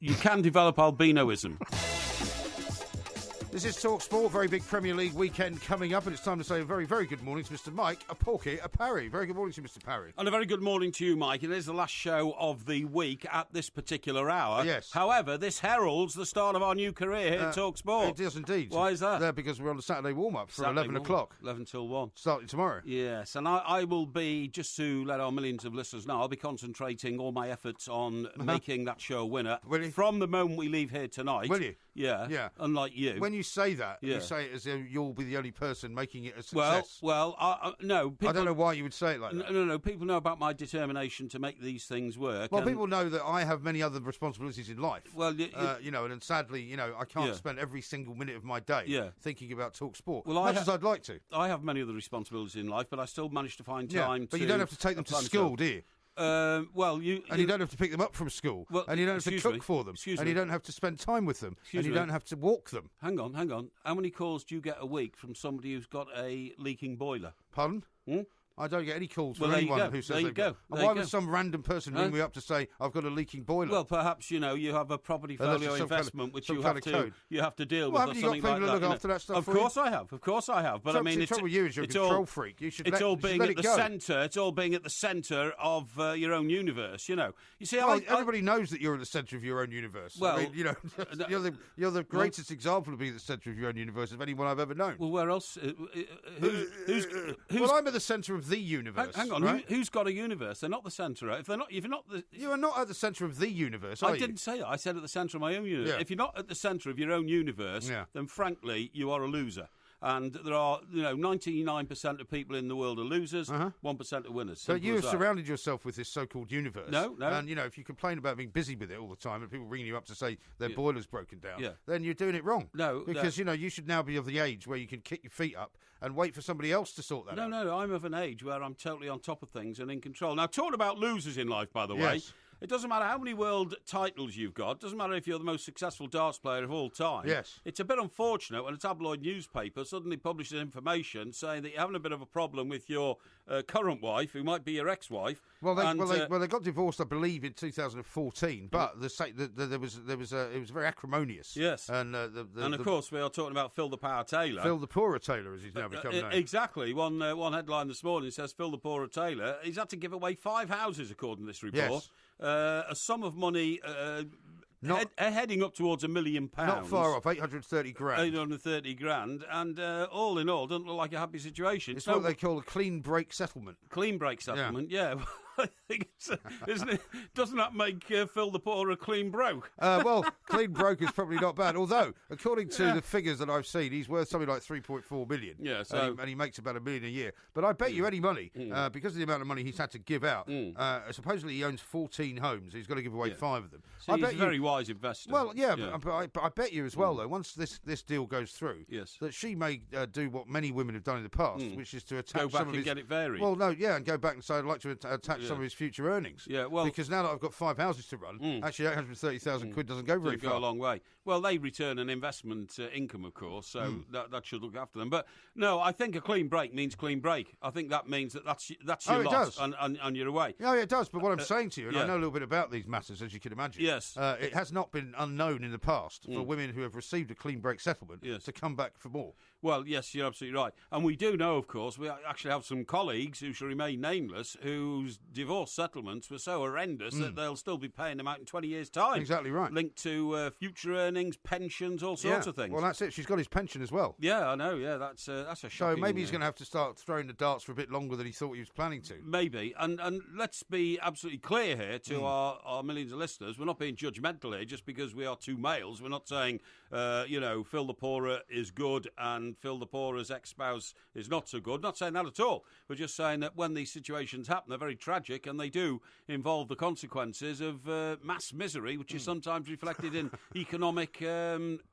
You can develop albinoism. This is Talk Sport, very big Premier League weekend coming up, and it's time to say a very, very good morning to Mr. Mike, a Porky, a Parry. Very good morning to you, Mr. Parry. And a very good morning to you, Mike. It is the last show of the week at this particular hour. Yes. However, this heralds the start of our new career here at Talk Sport. It does indeed. Why is that? Because we're on the Saturday warm-up for 11 o'clock. 11 till 1. Starting tomorrow. Yes, and I will be, just to let our millions of listeners know, I'll be concentrating all my efforts on making that show a winner. Will you? From the moment we leave here tonight. Will you? Yeah. Yeah. Unlike you. When you say that, Yeah. you say it as though you'll be the only person making it a success. No. People, I don't know why you would say it like that. No. People know about my determination to make these things work. Well, people know that I have many other responsibilities in life. Well, and sadly, I can't spend every single minute of my day thinking about Talk Sport. Well, much as I'd like to. I have many other responsibilities in life, but I still manage to find time. But you don't have to take them to school, do you? You don't have to pick them up from school, well, and you don't have to cook for them, and you don't have to spend time with them, and you don't have to walk them. Hang on. How many calls do you get a week from somebody who's got a leaking boiler? Pardon? I don't get any calls from there anyone you go. who says There you they've go. got. There Why you would go. some random person ring me up to say I've got a leaking boiler? Well, perhaps you have a property folio investment which you have to deal with. Haven't you got people to look after that stuff? Of course I have. But I mean, the trouble with you is you're a control freak. You should it's all being let at the centre. It's all being at the centre of your own universe. You see, everybody knows that you're at the centre of your own universe. Well, I mean, you're the greatest example of being at the centre of your own universe of anyone I've ever known. Well, where else? Who's well, I'm at the centre of the universe. Hang on, right? Who's got a universe? They're not the centre. You are not at the centre of the universe. Are I didn't say that. I said at the centre of my own universe. Yeah. If you're not at the centre of your own universe, then frankly, you are a loser. And there are, 99% of people in the world are losers, 1% are winners. So you have surrounded yourself with this so-called universe. No. And, if you complain about being busy with it all the time and people ringing you up to say their boiler's broken down, then you're doing it wrong. No. Because, you should now be of the age where you can kick your feet up and wait for somebody else to sort that out. No, I'm of an age where I'm totally on top of things and in control. Now, talking about losers in life, by the way... Yes. It doesn't matter how many world titles you've got. It doesn't matter if you're the most successful darts player of all time. Yes. It's a bit unfortunate when a tabloid newspaper suddenly publishes information saying that you're having a bit of a problem with your current wife, who might be your ex-wife. Well, they got divorced, I believe, in 2014. But it was very acrimonious. Yes. And of course, we are talking about Phil the Power Taylor. Phil the Poorer Taylor, as he's now become known. Exactly. One headline this morning says Phil the Poorer Taylor. He's had to give away 5 houses, according to this report. Yes. A sum of money heading up towards £1 million. Not far off, 830 grand. 830 grand, and all in all, doesn't look like a happy situation. It's what they call a clean break settlement. Clean break settlement, yeah. I think it's, isn't it? Doesn't that make Phil the Poorer a clean broke? Well, clean broke is probably not bad. Although, according to the figures that I've seen, he's worth something like 3.4 million. Yeah, and he makes about $1 million a year. But I bet you any money, because of the amount of money he's had to give out. Supposedly he owns 14 homes. He's got to give away 5 of them. So he's a very wise investor. Well, but I bet you as well, though, once this deal goes through, that she may do what many women have done in the past, which is to attach go back some of his, get it varied. Well, no, and go back and say I'd like to attach some of his future earnings. Yeah, well, because now that I've got 5 houses to run, actually 830,000 quid doesn't go very far. Go a long way. Well, they return an investment income, of course, so that should look after them. But no, I think a clean break means clean break. I think that means that's your loss, and you're away. Yeah, it does. But what I'm saying to you, and I know a little bit about these matters, as you can imagine. Yes, it has not been unknown in the past for women who have received a clean break settlement to come back for more. Well, yes, you're absolutely right. And we do know, of course, we actually have some colleagues who shall remain nameless whose divorce settlements were so horrendous that they'll still be paying them out in 20 years' time. Exactly right. Linked to future earnings, pensions, all sorts of things. Well, that's it. She's got his pension as well. Yeah, I know. Yeah, that's a shocking... So maybe he's going to have to start throwing the darts for a bit longer than he thought he was planning to. Maybe. And let's be absolutely clear here to our millions of listeners. We're not being judgmental here just because we are two males. We're not saying, Phil the Poorer is good and Phil the Poorer's ex-spouse is not so good. Not saying that at all. We're just saying that when these situations happen, they're very tragic and they do involve the consequences of mass misery, which is sometimes reflected in economic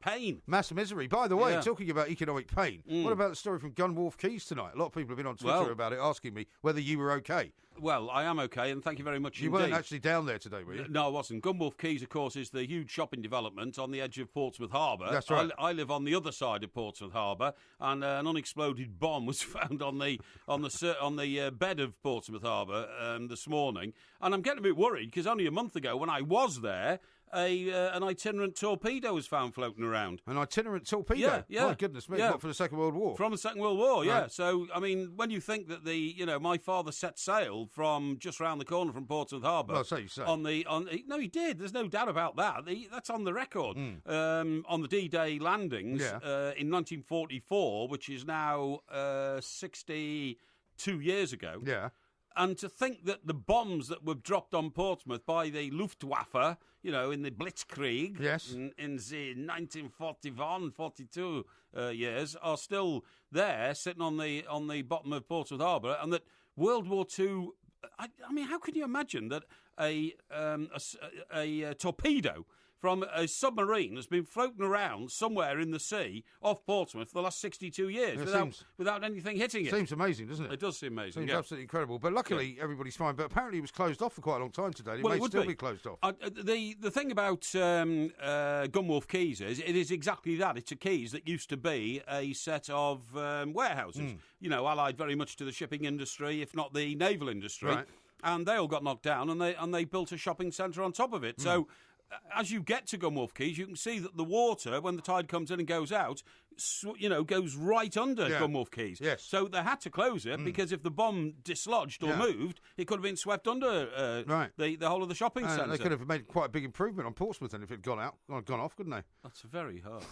pain. Mass misery. By the way, talking about economic pain, what about the story from Gunwharf Quays tonight? A lot of people have been on Twitter about it, asking me whether you were okay. Well, I am okay, and thank you very much indeed. You weren't actually down there today, were you? No, I wasn't. Gunwharf Quays, of course, is the huge shopping development on the edge of Portsmouth Harbour. That's right. I live on the other side of Portsmouth Harbour, and an unexploded bomb was found on the bed of Portsmouth Harbour this morning. And I'm getting a bit worried because only a month ago, when I was there, an itinerant torpedo was found floating around. An itinerant torpedo? Yeah. My goodness me, Yeah. what, for the Second World War? From the Second World War, yeah. Right. So, I mean, when you think that my father set sail from just round the corner from Portsmouth Harbour. Well, so you say. No, he did. There's no doubt about that. That's on the record. On the D-Day landings in 1944, which is now 62 years ago. Yeah. And to think that the bombs that were dropped on Portsmouth by the Luftwaffe, in the Blitzkrieg in the 1941, 42 years, are still there, sitting on the bottom of Portsmouth Harbour, and that World War II. I mean, how can you imagine that a torpedo from a submarine has been floating around somewhere in the sea off Portsmouth for the last 62 years without anything hitting it? Seems amazing, doesn't it? It does seem amazing. Seems absolutely incredible. But luckily, everybody's fine. But apparently, it was closed off for quite a long time today. It may still be closed off. The thing about Gunwolf Quays is it is exactly that. It's a quays that used to be a set of warehouses, allied very much to the shipping industry, if not the naval industry. Right. And they all got knocked down, and they built a shopping centre on top of it. So, as you get to Gunwolf Quays, you can see that the water, when the tide comes in and goes out, goes right under Gunwolf Quays. Yes. So they had to close it because if the bomb dislodged or moved, it could have been swept under the whole of the shopping centre. They could have made quite a big improvement on Portsmouth then if it had gone off, couldn't they? That's very hard.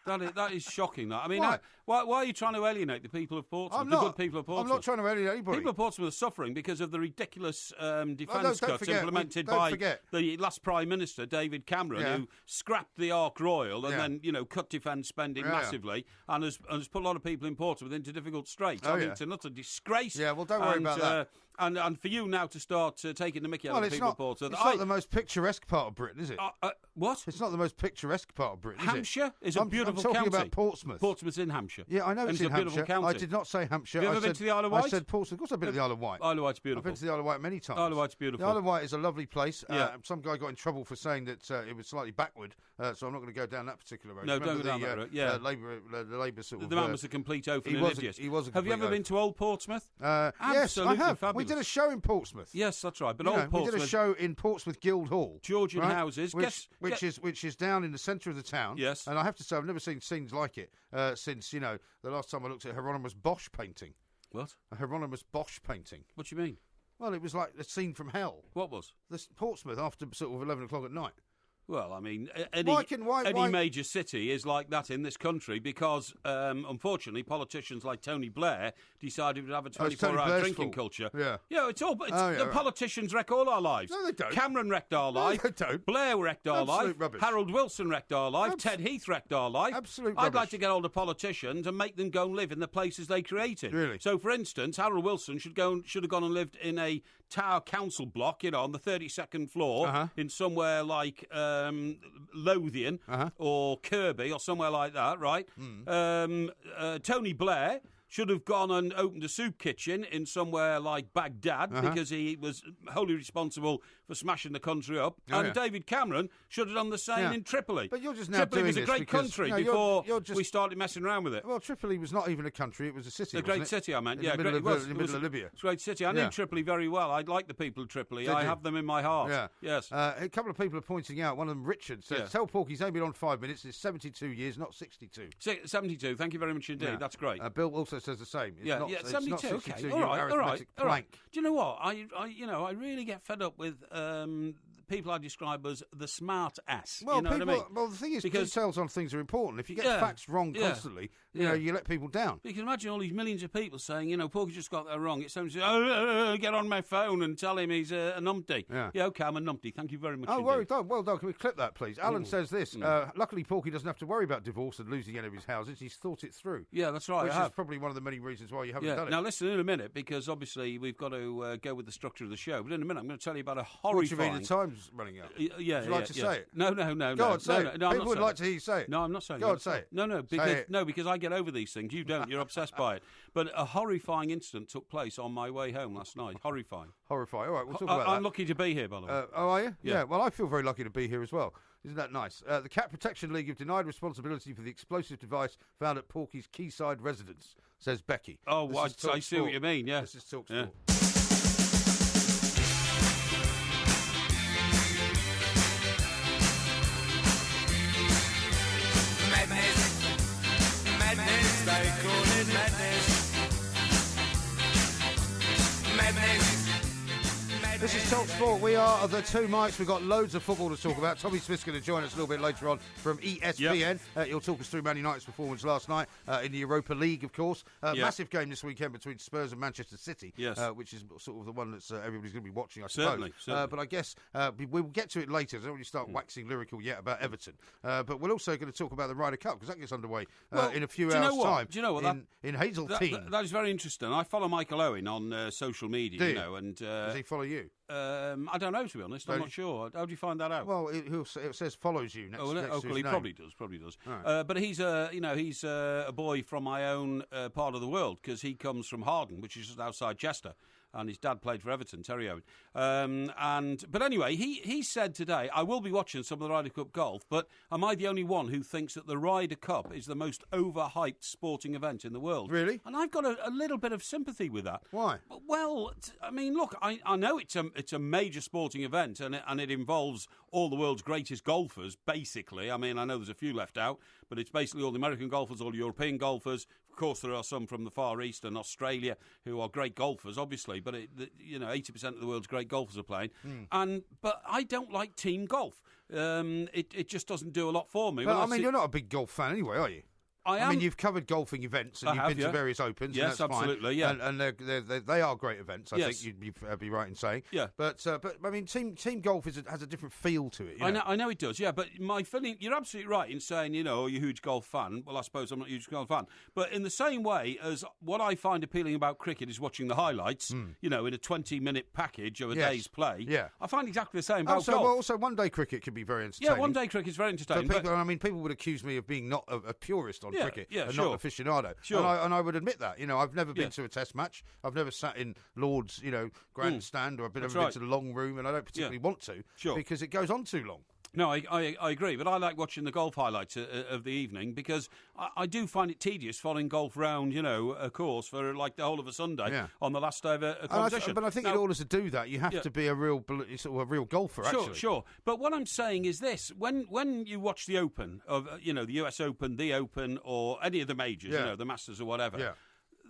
That is shocking. That. I mean, Why? Why are you trying to alienate the people of Portsmouth? The good people of Portsmouth. I'm not trying to alienate anybody. People of Portsmouth are suffering because of the ridiculous defence cuts forget, implemented don't by forget. the last Prime Minister, David Cameron, who scrapped the Ark Royal and then cut defence spending massively and has put a lot of people in Portsmouth into difficult straits. I mean, it's an utter disgrace. Yeah, well, don't worry about that. And for you now to start taking the mickey out of the people of Portsmouth. It's not the most picturesque part of Britain, is it? What? It's not the most picturesque part of Britain, Hampshire is a beautiful county. I'm talking about Portsmouth. Portsmouth's in Hampshire. Yeah, I know it's in a beautiful Hampshire. county. I did not say Hampshire. Have you ever been to the Isle of Wight? I said Portsmouth. Of course I've been to the Isle of Wight. Isle of Wight's beautiful. I've been to the Isle of Wight many times. Isle of Wight's beautiful. The Isle of Wight is a lovely place. Yeah. Some guy got in trouble for saying that it was slightly backward, so I'm not going to go down that particular road. No, don't go down that road. Yeah. The Labour sort of... The man was a complete oaf and an idiot. He was a Have you complete ever been to Old Portsmouth? Yes, I have. Fabulous. We did a show in Portsmouth. Yes, that's right. But Old Portsmouth... We did a show in Portsmouth Guildhall. Georgian houses. Which is down in the centre of the town. Yes. And I have to say, I've never seen scenes like it since, the last time I looked at Hieronymus Bosch painting. What? A Hieronymus Bosch painting. What do you mean? Well, it was like a scene from hell. What was? Portsmouth after sort of 11 o'clock at night. Well, I mean, any major city is like that in this country because, unfortunately, politicians like Tony Blair decided to have a 24-hour drinking culture. Yeah, the politicians wreck all our lives. No, they don't. Cameron wrecked our life. No, they don't. Blair wrecked our life. Rubbish. Harold Wilson wrecked our life. Ted Heath wrecked our life. Absolute I'd like rubbish. to get hold of politicians and make them go and live in the places they created. Really? So, for instance, Harold Wilson should have gone and lived in a tower council block, on the 32nd floor in somewhere like Lothian or Kirby or somewhere like that, right? Tony Blair should have gone and opened a soup kitchen in somewhere like Baghdad because he was wholly responsible for smashing the country up. David Cameron should have done the same in Tripoli. But you're just now Tripoli doing was a this great because- country No, before you're just- we started messing around with it. Well, Tripoli was not even a country; it was a city. A great wasn't it? city, I meant. In Yeah, the middle great. of, in the middle of Libya. It's a great city. I knew Tripoli very well. I like the people of Tripoli. I have them in my heart. Yeah. Yes. A couple of people are pointing out. One of them, Richard, says, "Tell Porky he's only been on 5 minutes. It's 72 years, not 62." 72. Thank you very much indeed. Yeah. That's great. Bill also says the same. It's not, it's 72. not 62. Okay. You All right. arithmetic plank. Do you know what? I really get fed up with people I describe as the smart ass. Well, you know what I mean? Well, the thing is, Because- details on things are important. If you get Yeah. facts wrong Yeah. constantly, Yeah. you let people down. You can imagine all these millions of people saying, Porky just got that wrong. It's someone saying, get on my phone and tell him he's a numpty. Yeah. Okay, I'm a numpty. Thank you very much Oh, indeed. well done. Can we clip that, please? Alan says this. Luckily, Porky doesn't have to worry about divorce and losing any of his houses. He's thought it through. Yeah, that's right. Which I is have. probably one of the many reasons why you haven't done it. Now listen in a minute because obviously we've got to go with the structure of the show. But in a minute, I'm going to tell you about a What do you mean? horrifying. The time's running out. Yeah, Would you like to say it? No. Go on, say no, it. no, I'm People not would saying like it. to hear you say it. No, I'm not saying. Go on, say it. No, because I get over these things. You don't. You're obsessed by it. But a horrifying incident took place on my way home last night. Horrifying. Horrifying. All right, we'll talk about that. I'm lucky to be here, by the way. Oh, are you? Yeah. Well, I feel very lucky to be here as well. Isn't that nice? The Cat Protection League have denied responsibility for the explosive device found at Porky's Quayside residence, says Becky. Oh, I see what you mean, yeah. This is Talk Yeah. Sport. Talk Sport. We are the two mics. We've got loads of football to talk about. Tommy Smith's going to join us a little bit later on from ESPN. Yep. He'll talk us through Man United's performance last night in the Europa League, of course. Massive game this weekend between Spurs and Manchester City, which is sort of the one that everybody's going to be watching, I suppose. Certainly. But I guess we'll get to it later. I don't want to start waxing lyrical yet about Everton. But we're also going to talk about the Ryder Cup, because that gets underway in a few hours' time. Do you know what? In Hazeltine. That is very interesting. I follow Michael Owen on social media, Do you? know, and does he follow you? I don't know, to be honest. I'm not sure. How do you find that out? Well, it says follows you next. Next to his he name. probably does. Right. But he's a boy from my own part of the world, because he comes from Harden, which is just outside Chester. And his dad played for Everton, Terry Owen. But anyway, he said today, I will be watching some of the Ryder Cup golf, but am I the only one who thinks that the Ryder Cup is the most overhyped sporting event in the world? Really? And I've got a little bit of sympathy with that. Why? Well, I mean, look, I know it's a major sporting event, and it involves all the world's greatest golfers, basically. I mean, I know there's a few left out, but it's basically all the American golfers, all the European golfers. Of course, there are some from the Far East and Australia who are great golfers, obviously, but 80% of the world's great golfers are playing. But I don't like team golf. It just doesn't do a lot for me. But, you're not a big golf fan anyway, are you? I mean, you've covered golfing events and you've been to various Opens. Yes, and that's absolutely, fine. yeah. And they are great events, I think you'd be right in saying. Yeah. But I mean, team golf has a different feel to it. I know it does, yeah. But my feeling, you're absolutely right in saying, you're a huge golf fan. Well, I suppose I'm not a huge golf fan. But in the same way as what I find appealing about cricket is watching the highlights, in a 20-minute package of a day's play. Yeah. I find exactly the same about golf. Well, also one-day cricket can be very entertaining. Yeah, one-day cricket is very entertaining. People would accuse me of being not a purist on cricket. Yeah, and sure. Not aficionado. Sure. And I would admit that. I've never been to a test match. I've never sat in Lord's, grandstand, or I've never been to the long room, and I don't particularly want to because it goes on too long. No, I agree, but I like watching the golf highlights of the evening, because I do find it tedious following golf round, a course for like the whole of a Sunday on the last day of a competition. But I think in order to do that, you have to be a real golfer, actually. Sure. But what I'm saying is this: when you watch the Open of the US Open, the Open, or any of the majors, the Masters or whatever. Yeah.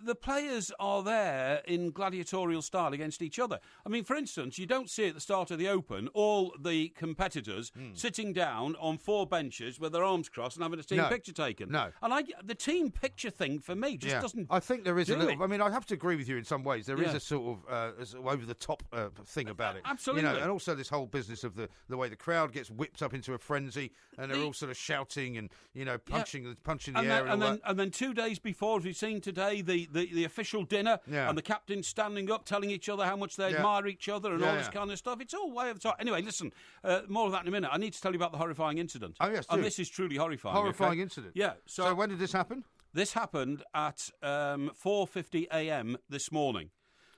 The players are there in gladiatorial style against each other. I mean, for instance, you don't see at the start of the Open all the competitors sitting down on four benches with their arms crossed and having a team picture taken. No. And the team picture thing for me just doesn't. I think there is a little. It. I mean, I have to agree with you in some ways. There is a sort of over the top thing about it. Absolutely. And also this whole business of the way the crowd gets whipped up into a frenzy and they're all sort of shouting and punching the air and then 2 days before, as we've seen today, the official dinner and the captain standing up telling each other how much they admire each other and all this kind of stuff. It's all way over the top. Anyway, listen, more of that in a minute. I need to tell you about the horrifying incident. Oh, yes, and this is truly horrifying. Horrifying incident? Yeah. So when did this happen? This happened at 4:50 a.m. this morning.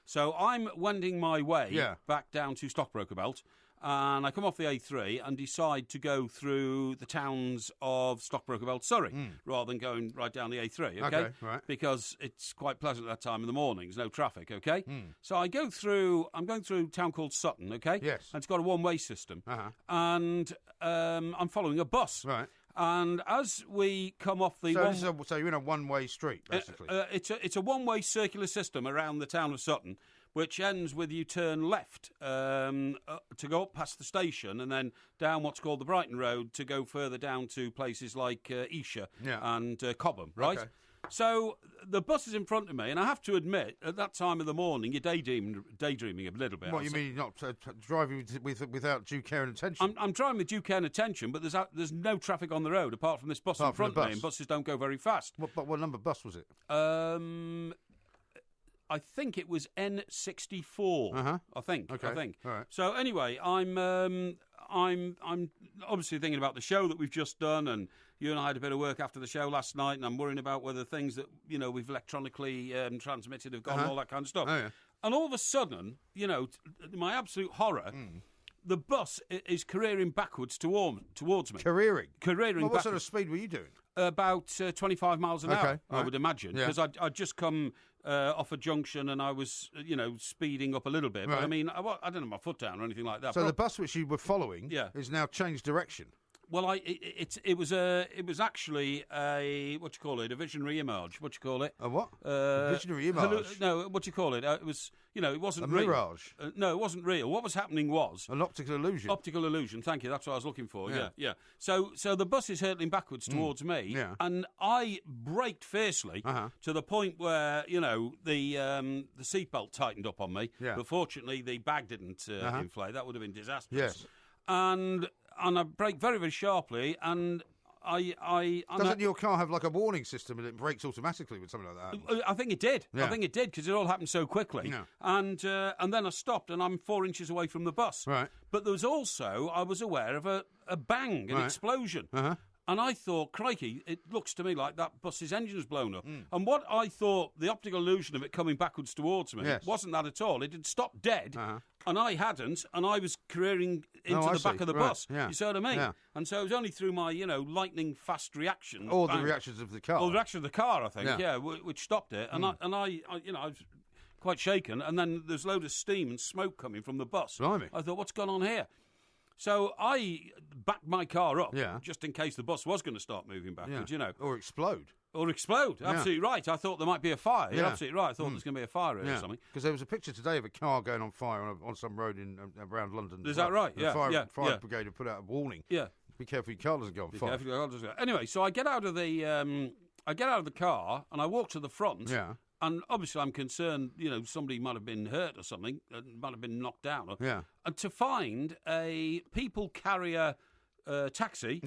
So I'm wending my way back down to Stockbroker Belt, and I come off the A3 and decide to go through the towns of Stockbroker Belt, Surrey, rather than going right down the A3, okay? Right. Because it's quite pleasant at that time in the morning. There's no traffic, okay? So I'm going through a town called Sutton, okay? Yes. And it's got a one-way system. Uh-huh. And I'm following a bus. Right. And as we come off the... So you're in a one-way street, basically? It's a one-way circular system around the town of Sutton, which ends with you turn left to go up past the station and then down what's called the Brighton Road to go further down to places like Esher and Cobham, right? Okay. So the bus is in front of me, and I have to admit, at that time of the morning, you're daydreaming a little bit. What, you mean you're not driving without due care and attention? I'm driving with due care and attention, but there's no traffic on the road apart from this bus in front of me, and buses don't go very fast. What number bus was it? I think it was N64. I think. Okay. I think. All right. So anyway, I'm obviously thinking about the show that we've just done, and you and I had a bit of work after the show last night, and I'm worrying about whether things that we've electronically transmitted have gone, all that kind of stuff. Oh, yeah. And all of a sudden, my absolute horror. The bus is careering backwards towards me. Careering well, what sort of speed were you doing? About 25 miles an hour, I would imagine, Yeah. because I'd just come off a junction and I was, speeding up a little bit. Right. But I mean, I don't have my foot down or anything like that. So the bus which you were following has now changed direction. Well, it was actually a what you call it, a visionary image. What you call it? A what? A visionary image? No, what do you call it? It was, it wasn't real. A mirage? No, it wasn't real. What was happening was an optical illusion. Optical illusion. Thank you. That's what I was looking for. Yeah. So the bus is hurtling backwards towards me, and I braked fiercely to the point where the seatbelt tightened up on me. Yeah. But fortunately, the bag didn't inflate. That would have been disastrous. Yes. And I braked very, very sharply, and Doesn't your car have like a warning system and it brakes automatically with something like that? I think it did. Yeah. I think it did because it all happened so quickly. Yeah. And then I stopped and I'm 4 inches away from the bus. Right. But there was also, I was aware of a bang, an explosion. Uh-huh. And I thought, crikey, it looks to me like that bus's engine's blown up. And what I thought, the optical illusion of it coming backwards towards me, wasn't that at all. It had stopped dead, and I hadn't, and I was careering into the back of the bus. Yeah. You see what I mean? Yeah. And so it was only through my, lightning-fast reaction. Or the reactions of the car. Or the reaction of the car, I think, which stopped it. And I was quite shaken, and then there's a load of steam and smoke coming from the bus. Blimey. I thought, what's going on here? So I backed my car up just in case the bus was going to start moving backwards, Or explode. Or explode. Absolutely right. I thought there might be a fire. You're absolutely right. I thought there was going to be a fire or something. Because there was a picture today of a car going on fire on some road around London. Is that right? The fire brigade had put out a warning. Yeah. Be careful your car doesn't go on fire. Anyway, so I get out of the car and I walk to the front. Yeah. And obviously, I'm concerned, somebody might have been hurt or something, might have been knocked down. And to find a people carrier taxi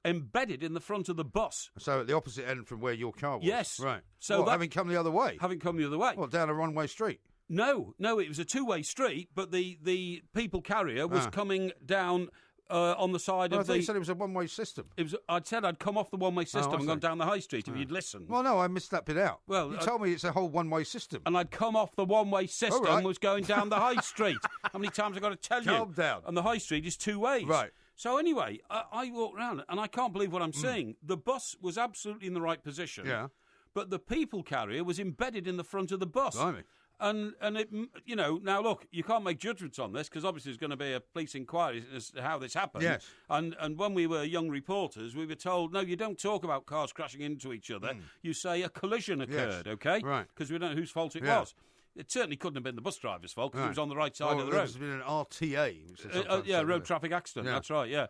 embedded in the front of the bus. So at the opposite end from where your car was? Yes. Right. So having come the other way? Having come the other way. What, down a one-way street? No, it was a two-way street, but the people carrier was coming down... on the side of I thought you said it was a one-way system. I'd said I'd come off the one-way system and gone down the high street if you'd listened. Well, no, I missed that bit out. Well, you told me it's a whole one-way system. And I'd come off the one-way system was going down the high street. How many times have I got to tell you? Calm down. And the high street is two ways. Right. So anyway, I walked around and I can't believe what I'm seeing. The bus was absolutely in the right position. Yeah. But the people carrier was embedded in the front of the bus. Blimey. And it, now look, you can't make judgments on this because obviously there's going to be a police inquiry as to how this happened. Yes. And when we were young reporters, we were told, no, you don't talk about cars crashing into each other. You say a collision occurred, okay? Right. Because we don't know whose fault it was. It certainly couldn't have been the bus driver's fault because he was on the right side of the road. It been an RTA. Which road traffic accident. Yeah. That's right, yeah.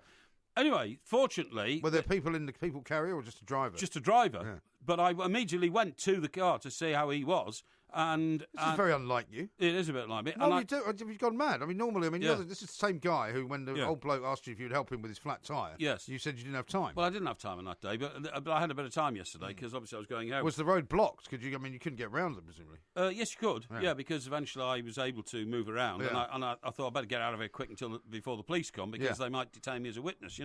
Anyway, fortunately... Were there people in the people carrier or just a driver? Just a driver. Yeah. But I immediately went to the car to see how he was. And this is very unlike you. It is a bit like me. Well, you've gone mad. I mean, normally, this is the same guy who, when the old bloke asked you if you'd help him with his flat tyre, you said you didn't have time. Well, I didn't have time on that day, but I had a bit of time yesterday because obviously I was going home. Was the road blocked? You couldn't get round them, presumably? Yes, you could. Yeah, because eventually I was able to move around, and I thought I'd better get out of here quick before the police come because they might detain me as a witness,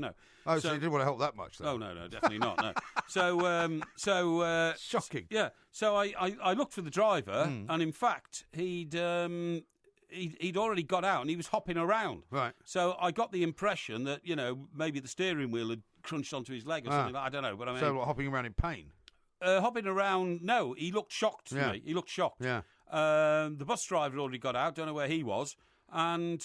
Oh, so you didn't want to help that much, then? Oh, no, definitely not, no. So... Shocking. Yeah, so I looked for the driver, and in fact, he'd already got out and he was hopping around. Right. So I got the impression that, maybe the steering wheel had crunched onto his leg or something like that. I don't know. But I mean, so hopping around in pain? Hopping around, no. He looked shocked to me. He looked shocked. Yeah. The bus driver had already got out. Don't know where he was. But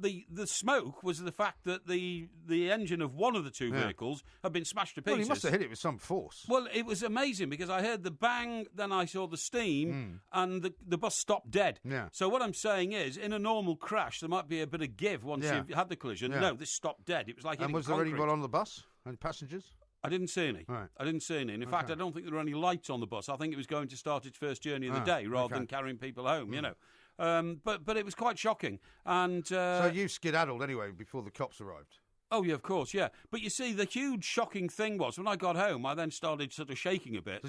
the smoke was the fact that the engine of one of the two vehicles had been smashed to pieces. Well, he must have hit it with some force. Well, it was amazing because I heard the bang, then I saw the steam, and the bus stopped dead. Yeah. So what I'm saying is, in a normal crash, there might be a bit of give once you've had the collision. Yeah. No, this stopped dead. It was like and was there anyone on the bus? Any passengers? I didn't see any. Right. I didn't see any. And in fact, I don't think there were any lights on the bus. I think it was going to start its first journey of the day rather than carrying people home, But it was quite shocking. And so you skedaddled anyway before the cops arrived? Oh, yeah, of course, yeah. But you see, the huge shocking thing was, when I got home, I then started sort of shaking a bit,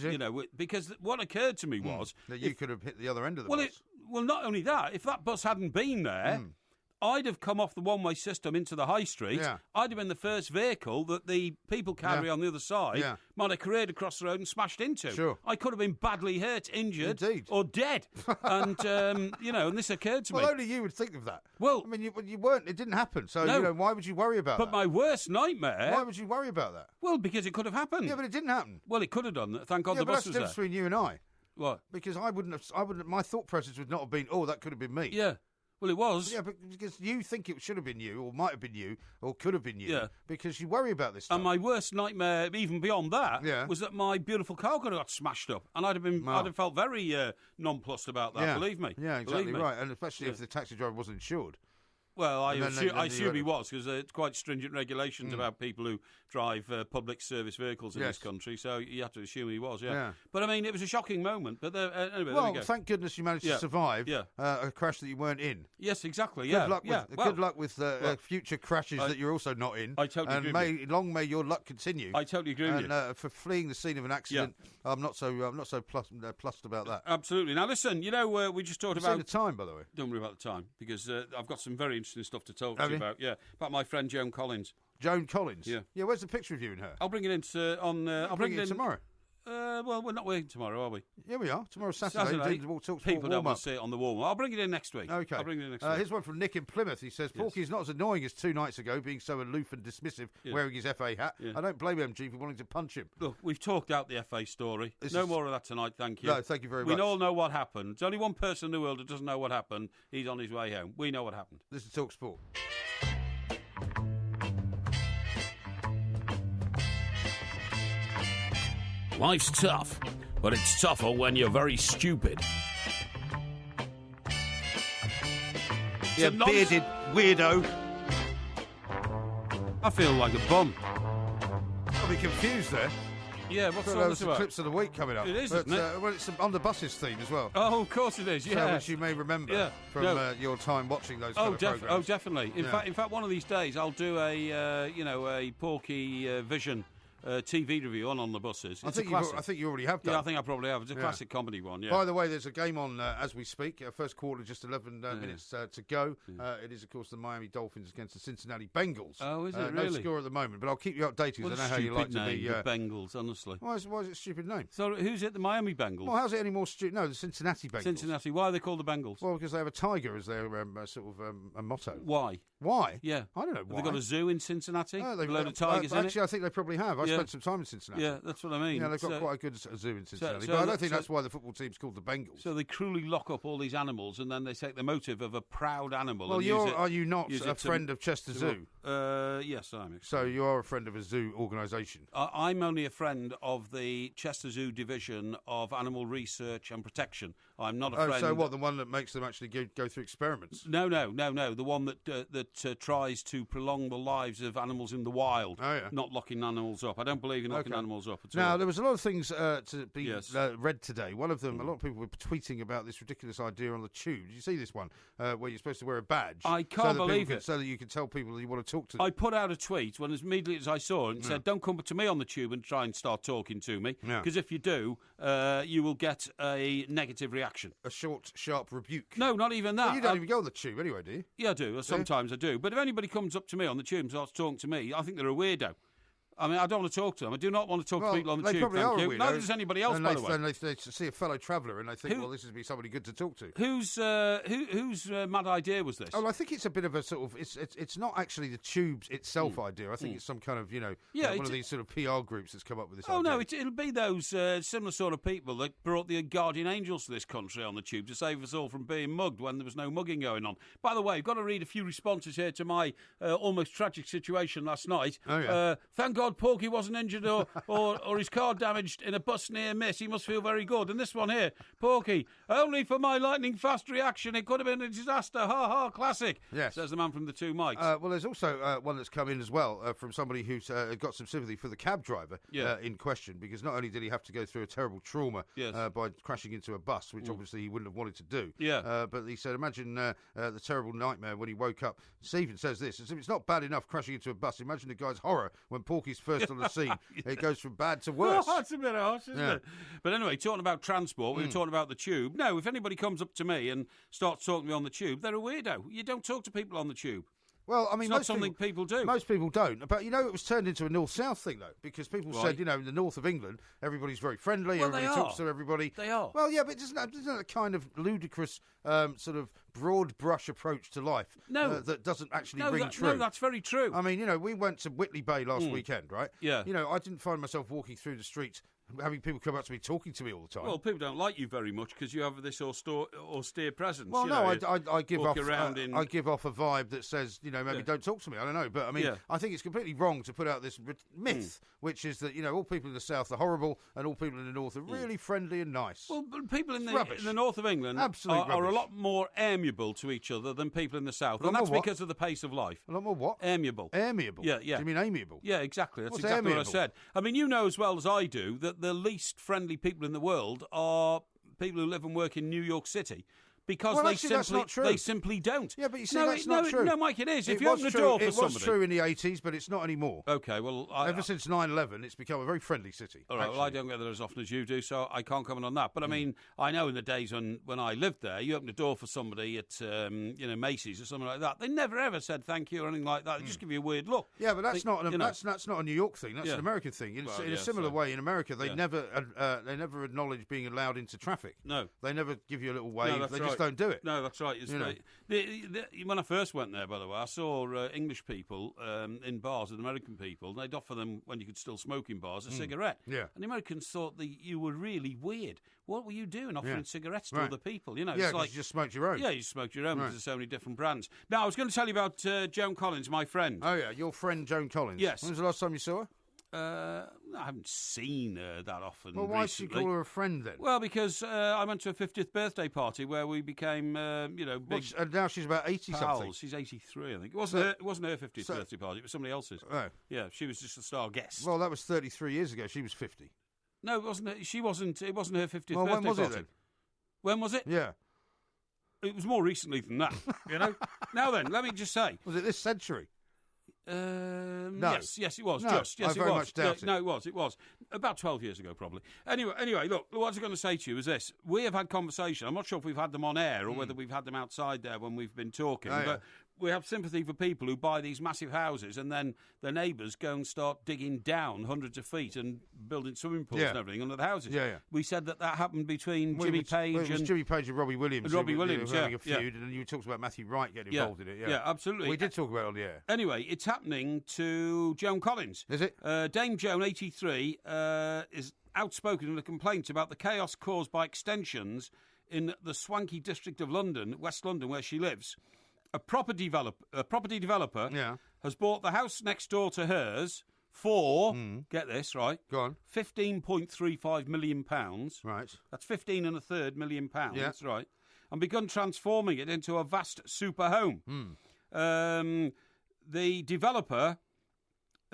because what occurred to me was... that you could have hit the other end of the bus. Well, not only that, if that bus hadn't been there... I'd have come off the one-way system into the high street. Yeah. I'd have been the first vehicle that the people carrier on the other side might have careered across the road and smashed into. Sure. I could have been badly hurt, injured, Indeed. or dead. And, and this occurred to me. Well, only you would think of that. Well, I mean, you weren't. It didn't happen. So, why would you worry about that? But my worst nightmare... Why would you worry about that? Well, because it could have happened. Yeah, but it didn't happen. Well, it could have done. Thank God the bus was there. But that's the difference between you and I. What? Because I wouldn't have... my thought process would not have been, that could have been me. Yeah. Well, it was. Yeah, but because you think it should have been you, or might have been you, or could have been you, because you worry about this stuff. And my worst nightmare, even beyond that, was that my beautiful car could have got smashed up, and I'd have felt very nonplussed about that. Believe me. Yeah, exactly right, and especially if the taxi driver wasn't insured. Well, I assume he was, because it's quite stringent regulations about people who drive public service vehicles in this country, so you have to assume he was, But, I mean, it was a shocking moment, but anyway, there we go. Thank goodness you managed to survive a crash that you weren't in. Yes, exactly, Good luck with future crashes that you're also not in. I totally agree with you. Long may your luck continue. I totally agree with you. And for fleeing the scene of an accident, I'm not so plussed about that. Absolutely. Now, listen, we just talked about... the time, by the way. Don't worry about the time, because I've got some very interesting stuff to talk to you about. Yeah, about my friend Joan Collins. Joan Collins? Yeah. Where's the picture of you and her? I'll bring it in I'll bring it in tomorrow. Well, we're not working tomorrow, are we? Yeah, we are. Tomorrow's Saturday. We'll talk People don't want to see it on the wall. I'll bring it in next week. Okay. I'll bring it in next week. Here's one from Nick in Plymouth. He says, Porky's not as annoying as 2 nights ago, being so aloof and dismissive, wearing his FA hat. I don't blame MG for wanting to punch him. Look, we've talked out the FA story. No more of that tonight, thank you. No, thank you very much. We all know what happened. There's only one person in the world that doesn't know what happened. He's on his way home. We know what happened. This is Talk Sport. Life's tough, but it's tougher when you're very stupid. Yeah, bearded weirdo. I feel like a bum. I'll be confused there. Yeah, what's all this about? Clips of the week coming up. It is, isn't it? Well, it's on the buses theme as well. Oh, of course it is, yeah. Which you may remember from your time watching those kind of programs. Oh, definitely. In fact, one of these days I'll do a Porky Vision TV review on the buses. I think you already have done. Yeah, I think I probably have. It's a classic comedy one, yeah. By the way, there's a game on as we speak. First quarter, just 11 minutes to go. It is, of course, the Miami Dolphins against the Cincinnati Bengals. Oh, is it really? No score at the moment, but I'll keep you updated because I know how you like to be... the Bengals, honestly. Why is it a stupid name? So who's it, the Miami Bengals? Well, how's it any more stupid? No, the Cincinnati Bengals. Cincinnati. Why are they called the Bengals? Well, because they have a tiger as their a motto. Why? Why? Yeah. I don't know why. Have they got a zoo in Cincinnati? No, they've a load of tigers in it? Actually, I think they probably have. I spent some time in Cincinnati. Yeah, that's what I mean. Yeah, they've got quite a good zoo in Cincinnati. But I don't think that's why the football team's called the Bengals. So they cruelly lock up all these animals and then they take the motive of a proud animal. Well, are you not a friend of Chester Zoo? Yes, I am. So you are a friend of a zoo organisation? I'm only a friend of the Chester Zoo Division of Animal Research and Protection. I'm not a friend... So what, the one that makes them actually go through experiments? No. The one that tries to prolong the lives of animals in the wild, not locking animals up. I don't believe in locking animals up at all. Now, there was a lot of things to be read today. One of them, a lot of people were tweeting about this ridiculous idea on the tube. Did you see this one, where you're supposed to wear a badge? I can't believe it. So that you can tell people that you want to talk to them. I put out a tweet when immediately as I saw it and said, don't come to me on the tube and try and start talking to me, because if you do, you will get a negative reaction. A short, sharp rebuke. No, not even that. Well, you don't even go on the tube anyway, do you? Yeah, I do. Sometimes I do. But if anybody comes up to me on the tube and starts talking to me, I think they're a weirdo. I mean, I don't want to talk to them. I do not want to talk to people on the tube. Thank you. Neither does anybody else, by the way. Then they see a fellow traveller and they think, well, this would be somebody good to talk to. Whose mad idea was this? Oh, I think it's a bit of a sort of. It's not actually the tube's itself idea. I think it's some kind of one of these sort of PR groups that's come up with this idea. Oh no, it'll be those similar sort of people that brought the guardian angels to this country on the tube to save us all from being mugged when there was no mugging going on. By the way, I've got to read a few responses here to my almost tragic situation last night. Oh yeah. Thank God Porky wasn't injured or his car damaged in a bus near miss. He must feel very good. And this one here, Porky, only for my lightning fast reaction, it could have been a disaster. Ha ha, classic. Yes. Says the man from the two mics. Well, there's also one that's come in as well from somebody who's got some sympathy for the cab driver in question, because not only did he have to go through a terrible trauma by crashing into a bus, which obviously he wouldn't have wanted to do, but he said, imagine the terrible nightmare when he woke up. Stephen says this, as if it's not bad enough crashing into a bus, imagine the guy's horror when Porky's first on the scene. It goes from bad to worse. Oh, that's a bit harsh, isn't it? But anyway, talking about transport, we were talking about the tube. No, if anybody comes up to me and starts talking to me on the tube, they're a weirdo. You don't talk to people on the tube. Well, I mean, it's not something people do. Most people don't. But, it was turned into a north-south thing, though, because people said, in the north of England, everybody's very friendly, everybody talks to everybody. They are. Well, yeah, but isn't that a kind of ludicrous sort of broad brush approach to life that doesn't actually ring true? No, that's very true. I mean, we went to Whitley Bay last weekend, right? Yeah. I didn't find myself walking through the streets having people come up to me talking to me all the time. Well, people don't like you very much because you have this austere presence. Well, I give off I give off a vibe that says, maybe don't talk to me. I don't know, but I mean, I think it's completely wrong to put out this myth, which is that all people in the south are horrible and all people in the north are really friendly and nice. Well, but people in the north of England are a lot more amiable to each other than people in the south, and that's because of the pace of life. A lot more what? Amiable. Amiable. Yeah. Do you mean amiable? Yeah, exactly. That's What's exactly amiable? what I said. I mean, you know as well as I do that the least friendly people in the world are people who live and work in New York City. Because they simply don't. Yeah, but you see, that's not true. No, Mike, it is. If you open a door for somebody... It was true in the 80s, but it's not anymore. OK, well... Ever since 9/11, it's become a very friendly city. All right, well, I don't get there as often as you do, so I can't comment on that. But, I mean, I know in the days when I lived there, you opened a door for somebody at, Macy's or something like that. They never, ever said thank you or anything like that. They just give you a weird look. Yeah, but that's not a New York thing. That's an American thing. In a similar way, in America, they never acknowledge being allowed into traffic. No. They never give you a little wave. They just don't do it. No, that's right. When I first went there, by the way, I saw English people in bars with American people, and they'd offer them, when you could still smoke in bars, a cigarette. Yeah. And the Americans thought that you were really weird. What were you doing offering cigarettes to other people? Yeah, it's like you just smoked your own. Yeah, you smoked your own because there's so many different brands. Now, I was going to tell you about Joan Collins, my friend. Oh, yeah, your friend Joan Collins. Yes. When was the last time you saw her? I haven't seen her that often. Well, why did you call her a friend then? Well, because I went to a 50th birthday party where we became, big. And now she's about 80-something. She's 83, I think. It wasn't her 50th birthday party. It was somebody else's. Oh, yeah, she was just a star guest. Well, that was 33 years ago. She was 50. No, it wasn't. She wasn't. It wasn't her 50th birthday when was party. It then? When was it? Yeah. It was more recently than that. Now then, let me just say. Was it this century? No. Yes, it was. No, Just yes, I very much doubt it. No, it was about 12 years ago, probably. Anyway, look, what I was going to say to you is this: we have had conversation. I'm not sure if we've had them on air or whether we've had them outside there when we've been talking, but we have sympathy for people who buy these massive houses and then their neighbours go and start digging down hundreds of feet and building swimming pools and everything under the houses. Yeah. We said that happened between Jimmy Page and Jimmy Page and Robbie Williams. Having a feud, and then you talked about Matthew Wright getting involved in it. Yeah, absolutely. We did talk about it on the air. Anyway, it's happening to Joan Collins. Is it? Dame Joan, 83, is outspoken in a complaint about the chaos caused by extensions in the swanky district of London, West London, where she lives. A property developer has bought the house next door to hers for, get this, right? Go on. £15.35 million. Right. That's £15.33 million, yeah. Right? And begun transforming it into a vast super home. The developer...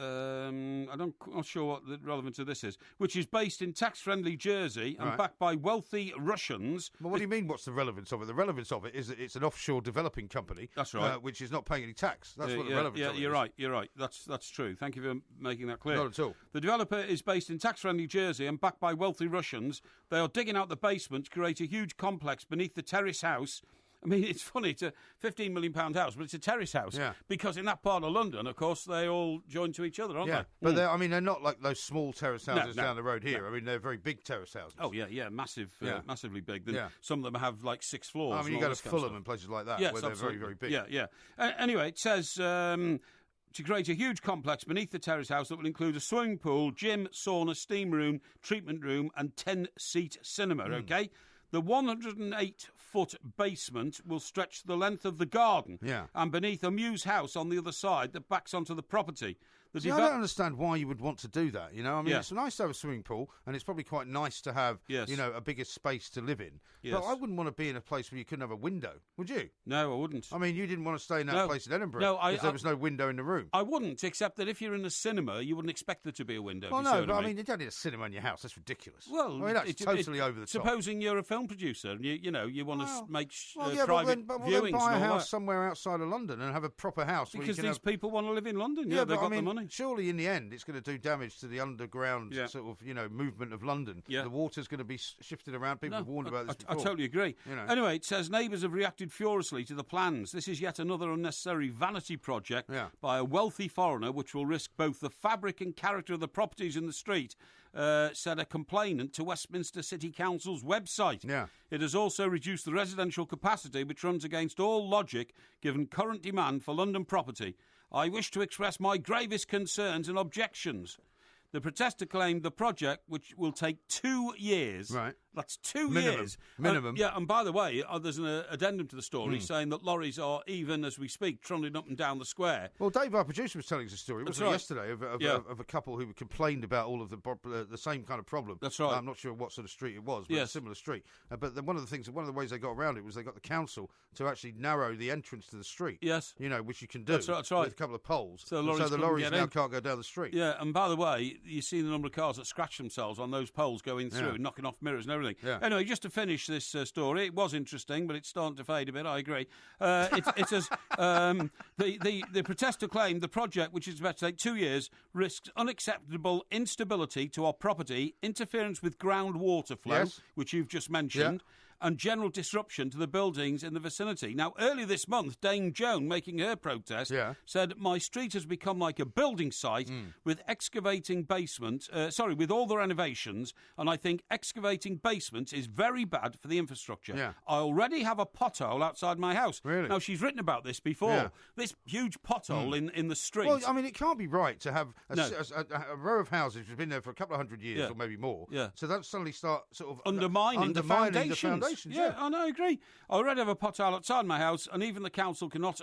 I'm not sure what the relevance of this is, which is based in tax-friendly Jersey and backed by wealthy Russians. Well, what do you mean, what's the relevance of it? The relevance of it is that it's an offshore developing company. That's right. Which is not paying any tax. That's what the relevance of it is. You're right. That's true. Thank you for making that clear. Not at all. The developer is based in tax-friendly Jersey and backed by wealthy Russians. They are digging out the basement to create a huge complex beneath the terrace house. I mean, it's funny, it's a £15 million house, but it's a terrace house. Yeah. Because in that part of London, of course, they all join to each other, aren't they? But they're not like those small terrace houses down the road here. I mean, they're very big terrace houses. Oh, yeah, massively big. Some of them have like 6 floors. I mean, you go to Fulham and places like that, where they're very, very big. Yeah. Anyway, it says... to create a huge complex beneath the terrace house that will include a swimming pool, gym, sauna, steam room, treatment room and 10-seat cinema, OK? The 108-foot basement will stretch the length of the garden and beneath a Muse house on the other side that backs onto the property. I don't understand why you would want to do that, I mean, it's nice to have a swimming pool, and it's probably quite nice to have, a bigger space to live in. Yes. But I wouldn't want to be in a place where you couldn't have a window, would you? No, I wouldn't. I mean, you didn't want to stay in that place in Edinburgh because there was no window in the room. I wouldn't, except that if you're in a cinema, you wouldn't expect there to be a window. Well, no, but I mean, you don't need a cinema in your house. That's ridiculous. Well, I mean, that's totally over the top. Supposing you're a film producer and you want to make viewings. private Then buy a house somewhere outside of London and have a proper house. Because these people want to live in London. Yeah, they've got the money. Surely, in the end, it's going to do damage to the underground sort of, movement of London. Yeah. The water's going to be shifted around. People have warned about this before. I totally agree. Anyway, it says neighbours have reacted furiously to the plans. This is yet another unnecessary vanity project by a wealthy foreigner, which will risk both the fabric and character of the properties in the street, said a complainant to Westminster City Council's website. Yeah. It has also reduced the residential capacity, which runs against all logic, given current demand for London property. I wish to express my gravest concerns and objections. The protester claimed the project, which will take 2 years. Right. That's 2 Minimum. years. Minimum. Yeah, and by the way, there's an addendum to the story saying that lorries are, even as we speak, trundling up and down the square. Well, Dave, our producer, was telling us a story, wasn't he, yesterday, of a couple who complained about all of the same kind of problem. That's right. I'm not sure what sort of street it was, but a similar street. But one of the ways they got around it was they got the council to actually narrow the entrance to the street. Yes. Which you can do. That's right. With a couple of poles. So the lorries now can't go down the street. Yeah, and by the way, you see the number of cars that scratch themselves on those poles going through, knocking off mirrors and everything. Yeah. Anyway, just to finish this story, it was interesting, but it's starting to fade a bit, I agree. It says, the protester claimed the project, which is about to take 2 years, risks unacceptable instability to our property, interference with groundwater flow, which you've just mentioned, and general disruption to the buildings in the vicinity. Now, earlier this month, Dame Joan, making her protest, said, my street has become like a building site with with all the renovations, and I think excavating basements is very bad for the infrastructure. Yeah. I already have a pothole outside my house. Really? Now, she's written about this before. This huge pothole in the street. Well, I mean, it can't be right to have a row of houses which have been there for a couple of hundred years or maybe more. Yeah. So that suddenly start sort of undermining the foundations. Yeah, I agree. I already have a pothole outside my house, and even the council cannot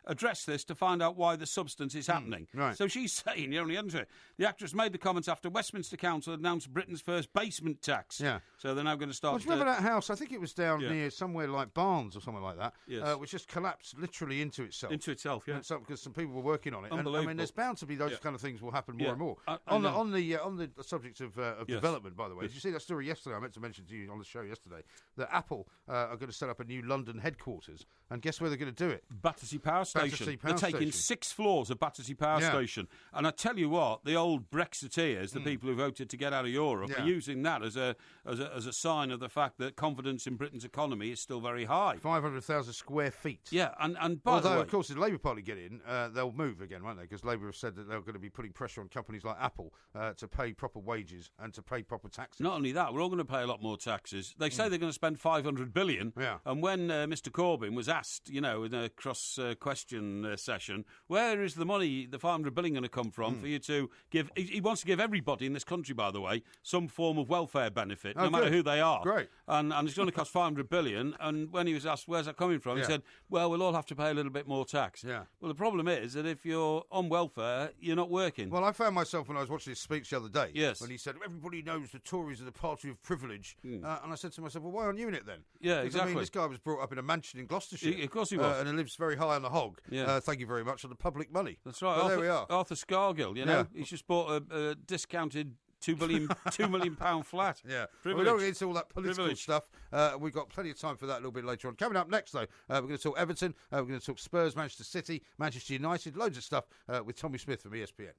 address this to find out why the substance is happening. Right. So she's saying, you're only into it. The actress made the comments after Westminster Council announced Britain's first basement tax. Yeah. So they're now going to start... Well, do you remember that house? I think it was down near somewhere like Barnes or something like that, which just collapsed literally into itself. Into itself, yeah. Because some people were working on it. Unbelievable. And, I mean, there's bound to be those kind of things will happen more and more. On the subject of development, by the way, did you see that story yesterday? I meant to mention to you on the show yesterday that Apple are going to set up a new London headquarters, and guess where they're going to do it? Battersea Power Station. They're taking 6 floors of Battersea Power Station. And I tell you what, the old Brexiteers, the people who voted to get out of Europe, are using that as a sign of the fact that confidence in Britain's economy is still very high. 500,000 square feet. Yeah, and by the way... Although, of course, if the Labour Party get in, they'll move again, won't they? Because Labour have said that they're going to be putting pressure on companies like Apple to pay proper wages and to pay proper taxes. Not only that, we're all going to pay a lot more taxes. They say they're going to spend $500 billion. Yeah. And when Mr Corbyn was asked, in a cross-question session, where is the money, the $500 billion, going to come from for you to give... He wants to give everybody in this country, by the way, some form of welfare benefit, no matter who they are. Great. And it's going to cost $500 billion. And when he was asked, where's that coming from? He said, well, we'll all have to pay a little bit more tax. Yeah. Well, the problem is that if you're on welfare, you're not working. Well, I found myself when I was watching his speech the other day, yes, when he said, everybody knows the Tories are the party of privilege. And I said to myself, well, why aren't you in it then? Yeah, because, exactly. I mean, this guy was brought up in a mansion in Gloucestershire. Of course he was. And he lives very high on the hog. Yeah. Thank you very much, on the public money. That's right. Well, there we are. Arthur Scargill, he's just bought a discounted £2 million flat. Yeah. Well, we don't get into all that political stuff. We've got plenty of time for that a little bit later on. Coming up next, though, we're going to talk Everton, we're going to talk Spurs, Manchester City, Manchester United, loads of stuff with Tommy Smith from ESPN.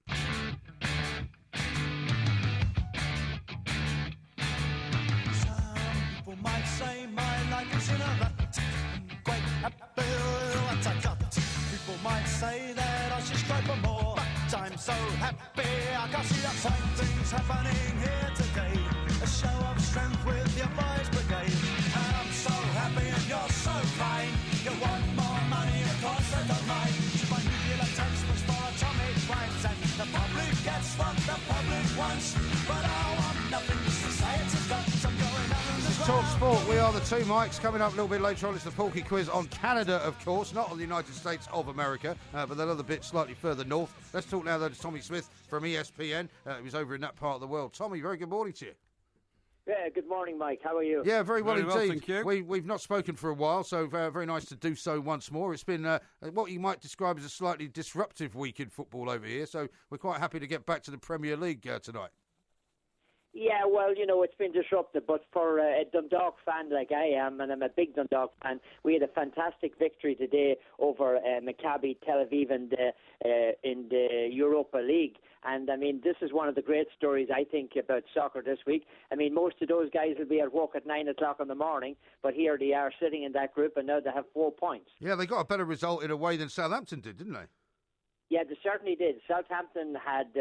Some people might say my life is in a rut. Quite happy with what I got. People might say that I should strive for more. But I'm so happy I can see that fine things happening here today. A show of strength with your boys brigade. And I'm so happy and you're so kind. You want more money, of course I don't mind. To buy nuclear textbooks for atomic crimes. And the public gets what the public wants. But I want nothing, society's got some going on. Talk Sport, we are the two mics. Coming up a little bit later on, it's the Porky Quiz on Canada, of course, not on the United States of America, but that other bit slightly further north. Let's talk now, though, to Tommy Smith from ESPN. He was over in that part of the world. Tommy, very good morning to you. Yeah, good morning, Mike. How are you? Yeah, very well indeed. Well, thank you. We've not spoken for a while, so very nice to do so once more. It's been what you might describe as a slightly disruptive week in football over here, so we're quite happy to get back to the Premier League tonight. Yeah, well, it's been disruptive, but for a Dundalk fan like I am, and I'm a big Dundalk fan, we had a fantastic victory today over Maccabi Tel Aviv in the Europa League. And, I mean, this is one of the great stories, I think, about soccer this week. I mean, most of those guys will be at work at 9 o'clock in the morning, but here they are sitting in that group, and now they have 4 points. Yeah, they got a better result in a way than Southampton did, didn't they? Yeah, they certainly did. Southampton had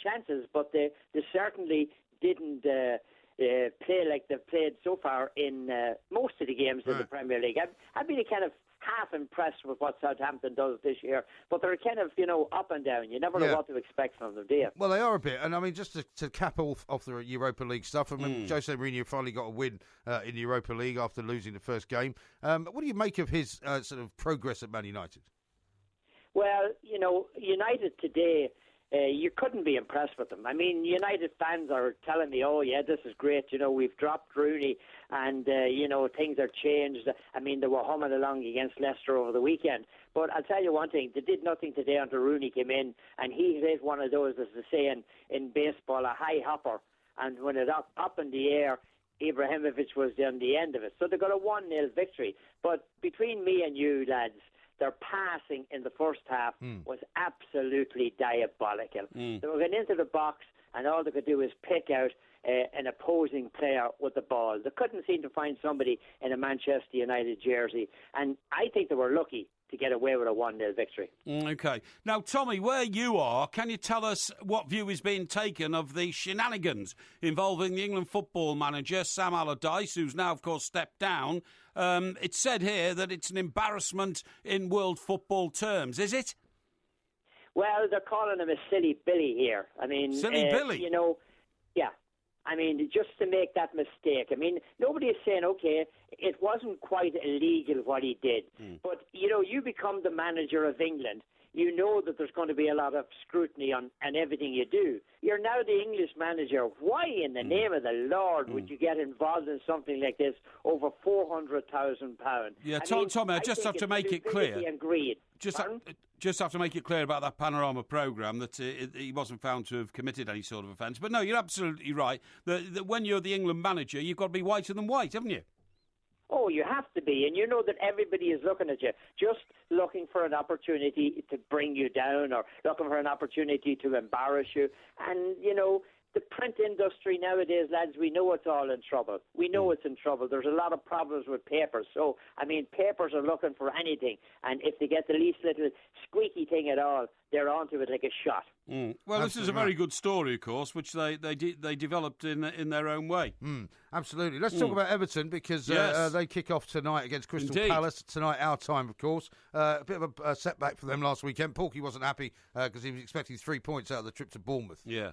chances, but they certainly didn't play like they've played so far in most of the games in the Premier League. I've been a kind of half impressed with what Southampton does this year, but they're kind of, up and down. You never know what to expect from them, do you? Well, they are a bit, and I mean, just to cap off the Europa League stuff, I mean, Jose Mourinho finally got a win in the Europa League after losing the first game. What do you make of his sort of progress at Man United? Well, United today, you couldn't be impressed with them. I mean, United fans are telling me, oh, yeah, this is great. We've dropped Rooney and, things are changed. I mean, they were humming along against Leicester over the weekend. But I'll tell you one thing, they did nothing today until Rooney came in, and he is one of those, as they say in baseball, a high hopper. And when it's up in the air, Ibrahimovic was on the end of it. So they got a 1-0 victory. But between me and you, lads, their passing in the first half was absolutely diabolical. They were going into the box, and all they could do was pick out an opposing player with the ball. They couldn't seem to find somebody in a Manchester United jersey, and I think they were lucky to get away with a 1-0 victory. OK. Now, Tommy, where you are, can you tell us what view is being taken of the shenanigans involving the England football manager, Sam Allardyce, who's now, of course, stepped down? It's said here that it's an embarrassment in world football terms. Is it? Well, they're calling him a silly Billy here. I mean, silly Billy? Yeah. I mean, just to make that mistake. I mean, nobody is saying, OK, it wasn't quite illegal what he did. But, you become the manager of England. You know that there's going to be a lot of scrutiny on everything you do. You're now the English manager. Why in the name of the Lord would you get involved in something like this over £400,000? Yeah, Tommy, I just have to make it clear. And greed. Just have to make it clear about that Panorama programme that he wasn't found to have committed any sort of offence. But no, you're absolutely right. That when you're the England manager, you've got to be whiter than white, haven't you? Oh, you have to be. And you know that everybody is looking at you, just looking for an opportunity to bring you down or looking for an opportunity to embarrass you. And, the print industry nowadays, lads, we know it's all in trouble. We know it's in trouble. There's a lot of problems with papers. So, I mean, papers are looking for anything. And if they get the least little squeaky thing at all, they're onto it like a shot. Well, this is a very good story, of course, which they developed in their own way. Absolutely. Let's talk about Everton because they kick off tonight against Crystal Palace. Tonight, our time, of course. A bit of a setback for them last weekend. Porky wasn't happy because he was expecting 3 points out of the trip to Bournemouth. Yeah.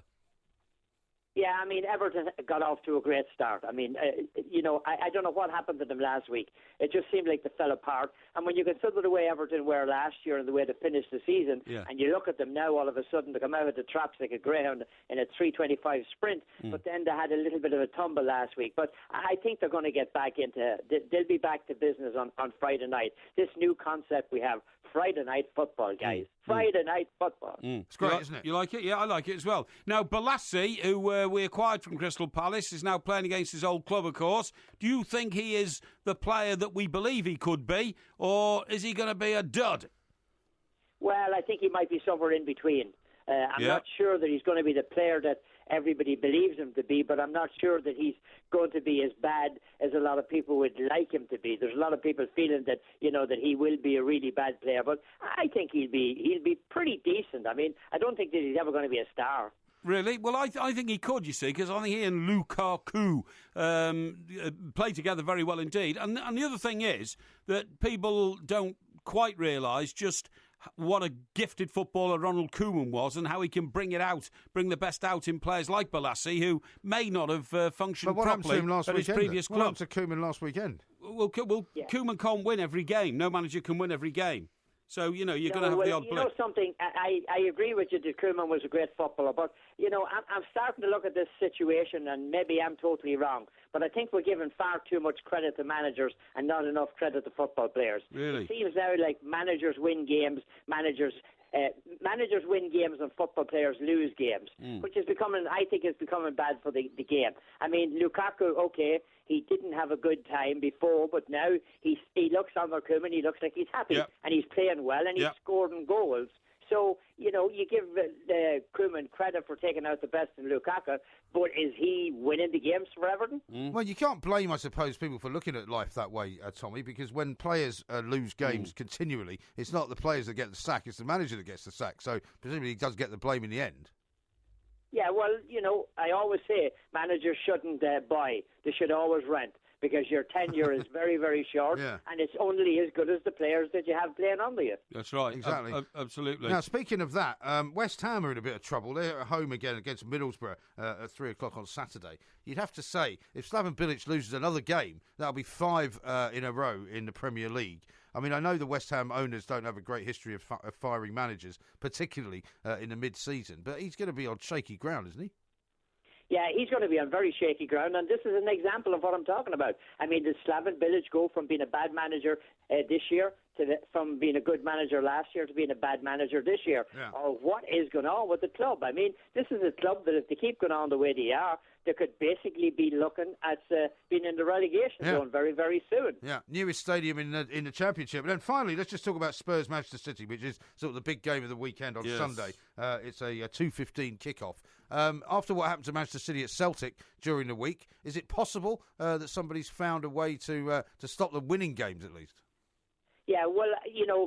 Yeah, I mean, Everton got off to a great start. I mean, I don't know what happened to them last week. It just seemed like they fell apart. And when you consider the way Everton were last year and the way they finished the season, and you look at them now, all of a sudden they come out of the traps like a greyhound in a 3:25 sprint, but then they had a little bit of a tumble last week. But I think they're going to get back they'll be back to business on Friday night. This new concept we have, Friday night football, guys. Friday night football. It's great, isn't it? You like it? Yeah, I like it as well. Now, Balassi, who we acquired from Crystal Palace, is now playing against his old club, of course. Do you think he is the player that we believe he could be, or is he going to be a dud? Well, I think he might be somewhere in between. I'm not sure that he's going to be the player that everybody believes him to be, but I'm not sure that he's going to be as bad as a lot of people would like him to be. There's a lot of people feeling that, that he will be a really bad player, but I think he'll be pretty decent. I mean, I don't think that he's ever going to be a star. Really? Well, I think he could, you see, because I think he and Lukaku play together very well indeed. And the other thing is that people don't quite realise just what a gifted footballer Ronald Koeman was and how he can bring the best out in players like Balassi, who may not have functioned properly at his previous club. What happened to Koeman last weekend? Well, Koeman can't win every game. No manager can win every game. So, you're going to have the odd blip. You know something, I agree with you that Koeman was a great footballer, but, I'm starting to look at this situation, and maybe I'm totally wrong, but I think we're giving far too much credit to managers and not enough credit to football players. Really? It seems now like managers win games, managers win games and football players lose games, which is becoming bad for the game. I mean, Lukaku, okay, he didn't have a good time before, but now he looks under Koeman, he looks like he's happy, and he's playing well, and he's scoring goals. So, you give Koeman credit for taking out the best in Lukaku, but is he winning the games for Everton? Well, you can't blame, I suppose, people for looking at life that way, Tommy, because when players lose games continually, it's not the players that get the sack, it's the manager that gets the sack. So, presumably, he does get the blame in the end. Yeah, well, I always say managers shouldn't buy. They should always rent. because your tenure is very, very short, and it's only as good as the players that you have playing under you. That's right. Exactly. Absolutely. Now, speaking of that, West Ham are in a bit of trouble. They're at home again against Middlesbrough at 3 o'clock on Saturday. You'd have to say, if Slaven Bilic loses another game, that'll be 5 in a row in the Premier League. I mean, I know the West Ham owners don't have a great history of firing managers, particularly in the mid-season, but he's going to be on shaky ground, isn't he? Yeah, he's going to be on very shaky ground, and this is an example of what I'm talking about. I mean, did Slaven Bilic go from being a bad manager this year from being a good manager last year to being a bad manager this year? Yeah. Or what is going on with the club? I mean, this is a club that if they keep going on the way they are, they could basically be looking at being in the relegation zone very, very soon. Yeah, newest stadium in the Championship. And then finally, let's just talk about Spurs Manchester City, which is sort of the big game of the weekend on Sunday. It's a 2:15 kickoff. After what happened to Manchester City at Celtic during the week, is it possible that somebody's found a way to stop them winning games at least? Yeah, well,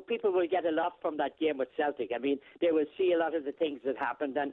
people will get a lot from that game with Celtic. I mean, they will see a lot of the things that happened. And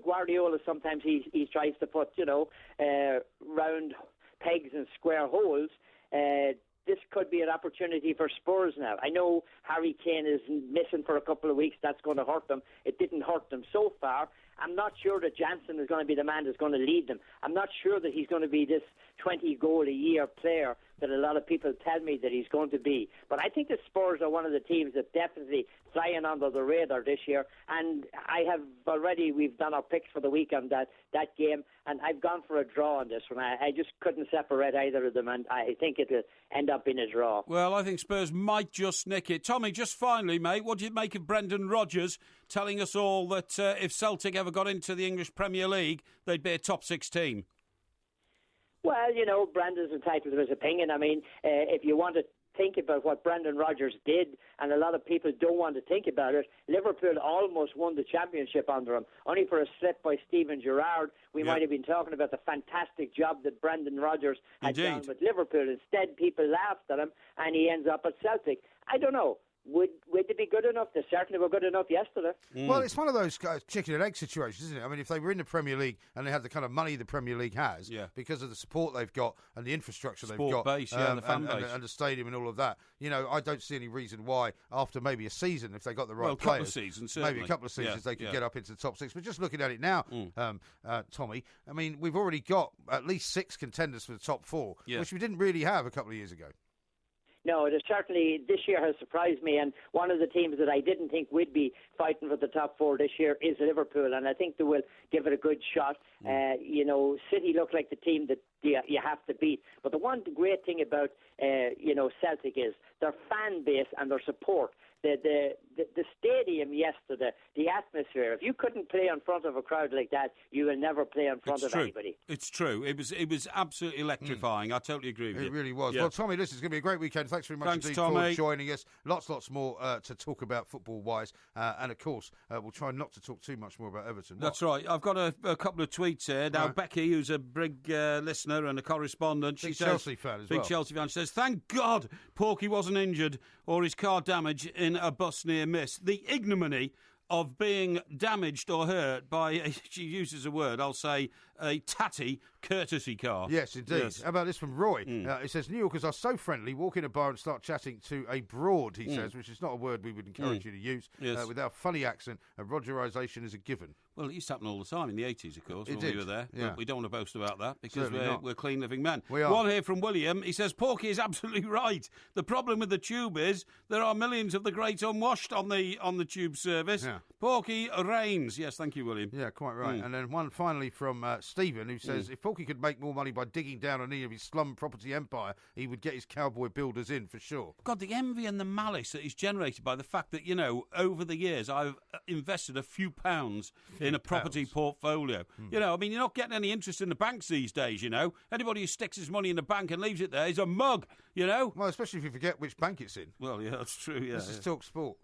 Guardiola, sometimes he tries to put, round pegs in square holes. This could be an opportunity for Spurs now. I know Harry Kane is missing for a couple of weeks. That's going to hurt them. It didn't hurt them so far. I'm not sure that Janssen is going to be the man that's going to lead them. I'm not sure that he's going to be this 20-goal-a-year player that a lot of people tell me that he's going to be. But I think the Spurs are one of the teams that definitely flying under the radar this year. And we've done our picks for the week on that game, and I've gone for a draw on this one. I just couldn't separate either of them, and I think it'll end up in a draw. Well, I think Spurs might just nick it. Tommy, just finally, mate, what do you make of Brendan Rodgers telling us all that if Celtic ever got into the English Premier League, they'd be a top 6 team? Well, Brendan's entitled to his opinion. I mean, if you want to think about what Brendan Rodgers did, and a lot of people don't want to think about it, Liverpool almost won the championship under him. Only for a slip by Steven Gerrard, we might have been talking about the fantastic job that Brendan Rodgers had done with Liverpool. Instead, people laughed at him, and he ends up at Celtic. I don't know. Would they be good enough? They certainly were good enough yesterday. Well, it's one of those chicken and egg situations, isn't it? I mean, if they were in the Premier League and they had the kind of money the Premier League has, because of the support they've got and the infrastructure they've got, base, and the fan base. And the stadium and all of that, I don't see any reason why, after maybe a season, if they got the right players, couple of seasons, maybe a couple of seasons, they could get up into the top 6. But just looking at it now, Tommy, I mean, we've already got at least 6 contenders for the top 4, which we didn't really have a couple of years ago. No, it certainly this year has surprised me, and one of the teams that I didn't think would be fighting for the top 4 this year is Liverpool, and I think they will give it a good shot. City look like the team that you have to beat. But the one great thing about Celtic is their fan base and their support. The stadium yesterday, the atmosphere. If you couldn't play in front of a crowd like that, you will never play in front of anybody. It's true. It was absolutely electrifying. I totally agree with you. It really was. Yeah. Well, Tommy, this is going to be a great weekend. Thanks very much indeed for joining us. Lots more to talk about football-wise. And, of course, we'll try not to talk too much more about Everton. That's right. I've got a couple of tweets here. Now, Becky, who's a big listener and a correspondent, big Chelsea fan as well. Big Chelsea fan. She says, thank God Porky wasn't injured or his car damaged in a bus near miss. The ignominy of being damaged or hurt by, she uses a word, I'll say, a tatty courtesy car. Yes, indeed. Yes. How about this from Roy? It says, New Yorkers are so friendly, walk in a bar and start chatting to a broad, he says, which is not a word we would encourage you to use. Yes. With our funny accent, and Rogerisation is a given. Well, it used to happen all the time in the 80s, of course, when we were there. Yeah. We don't want to boast about that because we're clean living men. We are. One here from William. He says, Porky is absolutely right. The problem with the tube is there are millions of the great unwashed on the tube service. Yeah. Porky reigns. Yes, thank you, William. Yeah, quite right. And then one finally from Stephen, who says, if Porky could make more money by digging down on any of his slum property empire, he would get his cowboy builders in for sure. God, the envy and the malice that is generated by the fact that, over the years I've invested a few pounds in a property portfolio. You're not getting any interest in the banks these days, Anybody who sticks his money in the bank and leaves it there is a mug, Well, especially if you forget which bank it's in. Well, yeah, that's true, yeah. This is Talk Sport.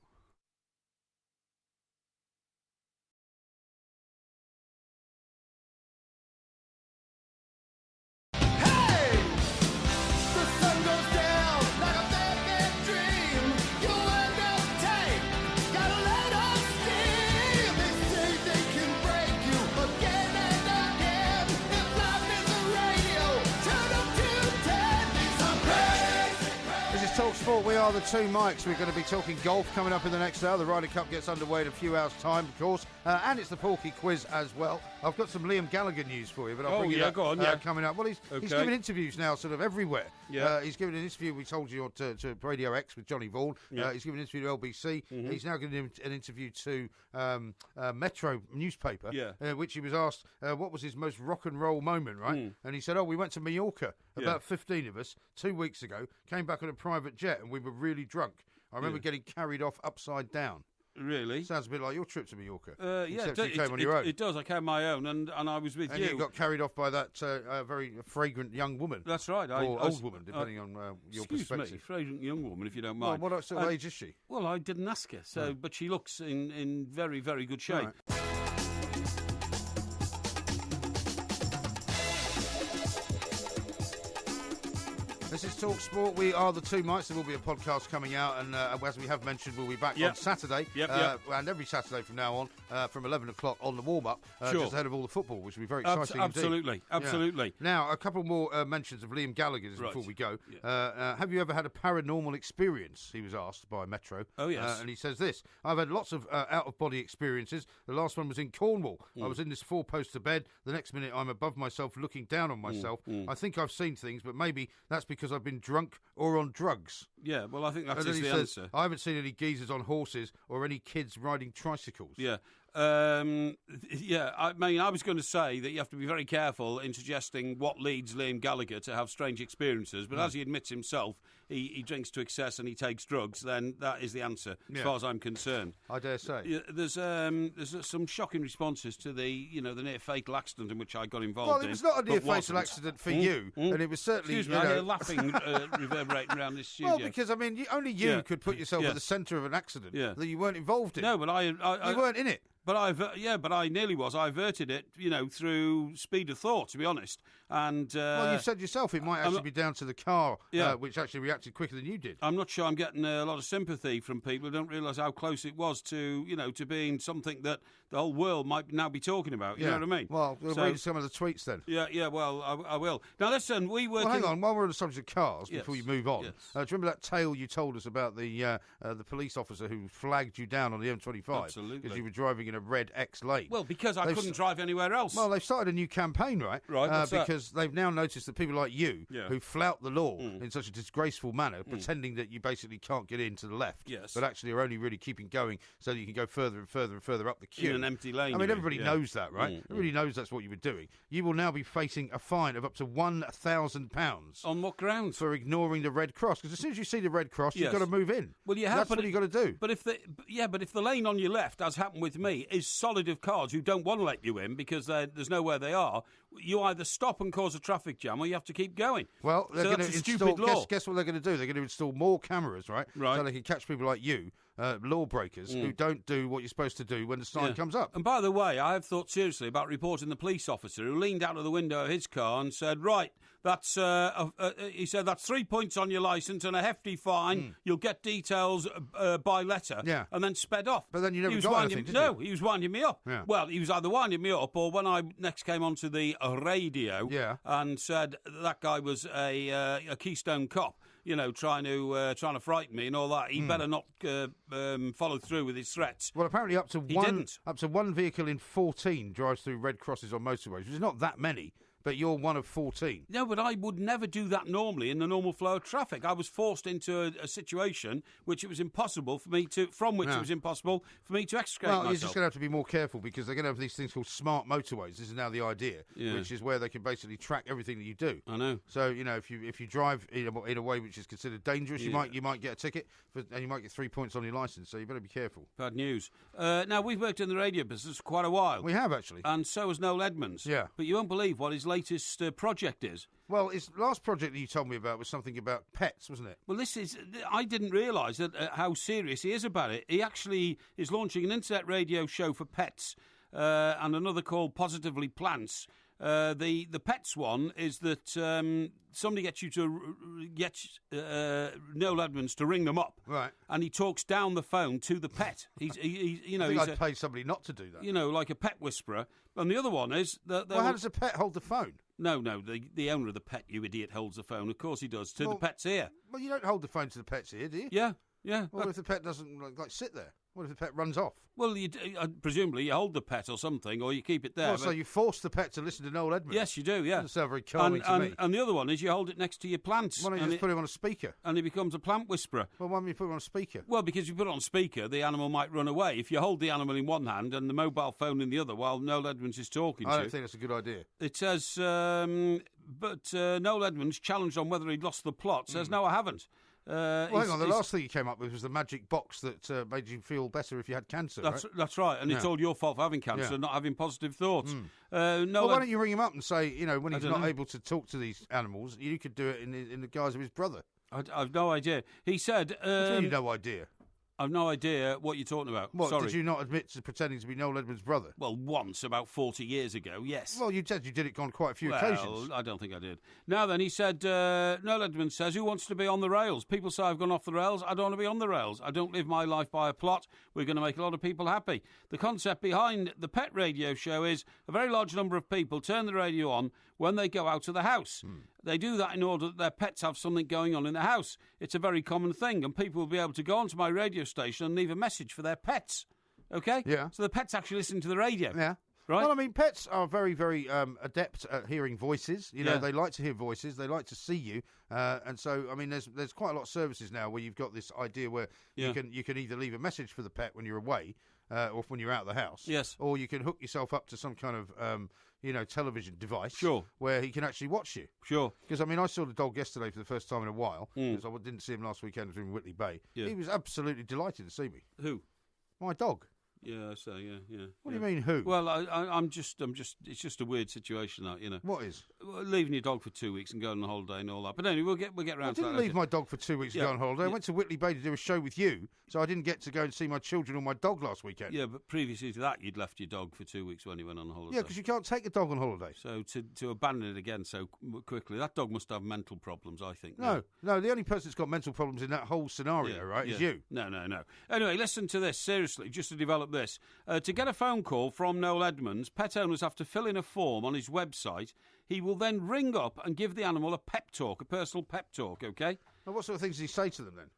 Sport, we are the two mics. We're going to be talking golf coming up in the next hour. The Ryder Cup gets underway in a few hours' time, of course. And it's the Porky Quiz as well. I've got some Liam Gallagher news for you, but I'll bring you that go on, coming up. Well, he's giving interviews now sort of everywhere. Yeah. He's given an interview, we told you, to Radio X with Johnny Vaughan. Yeah. He's given an interview to LBC. Mm-hmm. He's now giving an interview to Metro newspaper, which he was asked what was his most rock and roll moment, right? And he said, we went to Mallorca, about 15 of us, 2 weeks ago, came back on a private jet, and we were really drunk. I remember getting carried off upside down. Really? Sounds a bit like your trip to Mallorca. Except you came on your own. It does. I came on my own, and I was with you. And you got carried off by that very fragrant young woman. That's right. Or old woman, depending on your perspective. Excuse me, fragrant young woman, if you don't mind. Well, what sort of age is she? Well, I didn't ask her, but she looks in very, very good shape. Right. This is Talk Sport. We are the two mics. There will be a podcast coming out, and as we have mentioned, we'll be back on Saturday. And every Saturday from now on, from 11 o'clock on the warm-up, just ahead of all the football, which will be very exciting Absolutely. Yeah. Now, a couple more mentions of Liam Gallagher's before we go. Yeah. Have you ever had a paranormal experience? He was asked by Metro. Oh, yes. And he says this: I've had lots of out-of-body experiences. The last one was in Cornwall. I was in this four-poster bed. The next minute, I'm above myself, looking down on myself. I think I've seen things, but maybe that's because I've been drunk or on drugs. Yeah, well, I think that's the answer. I haven't seen any geezers on horses or any kids riding tricycles. Yeah. I mean, I was going to say that you have to be very careful in suggesting what leads Liam Gallagher to have strange experiences, but as he admits himself, he drinks to excess and he takes drugs, then that is the answer, as far as I'm concerned. I dare say. Yeah, there's some shocking responses to the near fatal accident in which I got involved in. Well, it was not a near fatal accident for you, and it was certainly... Excuse me, I hear laughing reverberating around this studio. Well, because, I mean, only you could put yourself at the centre of an accident that you weren't involved in. No, but you weren't in it. But I nearly was. I averted it, through speed of thought, to be honest. And well, you said yourself it might actually be down to the car, which actually reacted quicker than you did. I'm not sure I'm getting a lot of sympathy from people who don't realise how close it was to being something that the whole world might now be talking about. You know what I mean? Well, we'll read some of the tweets then. Yeah. Well, I will. Now listen, hang on. While we're on the subject of cars, before you move on, do you remember that tale you told us about the police officer who flagged you down on the M25? Absolutely. Because you were driving in a red X lane. Well, because I couldn't drive anywhere else. Well, they've started a new campaign, right? Right. Because they've now noticed that people like you, who flout the law in such a disgraceful manner, pretending that you basically can't get in to the left, but actually are only really keeping going so that you can go further and further and further up the queue. In an empty lane. I mean, everybody knows that, right? Everybody knows that's what you were doing. You will now be facing a fine of up to £1,000. On what grounds? For ignoring the red cross. Because as soon as you see the red cross, you've got to move in. Well, you have. That's what you've got to do. But if the lane on your left, as happened with me, is solid of cars who don't want to let you in because there's nowhere they are, you either stop and cause a traffic jam or you have to keep going. Well, they're going to install. Guess what they're going to do? They're going to install more cameras, right? So they can catch people like you, lawbreakers, who don't do what you're supposed to do when the sign comes up. And by the way, I have thought seriously about reporting the police officer who leaned out of the window of his car and said, "Right, that's he said that's 3 points on your licence and a hefty fine. You'll get details by letter." Yeah. And then sped off. But then you never got anything, did you? No, he was winding me up. Yeah. Well, he was either winding me up or when I next came onto the radio and said that guy was a Keystone cop, trying to frighten me and all that. He better not follow through with his threats. Well, apparently up to one vehicle in 14 drives through red crosses on motorways, which is not that many. But you're one of 14. No, but I would never do that normally in the normal flow of traffic. I was forced into a situation which it was impossible for me to, it was impossible for me to extricate myself. Well, you're just going to have to be more careful because they're going to have these things called smart motorways. This is now the idea, which is where they can basically track everything that you do. I know. So if you drive in a way which is considered dangerous, you might get a ticket and you might get 3 points on your licence. So you better be careful. Bad news. Now we've worked in the radio business for quite a while. We have actually, and so has Noel Edmonds. Yeah, but you won't believe what his latest project is. Well, his last project that you told me about was something about pets, wasn't it? Well, I didn't realise that how serious he is about it. He actually is launching an internet radio show for pets and another called Positively Plants. The pets one is that somebody gets you to get Noel Edmonds to ring them up, right? And he talks down the phone to the pet. I'd pay somebody not to do that. Like a pet whisperer. And the other one is that. Well, how does a pet hold the phone? No, the owner of the pet, you idiot, holds the phone. Of course he does, to the pet's ear. Well, you don't hold the phone to the pet's ear, do you? Yeah. What if the pet doesn't like sit there? What if the pet runs off? Well, presumably you hold the pet or something, or you keep it there. Well, so you force the pet to listen to Noel Edmonds? Yes, you do, yeah. That sounds very calming to me. And the other one is you hold it next to your plants. Why don't you just put him on a speaker? And he becomes a plant whisperer. Well, why don't you put him on a speaker? Well, because if you put it on speaker, the animal might run away. If you hold the animal in one hand and the mobile phone in the other while Noel Edmonds is talking to you... I don't think that's a good idea. It says, but Noel Edmonds, challenged on whether he'd lost the plot, says, no, I haven't. Well, hang on. The last thing you came up with was the magic box that made you feel better if you had cancer. That's right, and it's all your fault for having cancer and not having positive thoughts. Why don't you ring him up and say, when he's not able to talk to these animals, you could do it in the guise of his brother? I've no idea. He said... you no idea? I've no idea what you're talking about. What, Sorry. Did you not admit to pretending to be Noel Edmonds' brother? Well, once, about 40 years ago, yes. Well, you said you did it on quite a few occasions. I don't think I did. Now then, he said, Noel Edmonds says, who wants to be on the rails? People say I've gone off the rails. I don't want to be on the rails. I don't live my life by a plot. We're going to make a lot of people happy. The concept behind the pet radio show is a very large number of people turn the radio on when they go out of the house. They do that in order that their pets have something going on in the house. It's a very common thing, and people will be able to go onto my radio station and leave a message for their pets. Okay? Yeah. So the pets actually listen to the radio. Yeah. Right? Well, I mean, pets are very, very adept at hearing voices. They like to hear voices. They like to see you. And so, I mean, there's quite a lot of services now where you've got this idea where you can either leave a message for the pet when you're away or when you're out of the house. Yes. Or you can hook yourself up to some kind of... television device. Sure. Where he can actually watch you. Sure. Because, I mean, I saw the dog yesterday for the first time in a while. Because I didn't see him last weekend. I was in Whitley Bay. Yeah. He was absolutely delighted to see me. Who? My dog. Yeah, I say, yeah. What do you mean, who? Well, I'm just, it's just a weird situation, that, What is? Leaving your dog for 2 weeks and going on holiday and all that. But anyway, we'll get around to that. I didn't leave my dog for 2 weeks and go on holiday. I went to Whitley Bay to do a show with you, so I didn't get to go and see my children or my dog last weekend. Yeah, but previously to that, you'd left your dog for 2 weeks when you went on holiday. Yeah, because you can't take a dog on holiday. So to abandon it again so quickly, that dog must have mental problems, I think. No, the only person that's got mental problems in that whole scenario, is you. No. Anyway, listen to this, seriously, just to develop this. To get a phone call from Noel Edmonds, pet owners have to fill in a form on his website. He will then ring up and give the animal a pep talk, a personal pep talk, OK? And what sort of things does he say to them then?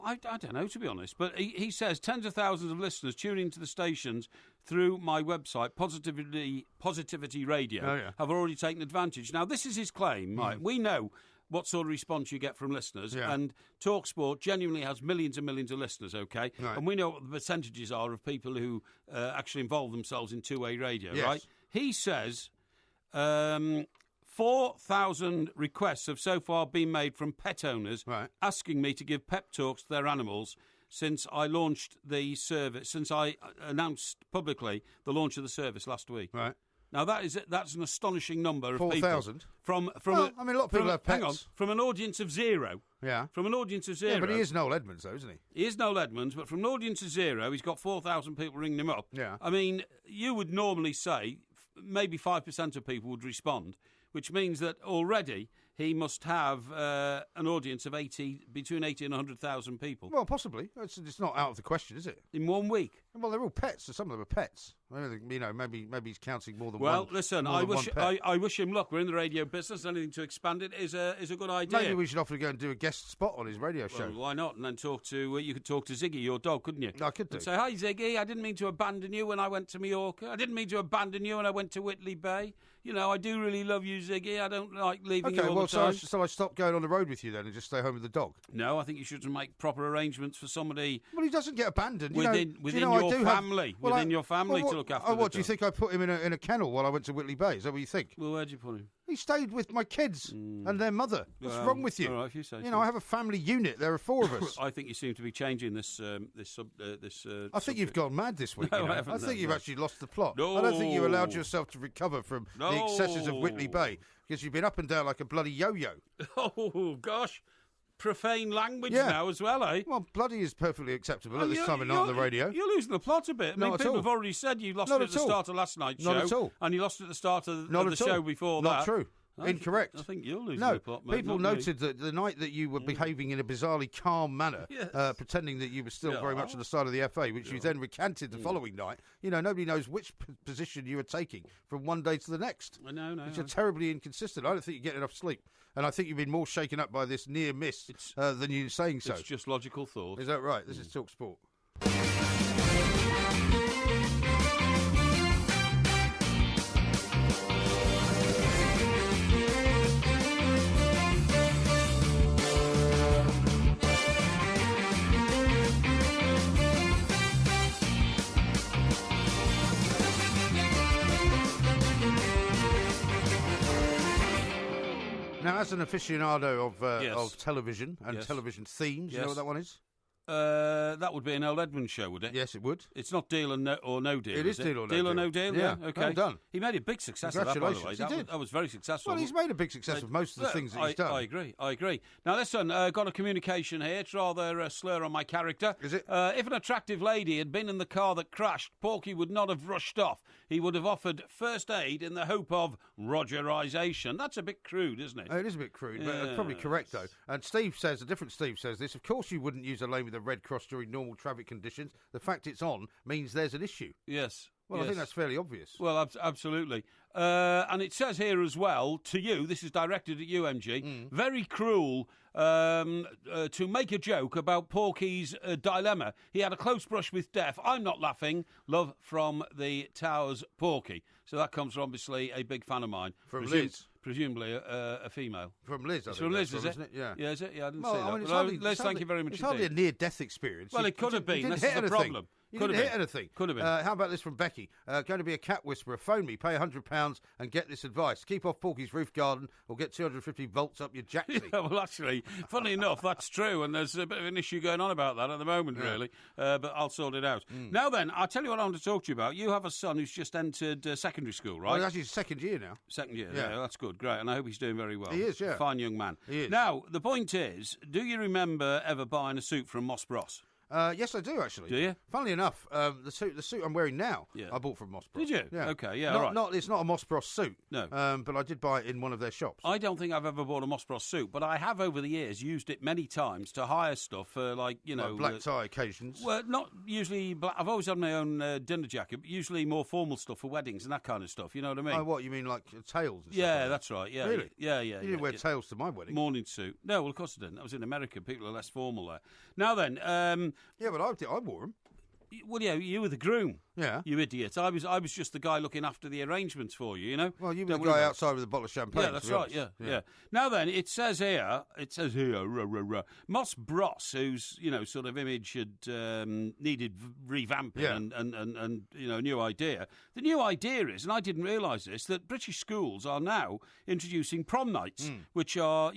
I don't know, to be honest. But he says tens of thousands of listeners tune into the stations through my website, Positivity Radio, have already taken advantage. Now, this is his claim. Right? We know what sort of response you get from listeners, and TalkSport genuinely has millions and millions of listeners, OK? Right. And we know what the percentages are of people who actually involve themselves in two-way radio, right? He says 4,000 requests have so far been made from pet owners asking me to give pep talks to their animals since I launched the service, since I announced publicly the launch of the service last week. Right. Now, that's an astonishing number of 4,000? From a lot of people have pets. Hang on, from an audience of zero. Yeah. From an audience of zero. Yeah, but he is Noel Edmonds, though, isn't he? He is Noel Edmonds, but from an audience of zero, he's got 4,000 people ringing him up. Yeah. I mean, you would normally say maybe 5% of people would respond, which means that already he must have an audience of between 80 and 100,000 people. Well, possibly. It's not out of the question, is it? In 1 week. Well, they're all pets, so some of them are pets. Maybe he's counting more than one. Well, listen, I wish him luck. We're in the radio business. Anything to expand it is a good idea. Maybe we should offer to go and do a guest spot on his radio show. Well, why not? And then you could talk to Ziggy, your dog, couldn't you? I could do. And say, hi, Ziggy, I didn't mean to abandon you when I went to Mallorca. I didn't mean to abandon you when I went to Whitley Bay. I do really love you, Ziggy. I don't like leaving you all the time. So I stop going on the road with you then and just stay home with the dog? No, I think you should make proper arrangements for somebody... Well, he doesn't get abandoned. Within your family. Within your family to look after what, do you think I put him in a kennel while I went to Whitley Bay? Is that what you think? Well, where'd you put him? He stayed with my kids and their mother. What's wrong with you? All right, if you say so. I have a family unit. There are 4 of us. I think you seem to be changing this. I think you've gone mad this week. No, I think you've actually lost the plot. No. I don't think you allowed yourself to recover from the excesses of Whitley Bay because you've been up and down like a bloody yo-yo. Oh gosh. Profane language now as well, eh? Well, bloody is perfectly acceptable at this time of night on the radio. You're losing the plot a bit. People have already said you lost it at the start of last night's show. Not at all. And you lost it at the start of the show before that. Not true. Incorrect. I think you're losing no, the plot, mate. people noted that the night that you were behaving in a bizarrely calm manner, pretending that you were still very much on the side of the FA, which you then recanted the following night. Nobody knows which position you were taking from one day to the next. No. Which are terribly inconsistent. I don't think you get enough sleep. And I think you've been more shaken up by this near miss than you saying so. It's just logical thought. Is that right? This is Talk Sport. Now, as an aficionado of television and television themes, you know what that one is? That would be an old Edmonds show, would it? Yes, it would. It's not Deal or No Deal. It is Deal or No Deal. Deal or No Deal. Yeah. Okay. Well done. He made a big success of that, by the way. He did. That was very successful. Well, he's made a big success of most of the things that he's done. I agree. Now, listen, got a communication here. It's rather a slur on my character. Is it? If an attractive lady had been in the car that crashed, Porky would not have rushed off. He would have offered first aid in the hope of Rogerisation. That's a bit crude, isn't it? It is a bit crude, but it's probably correct, though. And a different Steve says this. Of course you wouldn't use a lane with a red cross during normal traffic conditions. The fact it's on means there's an issue. Yes. Well, I think that's fairly obvious. Well, absolutely. And it says here as well, to you, this is directed at you, MG, very cruel to make a joke about Porky's dilemma. He had a close brush with death. I'm not laughing. Love from the Towers, Porky. So that comes from, obviously, a big fan of mine. From Liz. Presumably a female. From Liz, I think. From Liz, is it? Isn't it? Yeah. Yeah, is it? Yeah, I didn't say that. I mean, Liz, thank you very much It's indeed. hardly a near-death experience. Well, it could have been. This is the problem. You didn't hit anything. Could have been. How about this from Becky? Going to be a cat whisperer. Phone me, pay £100 and get this advice. Keep off Porky's roof garden or get 250 volts up your jacksie. Yeah, well, actually, funny enough, that's true, and there's a bit of an issue going on about that at the moment, really. But I'll sort it out. Now then, I'll tell you what I want to talk to you about. You have a son who's just entered secondary school, right? Well, actually, his second year now. Second year, yeah, that's good, great, and I hope he's doing very well. He is, yeah. Fine young man. He is. Now, the point is, do you remember ever buying a suit from Moss Bros? Yes, I do, actually. Do you? Funnily enough, the suit I'm wearing now, I bought from Moss Bros. Did you? Yeah. Okay, yeah, all right. It's not a Moss Bros suit. No. But I did buy it in one of their shops. I don't think I've ever bought a Moss Bros suit, but I have over the years used it many times to hire stuff for, like black tie occasions. Well, not usually black. I've always had my own dinner jacket, but usually more formal stuff for weddings and that kind of stuff. You know what I mean? Oh, what, you mean like tails and stuff? Yeah, like that's right. Yeah. Really? Yeah. You didn't wear tails to my wedding. Morning suit. No, well, of course I didn't. I was in America. People are less formal there. Now then. Yeah, but I wore them. Well, yeah, you were the groom. Yeah. You idiot. I was just the guy looking after the arrangements for you, you know? Well, you were the guy outside with a bottle of champagne. Yeah, that's right, yeah. Now then, it says here, Moss Bros, whose, sort of image had needed revamping and a new idea. The new idea is, and I didn't realise this, that British schools are now introducing prom nights, which are,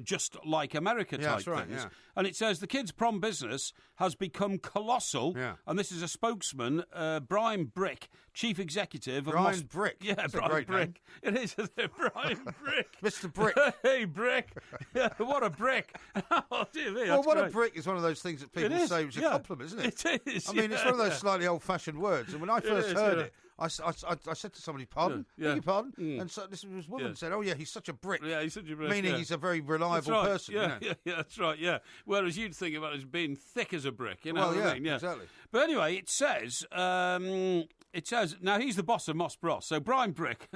just like America type things. Yeah. And it says the kids' prom business has become colossal. Yeah. And this is a spokesman, Brian Brick, chief executive of Brian Brick. Yeah, that's Brian a great Brick. Name. It is, isn't it? Brian Brick. Mr. Brick. Hey, Brick. What a brick. Oh, dear me, well, what great. a brick is one of those things that people say is a compliment, isn't it? It is. I mean, it's one of those slightly old-fashioned words. And when I first heard it, I said to somebody, pardon? Beg your pardon? And so this woman said, oh, yeah, he's such a brick. Yeah, he's such a brick. Meaning he's a very reliable person. Yeah, that's right, yeah. Whereas you'd think about it as being thick as a brick, you know what I mean? Yeah, exactly. But anyway, it says, now he's the boss of Moss Bros. So Brian Brick,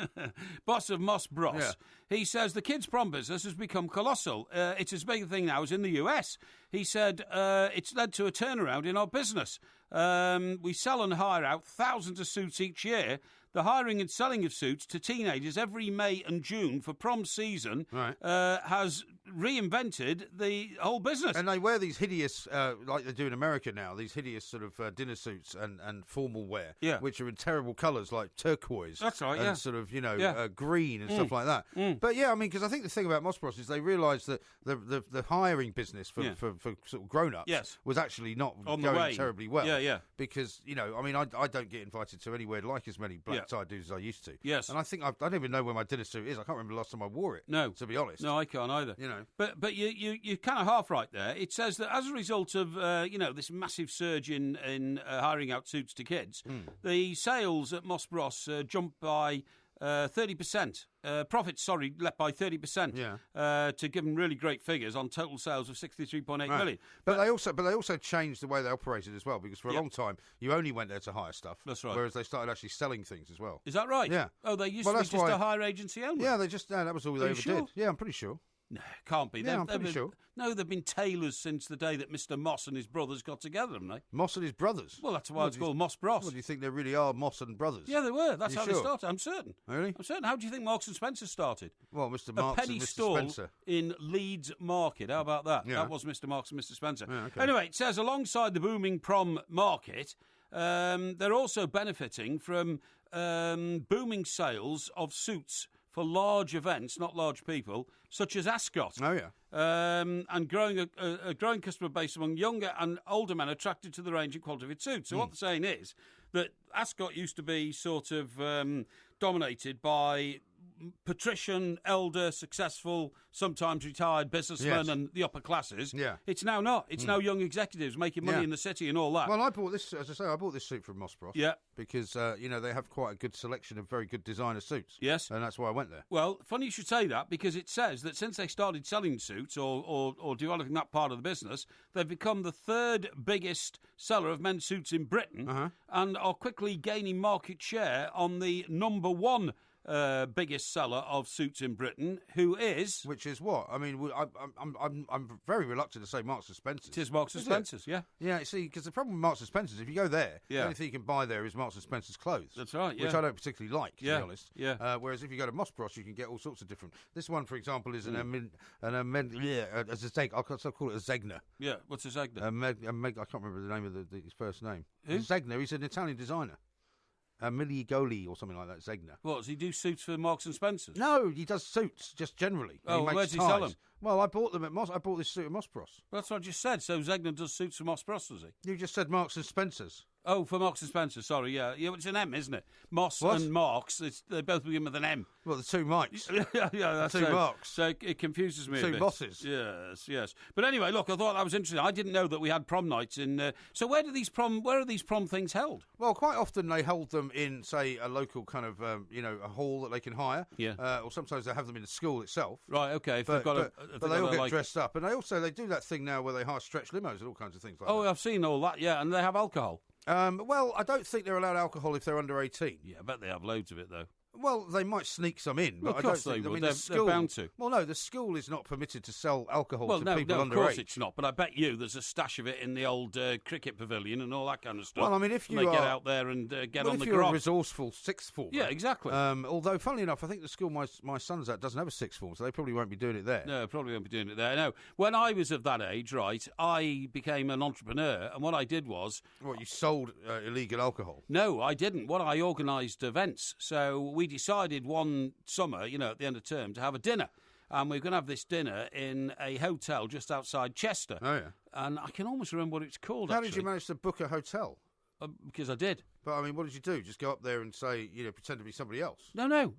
boss of Moss Bros. Yeah. He says the kids' prom business has become colossal. It's as big a thing now as in the US. He said it's led to a turnaround in our business. We sell and hire out thousands of suits each year. The hiring and selling of suits to teenagers every May and June for prom season has reinvented the whole business. And they wear these hideous, like they do in America now, these hideous sort of dinner suits and formal wear, which are in terrible colours like turquoise. That's right, and sort of, green and stuff like that. But yeah, I mean, because I think the thing about Moss Bros is they realised that the hiring business for sort of grown-ups was actually not going terribly well. Yeah. Because, I mean, I don't get invited to anywhere like as many black tie dudes as I used to. Yes. And I think I don't even know where my dinner suit is. I can't remember the last time I wore it. No. To be honest. No, I can't either. But you're kind of half right there. It says that as a result of this massive surge in hiring out suits to kids, the sales at Moss Bros jumped by 30%. Profits, let by 30%. Yeah. To give them really great figures on total sales of 63.8 million. But they also changed the way they operated as well, because for a long time you only went there to hire stuff. That's right. Whereas they started actually selling things as well. Is that right? Yeah. Oh, they used to be just a hire agency only. Yeah, that was all they ever did. Yeah, I'm pretty sure. No, can't be. Yeah, I'm pretty sure. No, they've been tailors since the day that Mr. Moss and his brothers got together, haven't they? Moss and his brothers? Well, that's why it's called Moss Bros. Well, do you think they really are Moss and brothers? Yeah, they were. That's how sure? they started. I'm certain. Really? I'm certain. How do you think Marks and Spencer started? Well, Mr. Marks and Mr. stall Spencer. in Leeds Market. How about that? Yeah. That was Mr. Marks and Mr. Spencer. Yeah, okay. Anyway, it says alongside the booming prom market, they're also benefiting from booming sales of suits for large events, not large people, such as Ascot. Oh, yeah. And growing a growing customer base among younger and older men attracted to the range and quality of its suits. So what they're saying is that Ascot used to be sort of dominated by patrician, elder, successful, sometimes retired businessmen and the upper classes. Yeah. It's now not. It's now young executives making money in the city and all that. Well, I bought this, as I say, I bought this suit from Moss Bros. Yeah. Because, they have quite a good selection of very good designer suits. Yes. And that's why I went there. Well, funny you should say that, because it says that since they started selling suits or developing that part of the business, they've become the third biggest seller of men's suits in Britain and are quickly gaining market share on the number one biggest seller of suits in Britain, who is... Which is what? I mean, I'm very reluctant to say Marks and Spencer's. It is Marks and Spencer's, yeah. Yeah, see, because the problem with Marks and Spencer's, if you go there, the only thing you can buy there is Marks and Spencer's clothes. That's right, yeah. Which I don't particularly like, to be honest. Yeah. Whereas if you go to Moss Bros, you can get all sorts of different... This one, for example, is a call it a Zegna. Yeah, what's a Zegna? I can't remember the name of his first name. Who? Zegna, he's an Italian designer. Miligoli or something like that, Zegna. What, does he do suits for Marks and Spencer's? No, he does suits, just generally. Oh, he makes where does he ties. sell them? Well, I bought them at Moss. I bought this suit at Moss Bros. That's what I just said. So Zegna does suits for Moss Bros, does he? You just said Marks and Spencer's. Oh, for Marks and Spencer, sorry, yeah. It's an M, isn't it? Moss and Marks, they both begin with an M. Well, the two Mikes. yeah, that's two Marks. So it confuses me a two bit. bosses. Yes. But anyway, look, I thought that was interesting. I didn't know that we had prom nights in... So where are these prom things held? Well, quite often they hold them in, say, a local kind of, a hall that they can hire. Yeah. Or sometimes they have them in the school itself. Right, okay. But they all get dressed up. And they do that thing now where they hire stretch limos and all kinds of things like that. Oh, I've seen all that, yeah, and they have alcohol. Well, I don't think they're allowed alcohol if they're under 18. Yeah, I bet they have loads of it, though. Well, they might sneak some in, but well, of course I don't think... they would. I mean, They're bound to. Well, no, the school is not permitted to sell alcohol to people of underage. Course it's not, but I bet you there's a stash of it in the old cricket pavilion and all that kind of stuff. Well, I mean, if you get out there and get on the grog. if you're a resourceful sixth form... Yeah, exactly. Although, funnily enough, I think the school my son's at doesn't have a sixth form, so they probably won't be doing it there. No, probably won't be doing it there. No, when I was of that age, right, I became an entrepreneur, and what I did was... What, you sold illegal alcohol? No, I didn't. What I organised events. So we decided one summer, at the end of term, to have a dinner. And we're going to have this dinner in a hotel just outside Chester. Oh, yeah. And I can almost remember what it's called, How did you manage to book a hotel? Because I did. But, I mean, what did you do? Just go up there and say, pretend to be somebody else? No.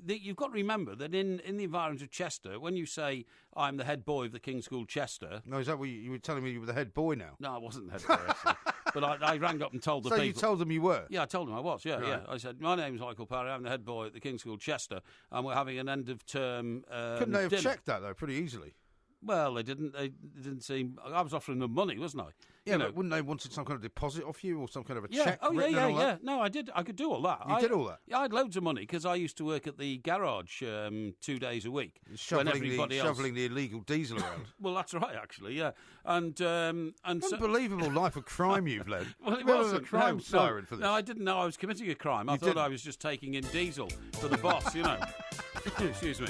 You've got to remember that in the environment of Chester, when you say, I'm the head boy of the King's School Chester... No, is that what you were telling me you were the head boy now? No, I wasn't the head boy, actually. But I rang up and told the people... So you told them you were? Yeah, I told them I was, right. yeah. I said, my name's Michael Parry, I'm the head boy at the King's School Chester, and we're having an end-of-term Couldn't they have dinner. checked that, though, pretty easily? Well, they didn't seem... I was offering them money, wasn't I? Yeah, but wouldn't they wanted some kind of deposit off you or some kind of a check? Oh, yeah. No, I did. I could do all that. You did all that? Yeah, I had loads of money because I used to work at the garage 2 days a week. Shoveling the illegal diesel around. Well, that's right, actually, yeah. And unbelievable life of crime you've led. Well, it wasn't. A crime siren for this. No, I didn't know I was committing a crime. I thought I was just taking in diesel for the boss, Excuse me.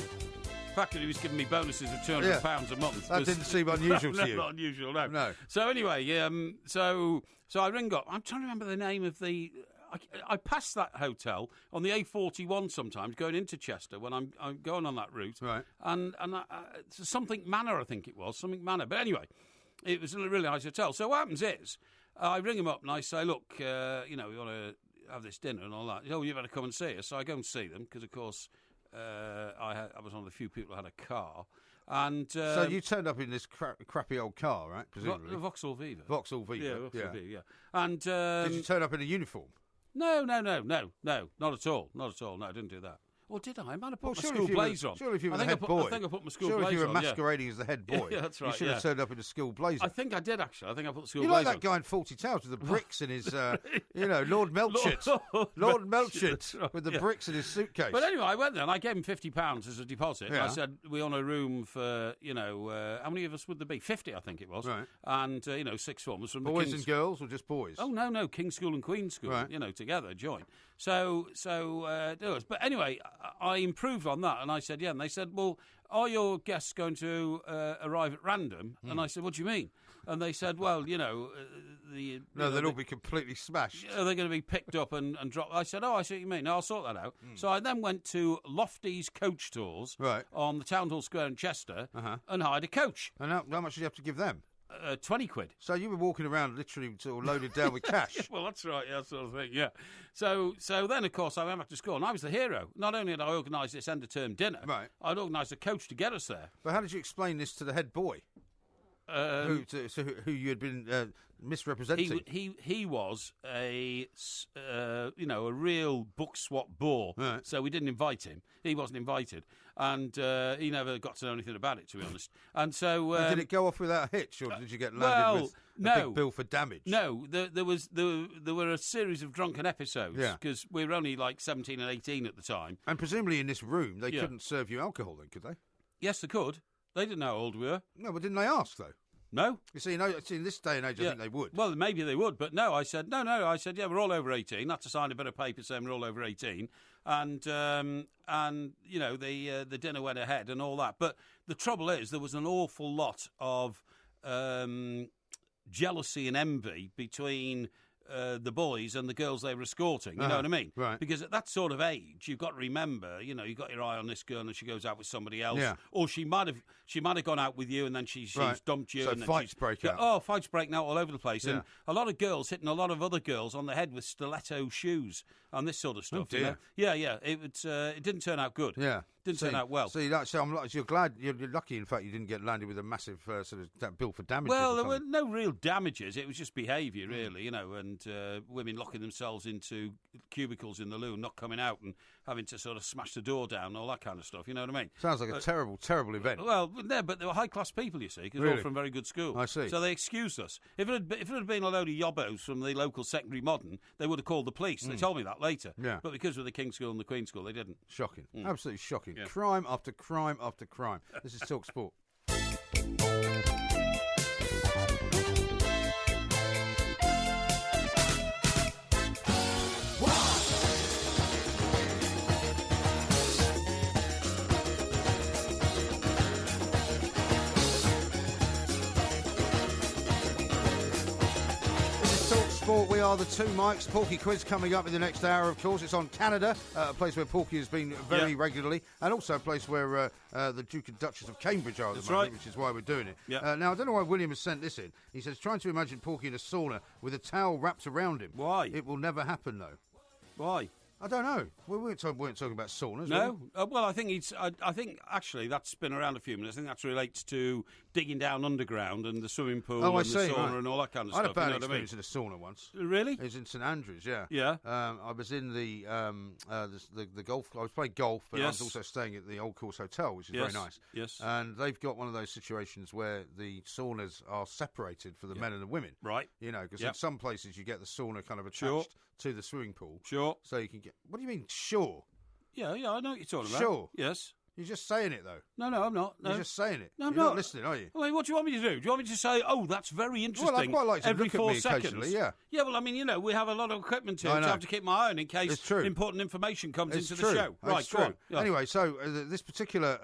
The fact that he was giving me bonuses of £200 a month. That didn't seem unusual to you. Not unusual, no. No. So anyway, so I ring up. I'm trying to remember the name of the... I pass that hotel on the A41 sometimes, going into Chester when I'm going on that route. Right. And something Manor, I think it was. Something Manor. But anyway, it was a really nice hotel. So what happens is, I ring him up and I say, look, we want to have this dinner and all that. Oh, you better come and see us. So I go and see them because, of course... I was one of the few people who had a car, and so you turned up in this crappy old car, right? Presumably, Vauxhall Viva. Vauxhall Viva, yeah, Vauxhall Viva, yeah. And did you turn up in a uniform? No, not at all. No, I didn't do that. Or did I? I might have put my school blazer on. Surely if you were the head boy. I think I put my school blazer on. Surely if you were masquerading as the head boy. Yeah, that's right. You should have turned up in a school blazer. I think I did, actually. I think I put the school blazer on. You like that guy in 40 Towers with the bricks in his, Lord Melchett. Lord Melchett with the bricks in his suitcase. But anyway, I went there and I gave him £50 as a deposit. Yeah. I said, we own a room for, how many of us would there be? 50, I think it was. Right. And, 6 formers from boys and girls or just boys? Oh, no, King's School and Queen's School, right. Together, joined. So there was. But anyway, I improved on that, and I said, yeah. And they said, well, are your guests going to arrive at random? And I said, what do you mean? And they said, well, they'll all be completely smashed. They're going to be picked up and dropped. I said, I see what you mean. No, I'll sort that out. So I then went to Lofty's Coach Tours on the Town Hall Square in Chester and hired a coach. And how much did you have to give them? 20 quid. So you were walking around literally sort of loaded down with cash. Well, that's right, that sort of thing, yeah. So then, of course, I went back to school, and I was the hero. Not only had I organised this end-of-term dinner, I'd organised a coach to get us there. But how did you explain this to the head boy? Who you had been misrepresenting? He was a real book swap bore. Right. So we didn't invite him. He wasn't invited, and he never got to know anything about it, to be honest. And so did it go off without a hitch, or did you get landed with a big bill for damage? No, there were a series of drunken episodes because we were only like 17 and 18 at the time. And presumably in this room they couldn't serve you alcohol, then, could they? Yes, they could. They didn't know how old we were. No, but didn't they ask, though? No. You see, in this day and age, I think they would. Well, maybe they would, but no. I said, no. I said, yeah, we're all over 18. I had to sign a bit of paper saying we're all over 18. And the dinner went ahead and all that. But the trouble is there was an awful lot of jealousy and envy between the boys and the girls they were escorting, you know what I mean? Right. Because at that sort of age, you've got to remember, you've got your eye on this girl and she goes out with somebody else. Yeah. Or she might have gone out with you and then she's dumped you. So and fights break out. Oh, fights breaking out all over the place. Yeah. And a lot of girls hitting a lot of other girls on the head with stiletto shoes and this sort of stuff. Oh, dear. Yeah. It didn't turn out good. Yeah. Didn't turn out well. So you're glad, you're lucky, in fact, you didn't get landed with a massive sort of bill for damage. Well, there were no real damages. It was just behaviour, really, and women locking themselves into cubicles in the loo, not coming out and having to sort of smash the door down, all that kind of stuff, you know what I mean? Sounds like a terrible, terrible event. Well, but they were high-class people, you see, because they're all from very good school. I see. So they excused us. If it had been a load of yobbos from the local secondary modern, they would have called the police. They told me that later. Yeah. But because we're the King's School and the Queen's School, they didn't. Shocking. Absolutely shocking. Yeah. Crime after crime after crime. This is Talk Sport. We are the two mics. Porky Quiz coming up in the next hour, of course. It's on Canada, a place where Porky has been very regularly, and also a place where the Duke and Duchess of Cambridge are at the moment, which is why we're doing it. Yeah. Now, I don't know why William has sent this in. He says, trying to imagine Porky in a sauna with a towel wrapped around him. Why? It will never happen, though. Why? I don't know. We weren't talking about saunas. No. Well, I think I think actually that's been around a few minutes. I think that relates to digging down underground and the swimming pool and the sauna and all that kind of stuff. I had a bad experience in a sauna once. Really? It was in St Andrews. Yeah. Yeah. I was in the golf. I was playing golf, but I was also staying at the Old Course Hotel, which is very nice. Yes. And they've got one of those situations where the saunas are separated for the men and the women. Right. Because in some places you get the sauna kind of attached to the swimming pool. Sure. So you can get. What do you mean? Sure. Yeah, I know what you're talking about. Sure. Yes. You're just saying it, though. No, I'm not. No. You're just saying it. No, I'm You're not listening, are you? I mean, what do you want me to do? Do you want me to say, oh, that's very interesting? Well, I'd quite like to every look at 4 me seconds? occasionally, yeah. Yeah, well, I mean, we have a lot of equipment here, so I have to keep my eye on in case important information comes into the show. Right, go on. Yeah. Anyway, so this particular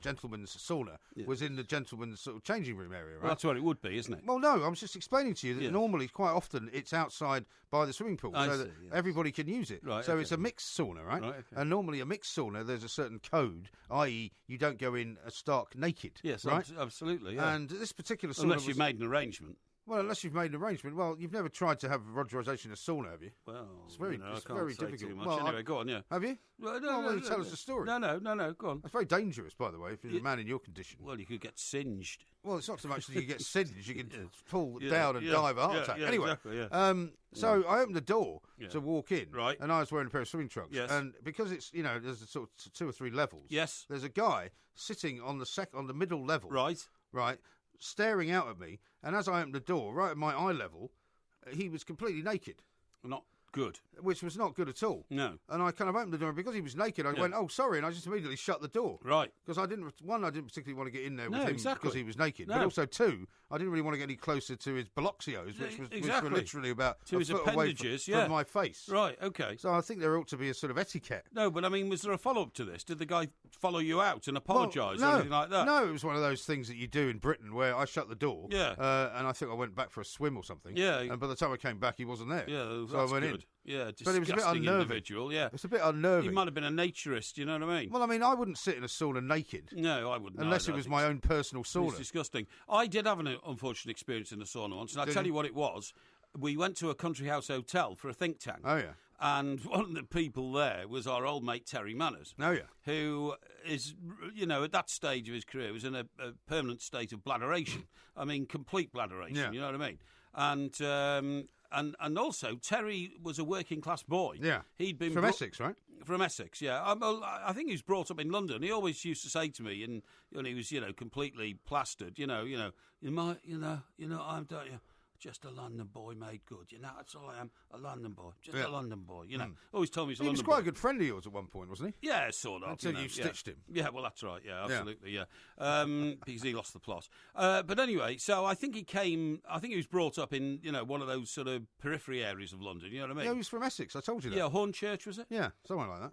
gentleman's sauna was in the gentleman's sort of changing room area, right? Well, that's what it would be, isn't it? Well, no, I was just explaining to you that normally, quite often, it's outside by the swimming pool, so that everybody can use it. Right, so it's a mixed sauna, right? And normally a mixed sauna, there's a certain code, i.e. you don't go in stark naked. Yes, right? Absolutely. Yeah. And this particular sauna unless you've made an arrangement. Well, unless you've made an arrangement. Well, you've never tried to have rogerisation in a sauna, have you? Well, it's very difficult. Well, anyway, go on, yeah. Have you? Well, tell us the story. No, go on. That's very dangerous, by the way, if you're a man in your condition. Well, you could get singed. Well, it's not so much that you get singed, you can fall down and die of a heart attack. Anyway, exactly, so I opened the door to walk in, right, and I was wearing a pair of swimming trunks. Yes. And because it's, there's sort of 2 or 3 levels. Yes. There's a guy sitting on the middle level. Right. Staring out at me, and as I opened the door, right at my eye level, he was completely naked. Not good. Which was not good at all. No. And I kind of opened the door, and because he was naked, I went, oh, sorry, and I just immediately shut the door. Right. Because I didn't particularly want to get in there with him because he was naked. No. But also, 2, I didn't really want to get any closer to his bolloxios, which were literally about to a his foot away appendages, from my face. Right, okay. So I think there ought to be a sort of etiquette. No, but I mean, was there a follow-up to this? Did the guy follow you out and apologise or anything like that? No, it was one of those things that you do in Britain where I shut the door, and I think I went back for a swim or something. Yeah. And by the time I came back, he wasn't there. Yeah, so I went in. Yeah, but it was a bit unnerving. Individual, yeah. It's a bit unnerving. He might have been a naturist, you know what I mean? Well, I mean, I wouldn't sit in a sauna naked. No, I wouldn't. Unless it was my own personal sauna. It's disgusting. I did have an unfortunate experience in a sauna once, and I'll tell you what it was. We went to a country house hotel for a think tank. Oh, yeah. And one of the people there was our old mate Terry Manners. Oh, yeah. Who is, at that stage of his career, was in a permanent state of bladderation. I mean, complete bladderation, you know what I mean? And also, Terry was a working class boy. Yeah. He'd been from Essex, right? From Essex, yeah. I think he was brought up in London. He always used to say to me, and when he was, completely plastered, you might, I'm, don't you? Just a London boy made good, that's all I am, a London boy, a London boy, Always told me he's a London boy. He was quite a good friend of yours at one point, wasn't he? Yeah, sort of. Until you stitched him. Yeah, well, that's right, absolutely, because he lost the plot. But anyway, so I think he was brought up in, one of those sort of periphery areas of London, you know what I mean? Yeah, he was from Essex, I told you that. Yeah, Hornchurch, was it? Yeah, somewhere like that.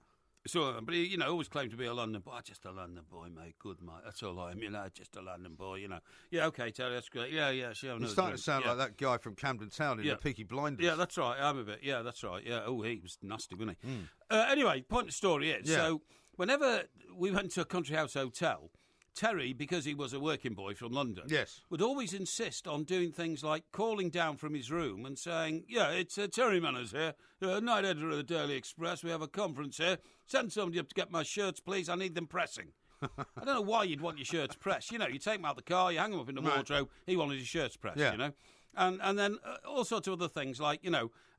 So, but he, always claimed to be a London boy. Just a London boy, mate. Good, mate. That's all I am, just a London boy, Yeah, okay, Terry, that's great. Yeah, sure. You're starting to sound like that guy from Camden Town in the Peaky Blinders. Yeah, that's right. I'm a bit. Yeah, that's right. Yeah. Oh, he was nasty, wasn't he? Anyway, point of the story is, so whenever we went to a country house hotel, Terry, because he was a working boy from London, would always insist on doing things like calling down from his room and saying, it's Terry Manners here, night editor of the Daily Express. We have a conference here. Send somebody up to get my shirts, please. I need them pressing. I don't know why you'd want your shirts pressed. You take them out of the car, you hang them up in the wardrobe. He wanted his shirts pressed, And then all sorts of other things like,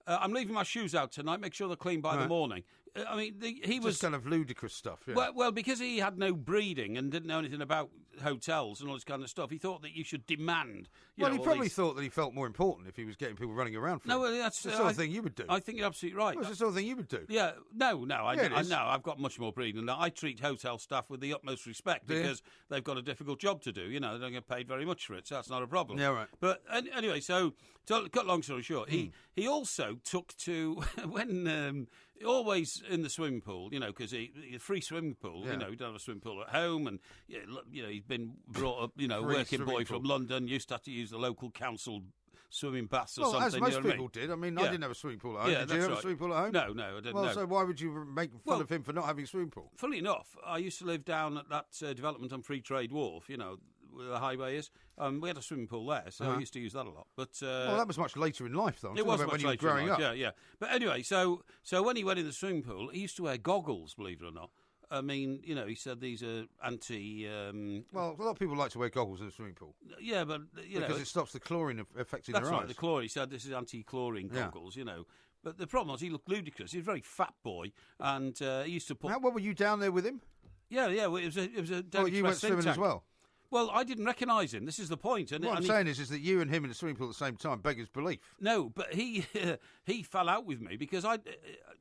I'm leaving my shoes out tonight. Make sure they're clean by the morning. I mean, he was just kind of ludicrous stuff. Yeah. Well, because he had no breeding and didn't know anything about hotels and all this kind of stuff, he thought that you should demand. He probably thought that he felt more important if he was getting people running around for him. Well, that's the sort of thing you would do. I think you're absolutely right. Well, it's the sort of thing you would do. Yeah, no, I know. I've got much more breeding than that. I treat hotel staff with the utmost respect because they've got a difficult job to do. They don't get paid very much for it, so that's not a problem. Yeah, right. But anyway, so to cut long story short, he also took to when. Always in the swimming pool, because a free swimming pool, he don't have a swimming pool at home, and he's been brought up, working boy from London, used to have to use the local council swimming baths or something. As most people did. I mean, I didn't have a swimming pool at home. Did you have a swimming pool at home? No, I didn't. Well, so why would you make fun of him for not having a swimming pool? Funnily enough, I used to live down at that development on Free Trade Wharf, where the highway is. We had a swimming pool there, so I used to use that a lot. But that was much later in life, though. It was much when you were growing up. Yeah. But anyway, so when he went in the swimming pool, he used to wear goggles, believe it or not. I mean, he said these are anti... Well, a lot of people like to wear goggles in a swimming pool. Yeah, but, because it stops the chlorine affecting their eyes. That's right, the chlorine. He said this is anti-chlorine goggles, But the problem was he looked ludicrous. He was a very fat boy, and he used to put... What, were you down there with him? Yeah, it was a... Well, you went swimming as well? Well, I didn't recognise him. This is the point. What I'm saying is that you and him in the swimming pool at the same time beggars belief. No, but he fell out with me because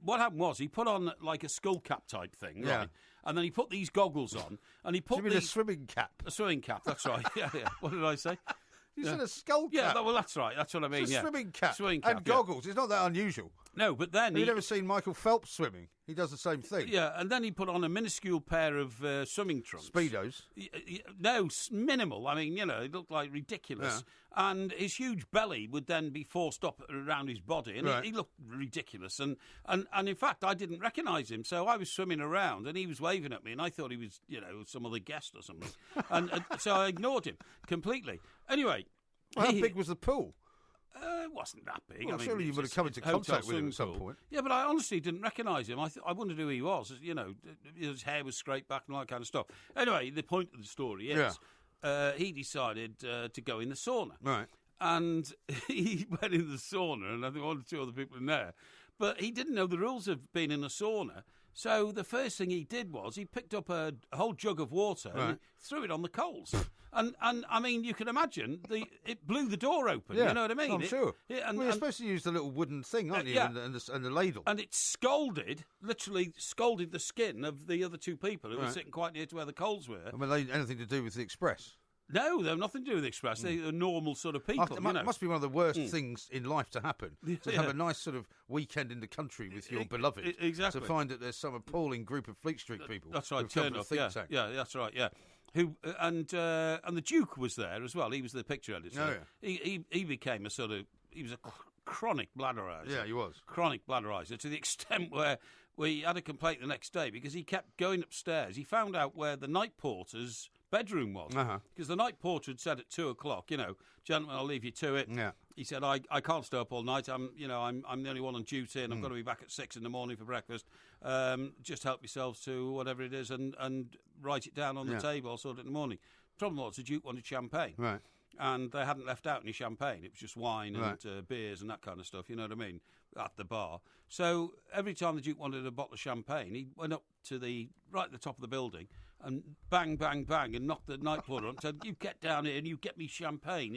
what happened was he put on like a skull cap type thing, right? And then he put these goggles on, and he put a swimming cap? A swimming cap, that's right. Yeah. What did I say? You said a skull cap. Yeah, well, that's right. That's what I mean. It's a swimming cap. Swimming cap and goggles. It's not that unusual. No, but then you've never seen Michael Phelps swimming. He does the same thing. Yeah, and then he put on a minuscule pair of swimming trunks. Speedos? No, minimal. I mean, it looked like ridiculous. Yeah. And his huge belly would then be forced up around his body, and he looked ridiculous. And in fact, I didn't recognise him, so I was swimming around, and he was waving at me, and I thought he was, some other guest or something. and so I ignored him completely. Anyway... Well, how big was the pool? It wasn't that big. Well, surely you would have come into contact with him at some point. Yeah, but I honestly didn't recognise him. I wondered who he was. You know, his hair was scraped back and all that kind of stuff. Anyway, the point of the story is he decided to go in the sauna. Right. And he went in the sauna, and I think one or two other people in there. But he didn't know the rules of being in a sauna. So the first thing he did was he picked up a whole jug of water and threw it on the coals. And I mean, you can imagine, it blew the door open, you know what I mean? I'm sure. And you're supposed to use the little wooden thing, aren't you, and the ladle. And it literally scalded the skin of the other two people who were sitting quite near to where the coals were. I mean, they had anything to do with the Express? No, they have nothing to do with the Express. They're normal sort of people. It must be one of the worst things in life to happen. To have a nice sort of weekend in the country with your beloved. Exactly. To find that there's some appalling group of Fleet Street people. That's right, turned up. Yeah, that's right, yeah. And the Duke was there as well. He was the picture editor. Oh, yeah. He became he was a chronic bladderizer. Yeah, he was. Chronic bladderizer, to the extent where we had a complaint the next day because he kept going upstairs. He found out where the night porter's bedroom was. Because the night porter had said at 2:00, gentlemen, I'll leave you to it. Yeah. He said, I can't stay up all night. I'm the only one on duty, and I've got to be back at 6 a.m. for breakfast. Just help yourselves to whatever it is and write it down on the table. I'll sort it in the morning. Problem was, the Duke wanted champagne. Right. And they hadn't left out any champagne. It was just wine and beers and that kind of stuff, you know what I mean, at the bar. So every time the Duke wanted a bottle of champagne, he went up to right at the top of the building and bang, bang, bang, and knocked the night porter on and said, you get down here and you get me champagne,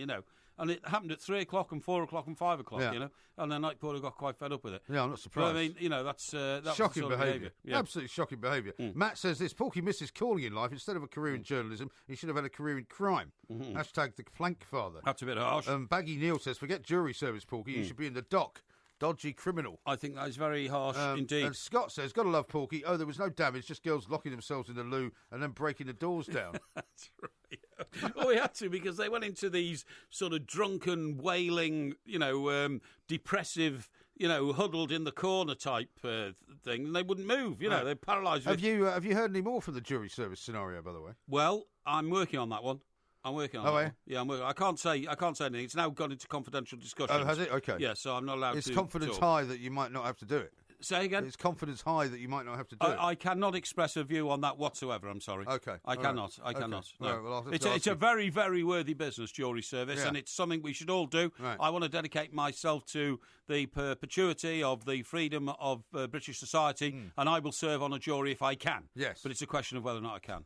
And it happened at 3:00 and 4:00 and 5:00, And the night porter got quite fed up with it. Yeah, I'm not surprised. But, I mean, that's shocking behaviour. Yeah. Absolutely shocking behaviour. Matt says this: Porky missed his calling in life. Instead of a career in journalism, he should have had a career in crime. Hashtag the flank father. That's a bit harsh. Baggy Neil says, forget jury service, Porky. You should be in the dock. Dodgy criminal. I think that is very harsh indeed. And Scott says, gotta love Porky. Oh, there was no damage, just girls locking themselves in the loo and then breaking the doors down. That's right. Well, we had to, because they went into these sort of drunken, wailing, depressive, huddled in the corner type thing, and they wouldn't move. They're paralysed. Have you heard any more from the jury service scenario, by the way? Well, I'm working on that one. I'm working on that one. Yeah, I'm working. I can't say anything. It's now gone into confidential discussion. Oh, has it? Okay. Yeah, so I'm not allowed to. It's confidence high that you might not have to do it. Say again? It's confidence high that you might not have to do it. I cannot express a view on that whatsoever, I'm sorry. Okay. I cannot. I cannot. No. Right, well, it's a very, very worthy business, jury service, and it's something we should all do. Right. I want to dedicate myself to the perpetuity of the freedom of British society, and I will serve on a jury if I can. Yes. But it's a question of whether or not I can.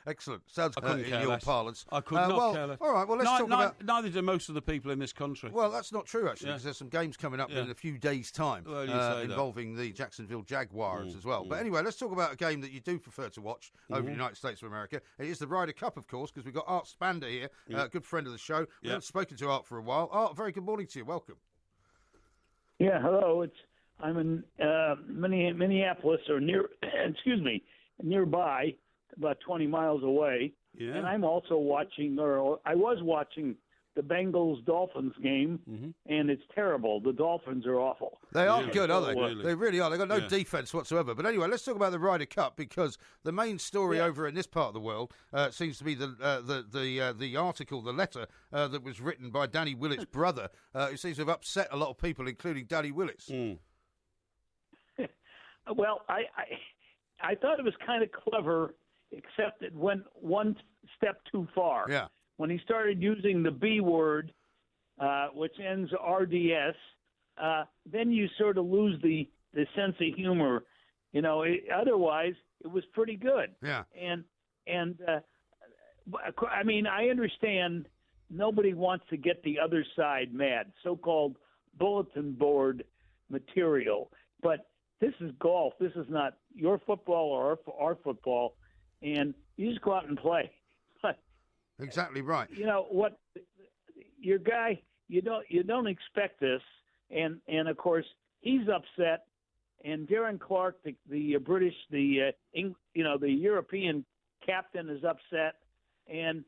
Excellent. Sounds in your parlance. I could not care less. All right, well, let's talk about... Neither do most of the people in this country. Well, that's not true, actually, because there's some games coming up in a few days' time involving the Jacksonville Jaguars as well. But anyway, let's talk about a game that you do prefer to watch over the United States of America. It is the Ryder Cup, of course, because we've got Art Spander here, a good friend of the show. We haven't spoken to Art for a while. Art, very good morning to you. Welcome. Yeah, hello. I'm in Minneapolis, or nearby, about 20 miles away. Yeah. And I'm also watching, or I was watching, the Bengals-Dolphins game, and it's terrible. The Dolphins are awful. They aren't good, are they? Really? They really are. They've got no defence whatsoever. But anyway, let's talk about the Ryder Cup, because the main story over in this part of the world seems to be the article, the letter that was written by Danny Willett's brother, who seems to have upset a lot of people, including Danny Willits. Well, I thought it was kind of clever, except it went one step too far. Yeah. When he started using the B word, which ends RDS, then you sort of lose the sense of humor. Otherwise, it was pretty good. Yeah. And I mean, I understand nobody wants to get the other side mad, so-called bulletin board material. But this is golf. This is not your football or our football. And you just go out and play. Exactly right. What your guy, you don't expect this, and of course he's upset, and Darren Clark, the British, the European captain, is upset, and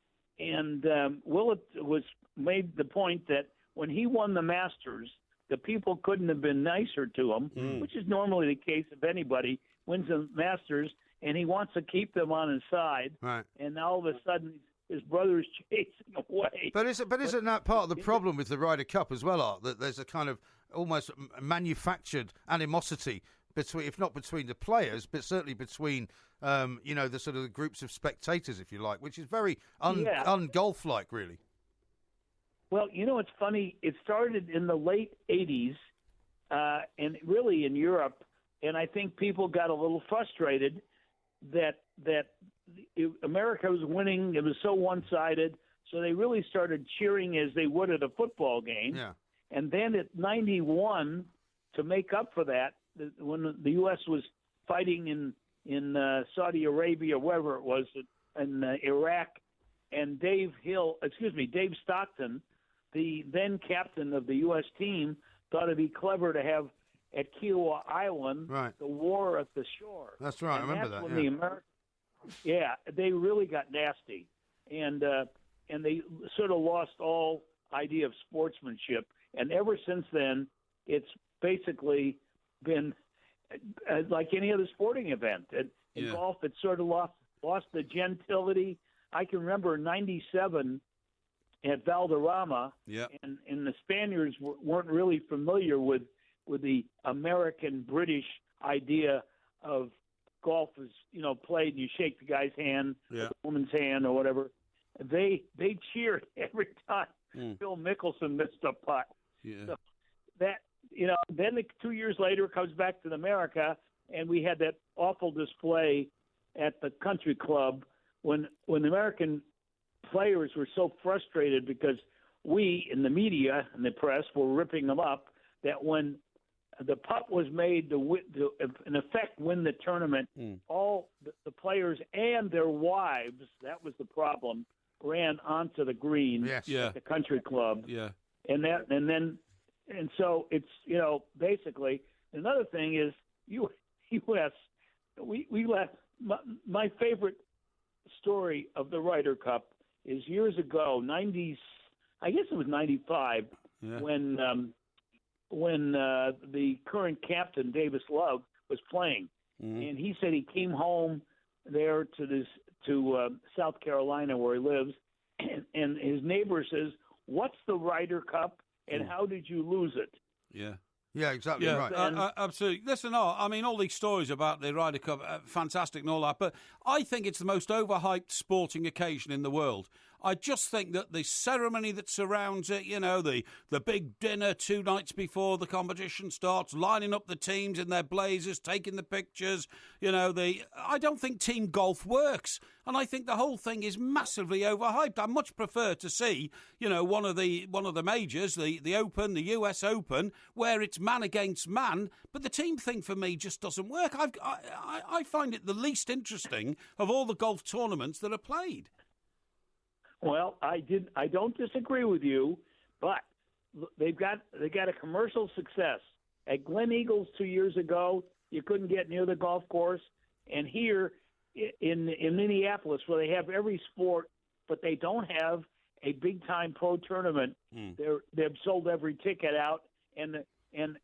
Willett was made the point that when he won the Masters, the people couldn't have been nicer to him, which is normally the case if anybody wins the Masters, and he wants to keep them on his side, right. And all of a sudden his brother's chasing away. But isn't that part of the problem with the Ryder Cup as well, Art? That there's a kind of almost manufactured animosity between, if not between the players, but certainly between, the sort of the groups of spectators, if you like, which is very un-golf-like, really. Well, it's funny. It started in the late 80s, and really in Europe, and I think people got a little frustrated that America was winning. It was so one-sided, so they really started cheering as they would at a football game. Yeah. And then at 91, to make up for that, when the U.S. was fighting in Saudi Arabia, wherever it was, in Iraq, and Dave Stockton, the then captain of the U.S. team, thought it'd be clever to have at Kiowa Island the war at the shore. That's right. And I remember that's that. When the Americans, they really got nasty, and they sort of lost all idea of sportsmanship. And ever since then, it's basically been like any other sporting event. In golf, it sort of lost the gentility. I can remember in '97 at Valderrama, and the Spaniards weren't really familiar with the American-British idea of golf is, played and you shake the guy's hand, or the woman's hand, or whatever. They cheered every time Phil Mickelson missed a putt. Yeah. So that, then 2 years later it comes back to America, and we had that awful display at the country club when the American players were so frustrated because we, in the media and the press, were ripping them up, that when the putt was made to in effect, win the tournament, all the players and their wives, that was the problem, ran onto the green at the country club. Yeah. And so it's, basically, another thing is U.S. We left, my favorite story of the Ryder Cup is years ago, I guess it was 95, when the current captain, Davis Love, was playing. And he said he came home there to South Carolina where he lives, and his neighbor says, "What's the Ryder Cup, and how did you lose it?" Yeah. Yeah, exactly right. Absolutely. Listen, all these stories about the Ryder Cup are fantastic and all that, but I think it's the most overhyped sporting occasion in the world. I just think that the ceremony that surrounds it, the big dinner 2 nights before the competition starts, lining up the teams in their blazers, taking the pictures, I don't think team golf works. And I think the whole thing is massively overhyped. I much prefer to see, one of the majors, the Open, the US Open, where it's man against man. But the team thing for me just doesn't work. I find it the least interesting of all the golf tournaments that are played. Well, I don't disagree with you, but they got a commercial success. At Glen Eagles 2 years ago, you couldn't get near the golf course, and here in Minneapolis, where they have every sport, but they don't have a big time pro tournament. They've sold every ticket out, and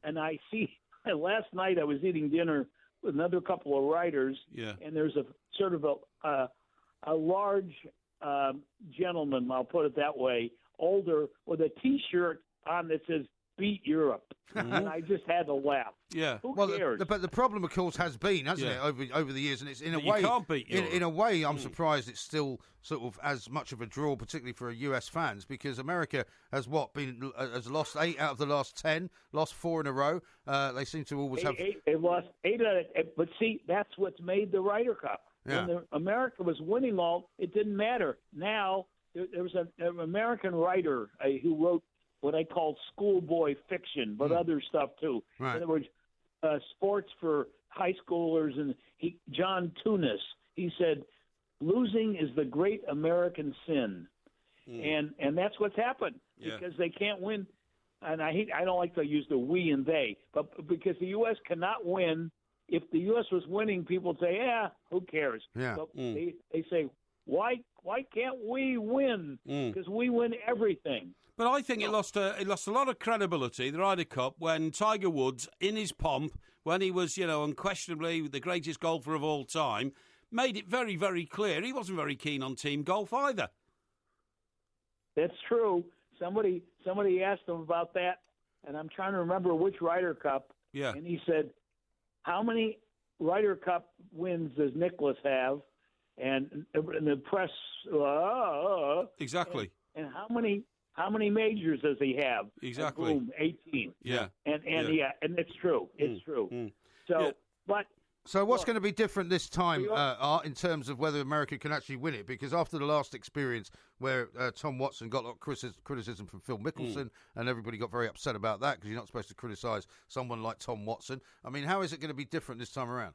I see. Last night I was eating dinner with another couple of writers, and there's a sort of a large gentleman, I'll put it that way, older, with a T-shirt on that says "Beat Europe," and I just had to laugh. Yeah. Who well, cares? but the problem, of course, has been, hasn't it, over the years, and it's in a way. You can't beat Europe. In a way, I'm surprised it's still sort of as much of a draw, particularly for US fans, because America has has lost 8 out of the last 10, lost 4 in a row. They seem to always have. They've lost 8 out of it, but see, that's what's made the Ryder Cup. Yeah. When America was winning all, it didn't matter. Now, there was an American writer who wrote what I call schoolboy fiction, but other stuff too. Right. In other words, sports for high schoolers. And John Tunis, he said, losing is the great American sin. And that's what's happened because they can't win. And I don't like to use the we and they, but because the U.S. cannot win. If the U.S. was winning, people would say, who cares? Yeah. But they say, why can't we win? Because we win everything. But I think it lost a lot of credibility, the Ryder Cup, when Tiger Woods, in his pomp, when he was, unquestionably the greatest golfer of all time, made it very, very clear he wasn't very keen on team golf either. That's true. Somebody asked him about that, and I'm trying to remember which Ryder Cup. Yeah. And he said, how many Ryder Cup wins does Nicklaus have? And the press, exactly. And how many majors does he have? Exactly. And boom, 18. Yeah. And and it's true. It's true. So, but. So what's going to be different this time, Art, in terms of whether America can actually win it? Because after the last experience where Tom Watson got a lot of criticism from Phil Mickelson, and everybody got very upset about that because you're not supposed to criticise someone like Tom Watson. I mean, how is it going to be different this time around?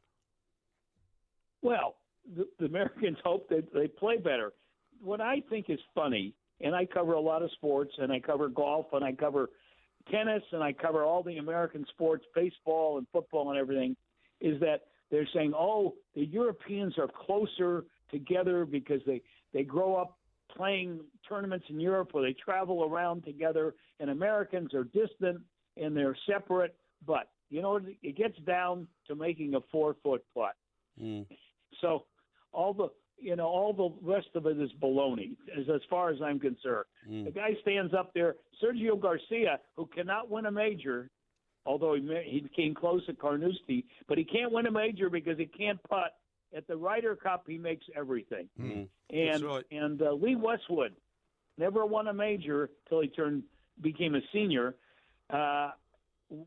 Well, the Americans hope that they play better. What I think is funny, and I cover a lot of sports, and I cover golf, and I cover tennis, and I cover all the American sports, baseball and football and everything, is that they're saying, oh, the Europeans are closer together because they grow up playing tournaments in Europe where they travel around together, and Americans are distant and they're separate. But, it gets down to making a 4-foot putt. So all the rest of it is baloney, as far as I'm concerned. The guy stands up there, Sergio Garcia, who cannot win a major, although he came close at Carnoustie, but he can't win a major because he can't putt. At the Ryder Cup, he makes everything. And right. and Lee Westwood never won a major till he became a senior,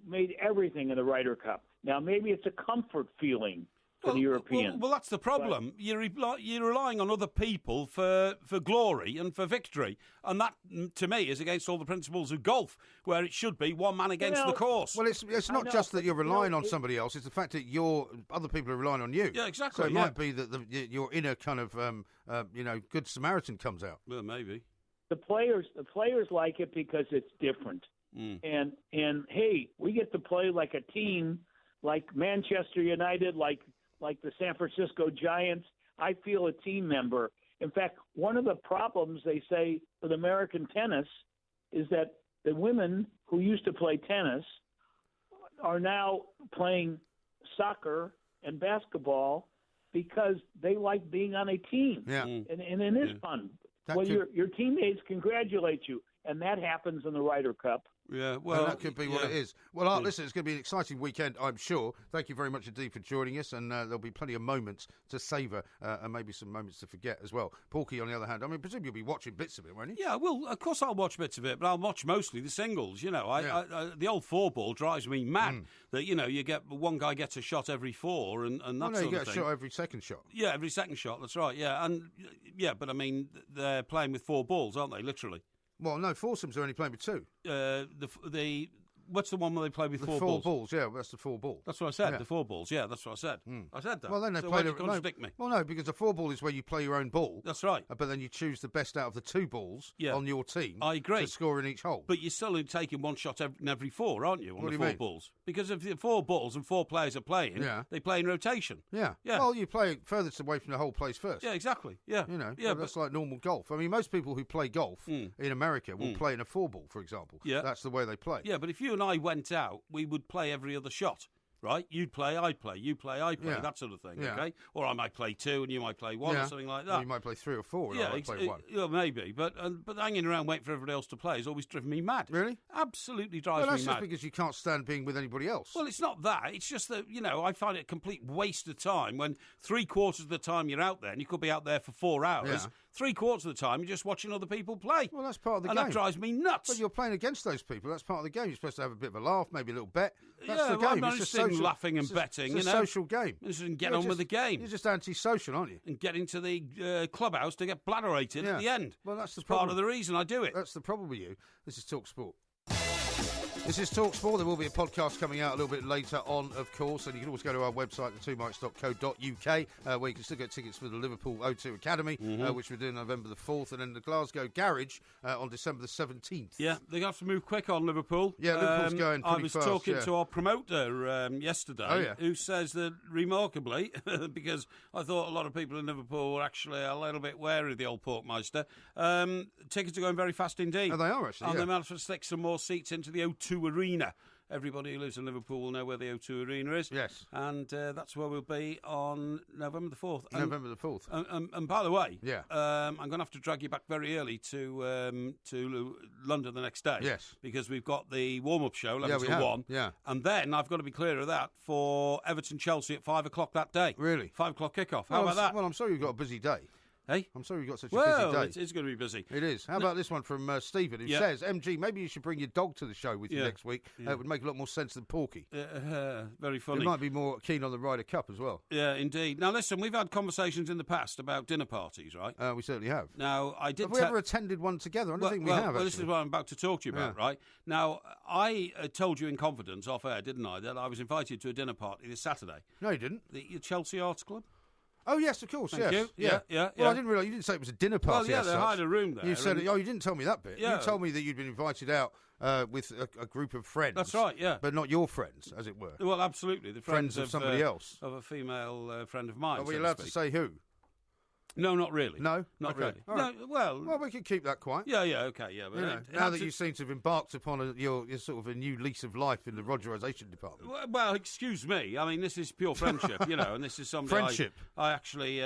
made everything in the Ryder Cup. Now, maybe it's a comfort feeling for the Europeans. Well, that's the problem. You're relying on other people for glory and for victory, and that, to me, is against all the principles of golf, where it should be one man against the course. Well, it's not just that you're relying on somebody else; it's the fact that other people are relying on you. Yeah, exactly. So it might be that your inner kind of good Samaritan comes out. Well, maybe the players like it because it's different, and hey, we get to play like a team, like Manchester United, like the San Francisco Giants. I feel a team member. In fact, one of the problems they say with American tennis is that the women who used to play tennis are now playing soccer and basketball because they like being on a team. Yeah. And it is fun. Your teammates congratulate you, and that happens in the Ryder Cup. Yeah, well, and that could be what it is. Well, Art, listen, it's going to be an exciting weekend, I'm sure. Thank you very much indeed for joining us, and there'll be plenty of moments to savour and maybe some moments to forget as well. Porky, on the other hand, I presume you'll be watching bits of it, won't you? Yeah, well, of course I'll watch bits of it, but I'll watch mostly the singles. The old 4-ball drives me mad. That you get one guy gets a shot every 4, and that sort of thing. You get a shot every second shot. Yeah, every second shot. That's right. Yeah, but they're playing with 4 balls, aren't they? Literally. Well, no, foursomes are only playing with 2. What's the one where they play with 4 balls? 4 balls, yeah, that's the 4 ball. That's what I said, the 4 balls, yeah, that's what I said. I said that. Well, then they so play why contradict me? Well, no, because the 4 ball is where you play your own ball. That's right. But then you choose the best out of the 2 balls on your team. I agree. To score in each hole. But you're still taking one shot in every 4, aren't you, on what the do you 4 mean? balls? Because if the 4 balls and 4 players are playing, they play in rotation. Yeah. Yeah. Well, you play furthest away from the hole plays first. Yeah, exactly. Yeah. That's like normal golf. Most people who play golf in America will play in a 4 ball, for example. Yeah. That's the way they play. Yeah, but if you and I went out, we would play every other shot, right? You'd play, I'd play, you play, I play, that sort of thing, okay? Or I might play 2 and you might play 1 or something like that. Or you might play 3 or 4 and I might play 1. Yeah, maybe. But hanging around waiting for everybody else to play has always driven me mad. Really? Absolutely drives me mad. That's just because you can't stand being with anybody else. Well, it's not that. It's just that, I find it a complete waste of time when 3/4 of the time you're out there, and you could be out there for 4 hours, 3/4 of the time you're just watching other people play. Well, that's part of the game. And that drives me nuts. But you're playing against those people. That's part of the game. You're supposed to have a bit of a laugh, maybe a little bet. That's the game. I'm not interested in laughing and betting. It's a social game. Just get on with the game. You're just anti-social, aren't you? And get into the clubhouse to get bladderated at the end. Well, that's part of the reason I do it. That's the problem with you. This is Talk Sport. This is Talk Sport. There will be a podcast coming out a little bit later on, of course, and you can always go to our website, the2mics.co.uk, where you can still get tickets for the Liverpool O2 Academy, which we're doing November the 4th, and then the Glasgow Garage on December the 17th. Yeah, they have to move quick on Liverpool. Yeah, Liverpool's going pretty fast. I was talking to our promoter yesterday, who says that, remarkably, because I thought a lot of people in Liverpool were actually a little bit wary of the old Porkmeister, tickets are going very fast indeed. Oh, they are, actually, And they managed to stick some more seats into the O2 Arena. Everybody who lives in Liverpool will know where the O2 Arena is. Yes. And that's where we'll be on November the 4th. November the 4th. And by the way, yeah. I'm going to have to drag you back very early to London the next day. Yes. Because we've got the warm-up show, 11 to 1. Yeah. And then I've got to be clear of that for Everton-Chelsea at 5 o'clock that day. Really? 5 o'clock kickoff. How about that? Well, I'm sorry you've got a busy day. Hey? I'm sorry you've got such a busy day. It's going to be busy. It is. How about this one from Stephen, who says, MG, maybe you should bring your dog to the show with you next week. It would make a lot more sense than Porky. Very funny. He might be more keen on the Ryder Cup as well. Yeah, indeed. Now, listen, we've had conversations in the past about dinner parties, right? We certainly have. Now, I did. Have we ever attended one together? I don't think we have, actually. Well, this is what I'm about to talk to you about, right? Now, I told you in confidence off air, didn't I, that I was invited to a dinner party this Saturday. No, you didn't. The Chelsea Arts Club. Oh, yes, of course, Thank you. Yeah. Well, I didn't realise, you didn't say it was a dinner party. Well, yeah, they hired a room there. You said, you didn't tell me that bit. Yeah. You told me that you'd been invited out with a group of friends. That's right, yeah. But not your friends, as it were. Well, absolutely. The friends of somebody else. Of a female friend of mine. Are we allowed to say who? No, not really. No? Not really. Right. No, well, we can keep that quiet. Yeah, okay, yeah. But now that you seem to have embarked upon your sort of a new lease of life in the Rogerisation department. Well, excuse me. I mean, this is pure friendship, and this is somebody I actually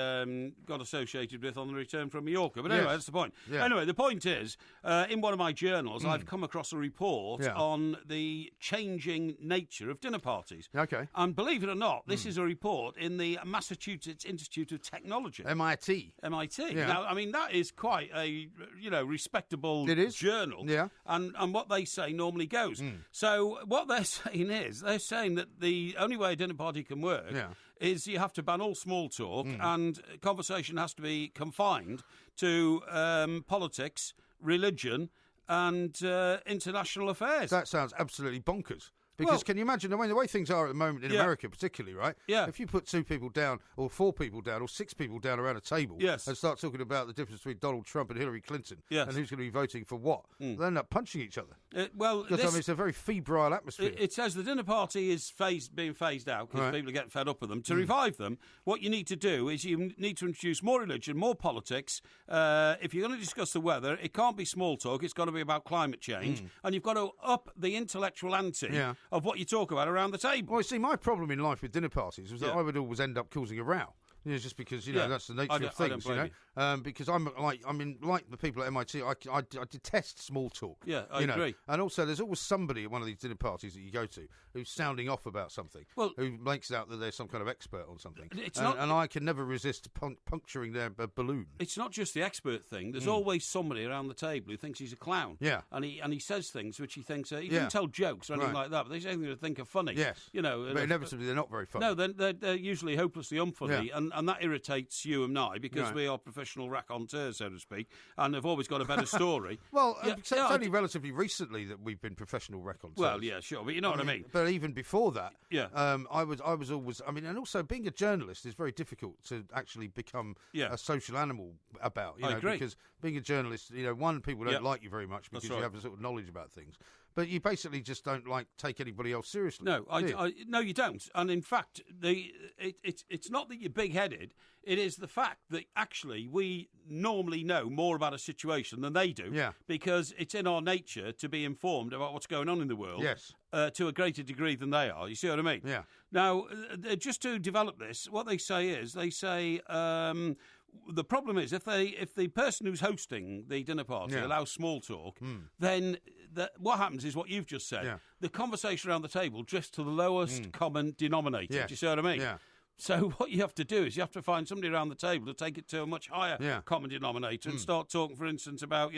got associated with on the return from Mallorca. But anyway, that's the point. Yeah. Anyway, the point is, in one of my journals, I've come across a report on the changing nature of dinner parties. Okay. And believe it or not, this is a report in the Massachusetts Institute of Technology. MIT. Yeah. Now, I mean, that is quite a respectable journal. Yeah. And what they say normally goes. So what they're saying is, they're saying that the only way a dinner party can work is you have to ban all small talk and conversation has to be confined to politics, religion and international affairs. That sounds absolutely bonkers. Because can you imagine the way things are at the moment in America, particularly, right? Yeah. If you put 2 people down, or 4 people down, or 6 people down around a table, and start talking about the difference between Donald Trump and Hillary Clinton, and who's going to be voting for what, they'll end up punching each other. Because it's a very febrile atmosphere. It says the dinner party is being phased out because people are getting fed up with them. To revive them, what you need to do is you need to introduce more religion, more politics. If you're going to discuss the weather, it can't be small talk. It's got to be about climate change, and you've got to up the intellectual ante of what you talk about around the table. Well, see, my problem in life with dinner parties was that I would always end up causing a row. Just because that's the nature of things. Because I'm like the people at MIT. I detest small talk. Yeah, I agree. And also, there's always somebody at one of these dinner parties that you go to who's sounding off about something. Well, who makes out that they're some kind of expert on something. And I can never resist puncturing their balloon. It's not just the expert thing. There's always somebody around the table who thinks he's a clown. Yeah. And he says things which he thinks he doesn't tell jokes or anything like that. But they say things that think are funny. Yes. But inevitably they're not very funny. No, they're usually hopelessly unfunny, and that irritates you and I because we are professional raconteurs, so to speak, and have always got a better story. Well, it's only relatively recently that we've been professional raconteurs. Well, yeah, sure, but you know what I mean. But even before that, I was always. I mean, and also being a journalist is very difficult to actually become a social animal about. I agree. Because being a journalist, one, people don't like you very much because you have a sort of knowledge about things. But you basically just don't take anybody else seriously. No, no, you don't. And in fact, it's not that you're big-headed. It is the fact that actually we normally know more about a situation than they do. Yeah. Because it's in our nature to be informed about what's going on in the world. Yes. To a greater degree than they are. You see what I mean? Yeah. Now, just to develop this, what they say is the problem is if the person who's hosting the dinner party allows small talk, then what happens is what you've just said. Yeah. The conversation around the table drifts to the lowest common denominator. Yes. Do you see what I mean? Yeah. So what you have to do is you have to find somebody around the table to take it to a much higher common denominator and start talking, for instance, about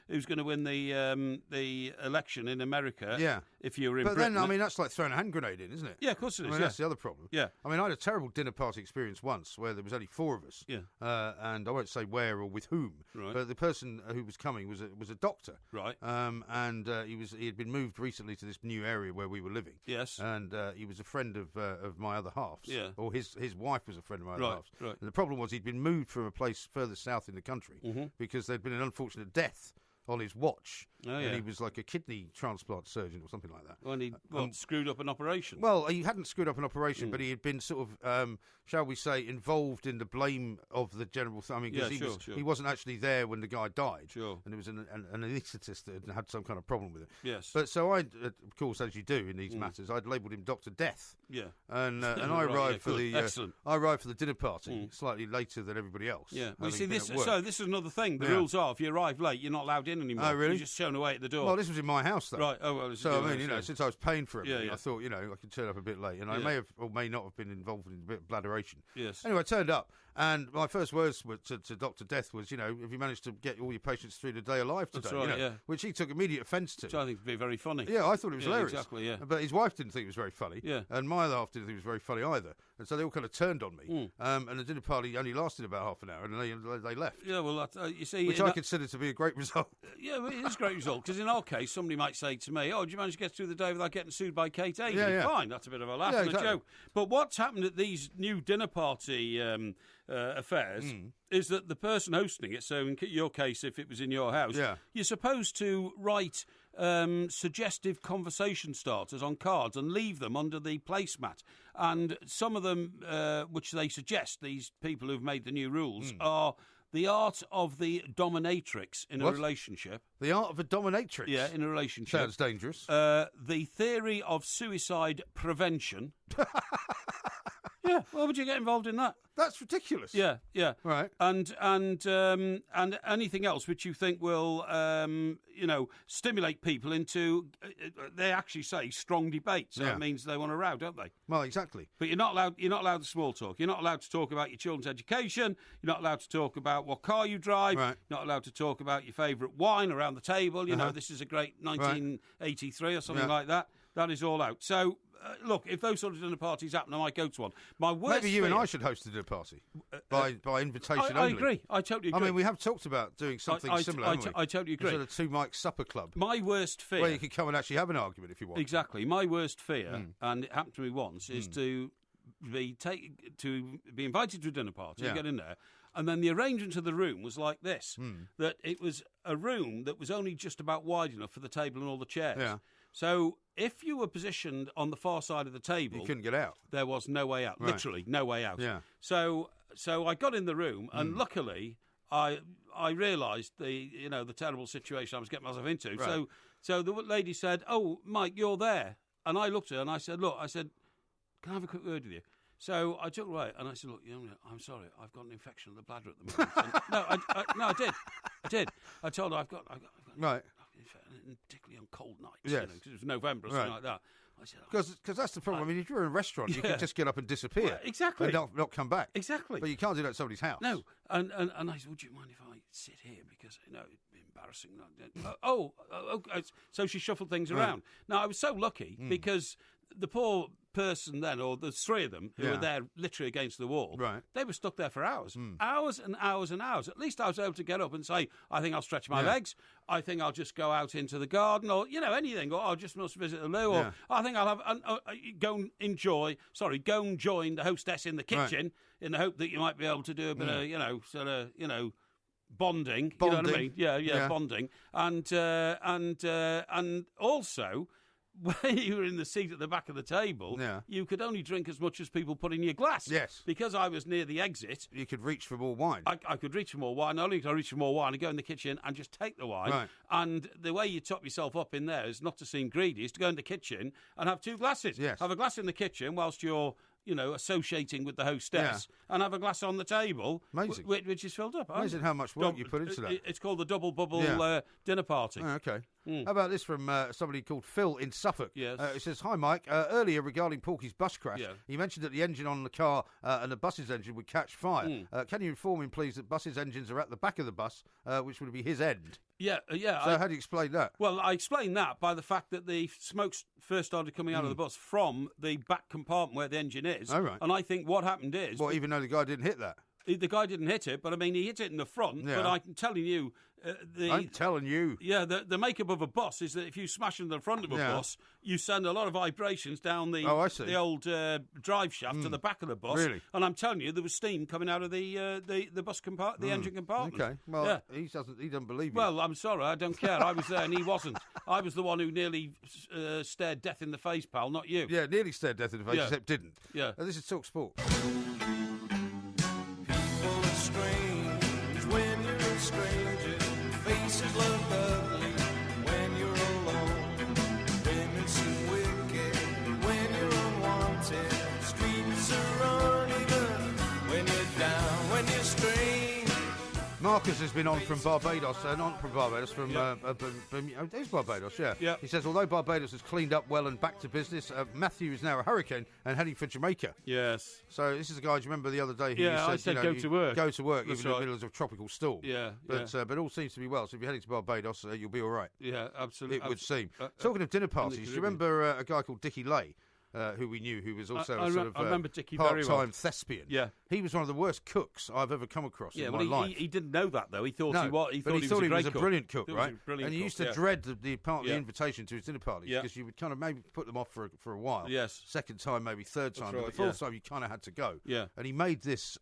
who's going to win the election in America. Yeah. If you're in But Britain. then, I mean, that's like throwing a hand grenade in, isn't it? Yeah, of course it is. That's the other problem. Yeah. I mean, I had a terrible dinner party experience once where there was only 4 of us. Yeah. And I won't say where or with whom. Right. But the person who was coming was a doctor. Right. And he had been moved recently to this new area where we were living. Yes. And he was a friend of my other halves. Yeah. Or his wife was a friend of my other halves. Right. And the problem was he'd been moved from a place further south in the country because there'd been an unfortunate death on his watch. Oh, yeah. And he was like a kidney transplant surgeon or something like that. Well, and he screwed up an operation. Well, he hadn't screwed up an operation, but he had been sort of, shall we say, involved in the blame of the general... I mean, because he wasn't actually there when the guy died. Sure. And it was an anaesthetist that had some kind of problem with it. Yes. But so I, of course, as you do in these matters, I'd labelled him Dr. Death. Yeah. And I arrived for the dinner party slightly later than everybody else. Yeah. Well, you see, this is another thing. The rules are, if you arrive late, you're not allowed in anymore. Oh, really? You're just shown away at the door. Well, this was in my house, though. Right. Oh, well. So, I mean, since I was paying for everything, I thought, I could turn up a bit late. And I may have or may not have been involved in a bit of bladderation. Yes. Anyway, I turned up, and my first words to Dr. Death was, have you managed to get all your patients through the day alive today? That's right, Which he took immediate offence to. Which I think would be very funny. Yeah, I thought it was hilarious. Exactly, yeah. But his wife didn't think it was very funny. Yeah. And my other half didn't think it was very funny either. And so they all kind of turned on me. And the dinner party only lasted about half an hour, and they left. Yeah, well, you see... Which I consider to be a great result. Yeah, well, it is a great result, because in our case, somebody might say to me, did you manage to get through the day without getting sued by Kate Aiken? Yeah. Fine, that's a bit of a laugh and a joke. But what's happened at these new dinner party affairs is that the person hosting it, so in your case, if it was in your house, you're supposed to write suggestive conversation starters on cards and leave them under the placemat. And some of them, which they suggest, these people who've made the new rules, are the art of the dominatrix in a relationship. The art of a dominatrix? Yeah, in a relationship. Sounds dangerous. The theory of suicide prevention. Yeah, why would you get involved in that? That's ridiculous. Yeah. Right. And anything else which you think will, stimulate people into, they actually say strong debate. So it means they want to row, don't they? Well, exactly. But you're not allowed to small talk. You're not allowed to talk about your children's education. You're not allowed to talk about what car you drive. Right. You're not allowed to talk about your favourite wine around the table. You know, this is a great 1983 or something like that. That is all out. So... look, if those sort of dinner parties happen, I might go to one. Maybe you and I should host a dinner party by invitation only. I agree. I totally agree. I mean, we have talked about doing something similar, haven't we? I totally agree. Sort of two mic supper club. My worst fear... where you could come and actually have an argument if you want. Exactly. My worst fear, and it happened to me once, is to be invited to a dinner party and get in there. And then the arrangement of the room was like this, that it was a room that was only just about wide enough for the table and all the chairs. Yeah. So if you were positioned on the far side of the table... you couldn't get out. There was no way out. Right. Literally, no way out. Yeah. So I got in the room, and luckily I realised the terrible situation I was getting myself into. Right. So the lady said, "Oh, Mike, you're there." And I looked at her and I said, "Look," I said, "can I have a quick word with you?" So I took her away and I said, "Look, I'm sorry, I've got an infection of the bladder at the moment." I did. I told her I've got right. Particularly on cold nights, yes. Because it was November or something like that. I said, because that's the problem. I mean, if you're in a restaurant, you can just get up and disappear. Well, exactly. And not come back. Exactly. But you can't do that at somebody's house. No. And I said, "Would you mind if I sit here? Because, it'd be embarrassing." Okay. So she shuffled things around. Now, I was so lucky because the poor person then, or the three of them who were there literally against the wall, they were stuck there for hours. Hours and hours and hours. At least I was able to get up and say, "I think I'll stretch my legs. I think I'll just go out into the garden," or, anything, or I just must visit the loo, or I think I'll have, go and join the hostess in the kitchen in the hope that you might be able to do a bit of, bonding. You know what I mean? Yeah. Bonding. And also... when you were in the seat at the back of the table, you could only drink as much as people put in your glass. Yes. Because I was near the exit. You could reach for more wine. I could reach for more wine. Not only could I reach for more wine, I'd go in the kitchen and just take the wine. Right. And the way you top yourself up in there is not to seem greedy, is to go in the kitchen and have two glasses. Yes. Have a glass in the kitchen whilst you're... associating with the hostess, and have a glass on the table, which is filled up. Amazing how much work you put into that. It's called the double bubble dinner party. Oh, okay. How about this from somebody called Phil in Suffolk? Yes. It says, "Hi, Mike. Earlier regarding Porky's bus crash, he mentioned that the engine on the car and the bus's engine would catch fire. Can you inform him, please, that bus's engines are at the back of the bus, which would be his end?" Yeah. So how do you explain that? Well, I explained that by the fact that the smoke first started coming out of the bus from the back compartment where the engine is. Oh, right. And I think what happened is... Well, even though the guy didn't hit that? the guy didn't hit it, but I mean, he hit it in the front. Yeah. But I'm telling you, I'm telling you. Yeah, the makeup of a bus is that if you smash into the front of a bus, you send a lot of vibrations down the old drive shaft to the back of the bus. Really? And I'm telling you, there was steam coming out of the bus compartment, the engine compartment. Okay, well, he doesn't believe you. Well, I'm sorry, I don't care. I was there and he wasn't. I was the one who nearly stared death in the face, pal, not you. Yeah, nearly stared death in the face, except didn't. Yeah. This is Talk Sport. Faces look ugly when you're alone. Women seem wicked when you're unwanted. Streets are uneven when you're down, when you're strange. Marcus has been on from Barbados, not from Barbados, from it is Barbados, yeah. He says, although Barbados has cleaned up well and back to business, Matthew is now a hurricane and heading for Jamaica. Yes. So this is a guy, do you remember the other day? I said go to work. Go to work, That's even in the middle of a tropical storm. Yeah. But all seems to be well. So if you're heading to Barbados, you'll be all right. Yeah, absolutely. It would seem. Talking of dinner parties, do you remember a guy called Dickie Lay? Who we knew, who was also I remember Dickie very part-time well. thespian. Yeah, he was one of the worst cooks I've ever come across in my life. He didn't know that though. He thought he was. He thought he was a brilliant cook, right? And he used to dread the invitation to his dinner parties because you would kind of maybe put them off for a while. Yes. Second time, maybe third time, but the fourth time you kind of had to go. Yeah. And he made this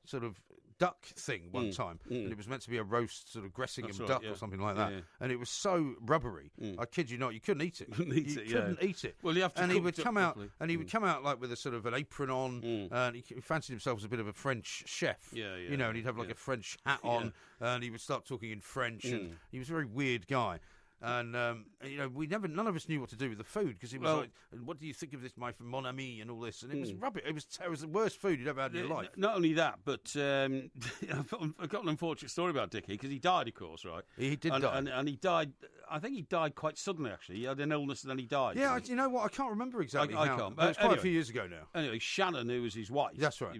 sort of duck thing one time, and it was meant to be a roast sort of Gressingham duck or something like that, and it was so rubbery. I kid you not, you couldn't eat it. You couldn't eat it. Well, you have to. And he would come out, and he would come out like with a sort of an apron on, and he fancied himself as a bit of a French chef. You know, and he'd have like a French hat on, and he would start talking in French, and he was a very weird guy. And you know, none of us knew what to do with the food because he was like, "What do you think of this, my mon ami?" and all this, and it was rubbish. It was the worst food you'd ever had in your life. Not only that, but I've got an unfortunate story about Dickie because he died, of course, right? He did die, and he died. I think he died quite suddenly. Actually, he had an illness and then he died. Yeah, you know what? I can't remember exactly. I can't. It was quite a few years ago now. Anyway, Shannon, who was his wife. That's right.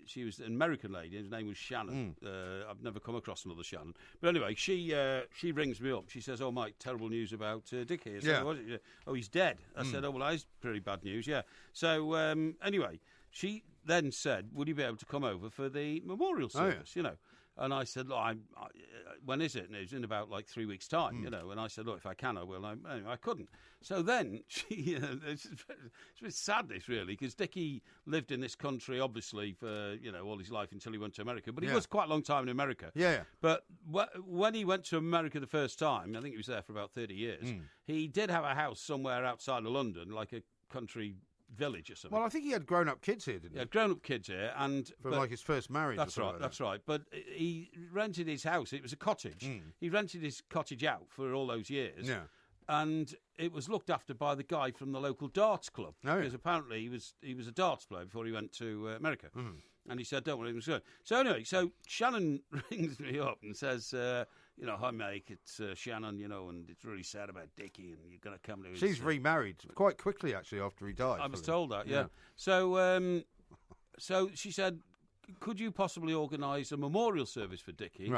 She was an American lady. His name was Shannon. I've never come across another Shannon. But anyway, she rings me up. She says, "Oh, Mike, terrible news about Dickie." I said, "What is it?" "Oh, he's dead." I said, "Oh, well, that's pretty bad news." Yeah. So anyway, she then said, "Would you be able to come over for the memorial service?" You know. And I said, "Look, when is it?" And it was in about like 3 weeks' time, you know. And I said, "Look, if I can, I will." Anyway, I couldn't. So then it's sadness, really, because Dickie lived in this country, obviously, for all his life until he went to America. But he was quite a long time in America. Yeah. But when he went to America the first time, I think he was there for about 30 years. He did have a house somewhere outside of London, like a country village or something. Well, I think he had grown-up kids here, didn't he? Yeah, grown-up kids here, and from like his first marriage. That's right. That's right. But he rented his house. It was a cottage. He rented his cottage out for all those years. Yeah. And it was looked after by the guy from the local darts club because apparently he was a darts player before he went to America. And he said, "Don't worry, it was good." So anyway, Shannon rings me up and says, "Hi, Mike, it's Shannon, and it's really sad about Dickie, and you're going to come to his..." She's remarried quite quickly, actually, after he died. I was told that, yeah. So she said, "Could you possibly organise a memorial service for Dickie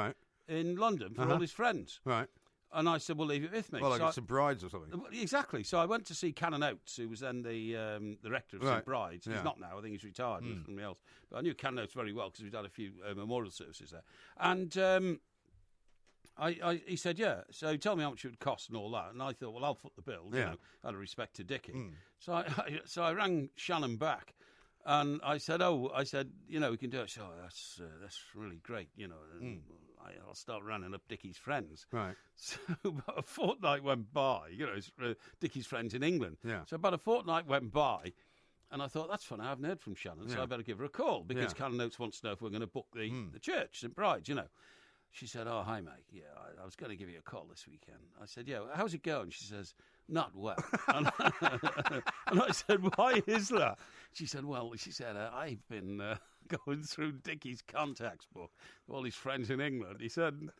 in London for all his friends?" Right. And I said, "Well, leave it with me." Well, like some brides or something. Exactly. So I went to see Canon Oates, who was then the rector of St Bride's. He's not now. I think he's retired or something else. But I knew Canon Oates very well because we'd had a few memorial services there. And he said, "Yeah, so tell me how much it would cost and all that." And I thought, well, I'll foot the bill, out of respect to Dickie. So I rang Shannon back. And I said, we can do it. So that's really great, I'll start rounding up Dickie's friends. Right. So about a fortnight went by, Dickie's friends in England. Yeah. So about a fortnight went by, and I thought, that's funny, I haven't heard from Shannon, so I better give her a call, because Canon Oates wants to know if we're going to book the church, St Bride's, She said, "Oh, hi, mate. Yeah, I was going to give you a call this weekend." I said, "Yeah, how's it going?" She says, "Not well." And I said, "Why is that?" She said, "I've been going through Dickie's contacts book, all his friends in England." He said,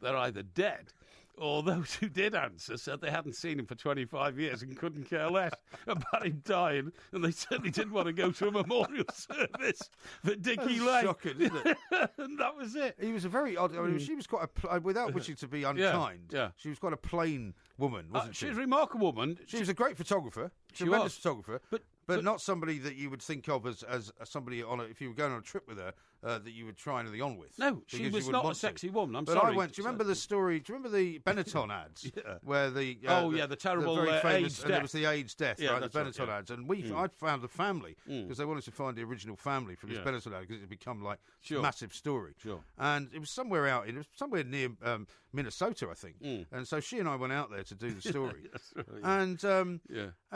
"They're either dead, or those who did answer said they hadn't seen him for 25 years and couldn't care less about him dying, and they certainly didn't want to go to a memorial service for Dickie Lay." Shocking, isn't it? And that was it. He was a very odd... I mean, she was quite without wishing to be unkind, she was quite a plain woman, wasn't she? She was a remarkable woman. She was a great photographer, tremendous photographer, but not somebody that you would think of as somebody if you were going on a trip with her, that you would try anything on with. No, she was not a sexy woman. I'm but sorry. I went. Do you remember the story? Do you remember the Benetton ads? Where the the terrible very famous, AIDS and death. It was the AIDS death, right? The Benetton ads, and I found a family because they wanted to find the original family from this Benetton ad because it had become like a massive story. Sure. And it was somewhere near Minnesota, I think. And so she and I went out there to do the story. And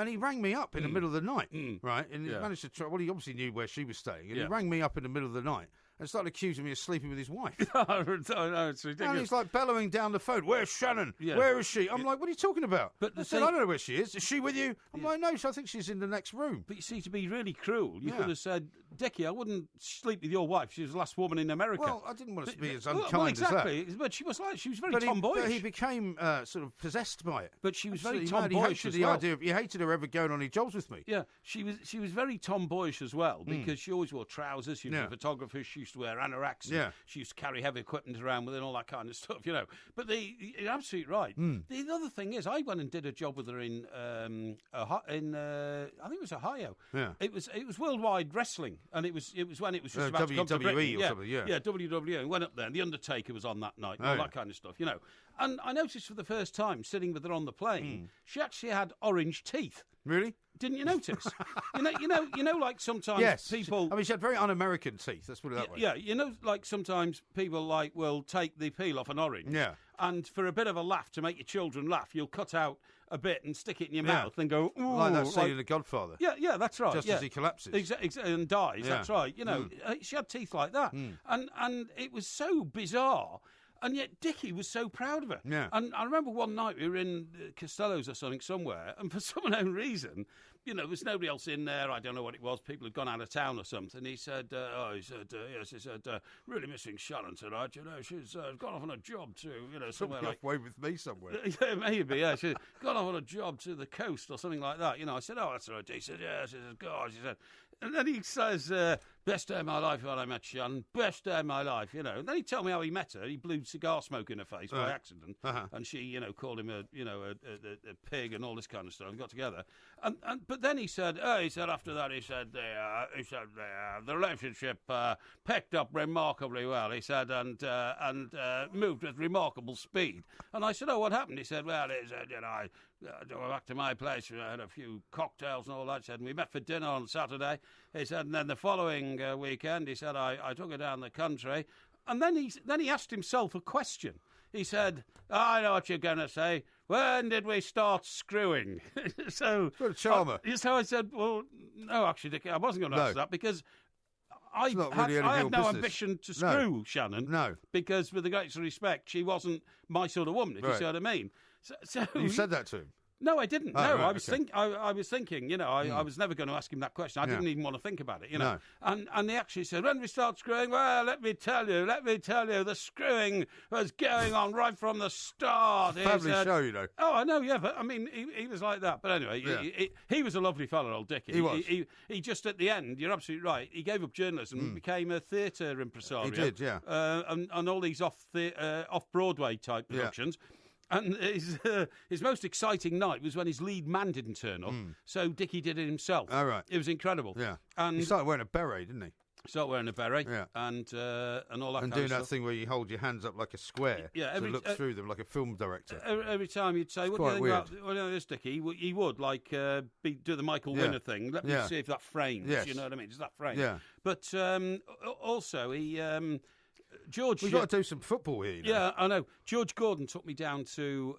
he rang me up in the middle of the night, right? And he managed to try. Well, he obviously knew where she was staying, and he rang me up in the middle of the night and started accusing me of sleeping with his wife. No, it's ridiculous. And he's like bellowing down the phone, "Where's Shannon? Where is she?" I'm like, "What are you talking about?" But I said, "I don't know where she is. Is she with you?" I'm like, "No, I think she's in the next room." But you see, to be really cruel, you could have said, "Dickie, I wouldn't sleep with your wife. She was the last woman in America." Well, I didn't want to be as unkind as that. Exactly. But she was very tomboyish. But he became sort of possessed by it. But she was very He tomboyish hated the idea he hated her ever going on any jobs with me. Yeah, she was very tomboyish as well because she always wore trousers. She was a photographer. She used to wear anoraks. Yeah. She used to carry heavy equipment around with her and all that kind of stuff, But you're absolutely right. The other thing is, I went and did a job with her in I think it was Ohio. Yeah. It was worldwide wrestling, and it was when it was just about to come to Britain. WWE or something. Yeah, WWE. And went up there, and the Undertaker was on that night, and all that kind of stuff, And I noticed for the first time, sitting with her on the plane, she actually had orange teeth. Really? Didn't you notice? Like sometimes people. I mean, she had very un-American teeth. Let's put it that way. Yeah, like sometimes people will take the peel off an orange. Yeah. And for a bit of a laugh, to make your children laugh, you'll cut out a bit and stick it in your mouth and go, ooh. Like that scene in The Godfather. Yeah, that's right. Just as he collapses. And dies, that's right. She had teeth like that. And it was so bizarre. And yet Dickie was so proud of her. Yeah. And I remember one night we were in Costello's or something somewhere, and for some unknown reason, there was nobody else in there. I don't know what it was. People had gone out of town or something. He said, yes, he said, really missing Shannon tonight. She's gone off on a job to, somewhere like... Away with me somewhere. Yeah, maybe, yeah. She's gone off on a job to the coast or something like that. I said, oh, that's all right. He said, yes. He said, God. She said... And then he says, best day of my life when I met Shannon, best day of my life, And then he told me how he met her. He blew cigar smoke in her face by accident. And she, called him a pig and all this kind of stuff and got together. But then he said after that, the relationship picked up remarkably well, he said, and moved with remarkable speed. And I said, oh, what happened? He said, well, he said, I went back to my place, I had a few cocktails and all that. He said, and we met for dinner on Saturday. He said, and then the following weekend, he said, I took her down the country. And then he asked himself a question. He said, I know what you're going to say. When did we start screwing? So what a charmer. So I said, well, no, actually, Dickie, I wasn't going to answer that because I had no ambition to screw Shannon. No. Because with the greatest respect, she wasn't my sort of woman, if you see what I mean. So you said that to him? No, I didn't. Oh, no, right, I was thinking, I was never going to ask him that question. I didn't even want to think about it, No. And they actually said, when we start screwing, well, let me tell you, the screwing was going on right from the start. Family show, Oh, I know, yeah, but I mean, he was like that. But anyway, he was a lovely fellow, old Dickie. He was. He just, at the end, you're absolutely right, he gave up journalism and became a theatre impresario. He did, yeah. And all these off-Broadway type productions. Yeah. And his most exciting night was when his lead man didn't turn up, so Dickie did it himself. Oh, right. It was incredible. Yeah. And he started wearing a beret, didn't he? Started wearing a beret. Yeah. And all that and kind of stuff. And doing that thing where you hold your hands up like a square to look through them like a film director. Every time you'd say, what do you think about this, Dickie? He would, do the Michael Winner thing. Let me see if that frames. Yes. You know what I mean? Does that frame? Yeah. But also, he... George, we've got to do some football here. Yeah, I know. George Gordon took me down to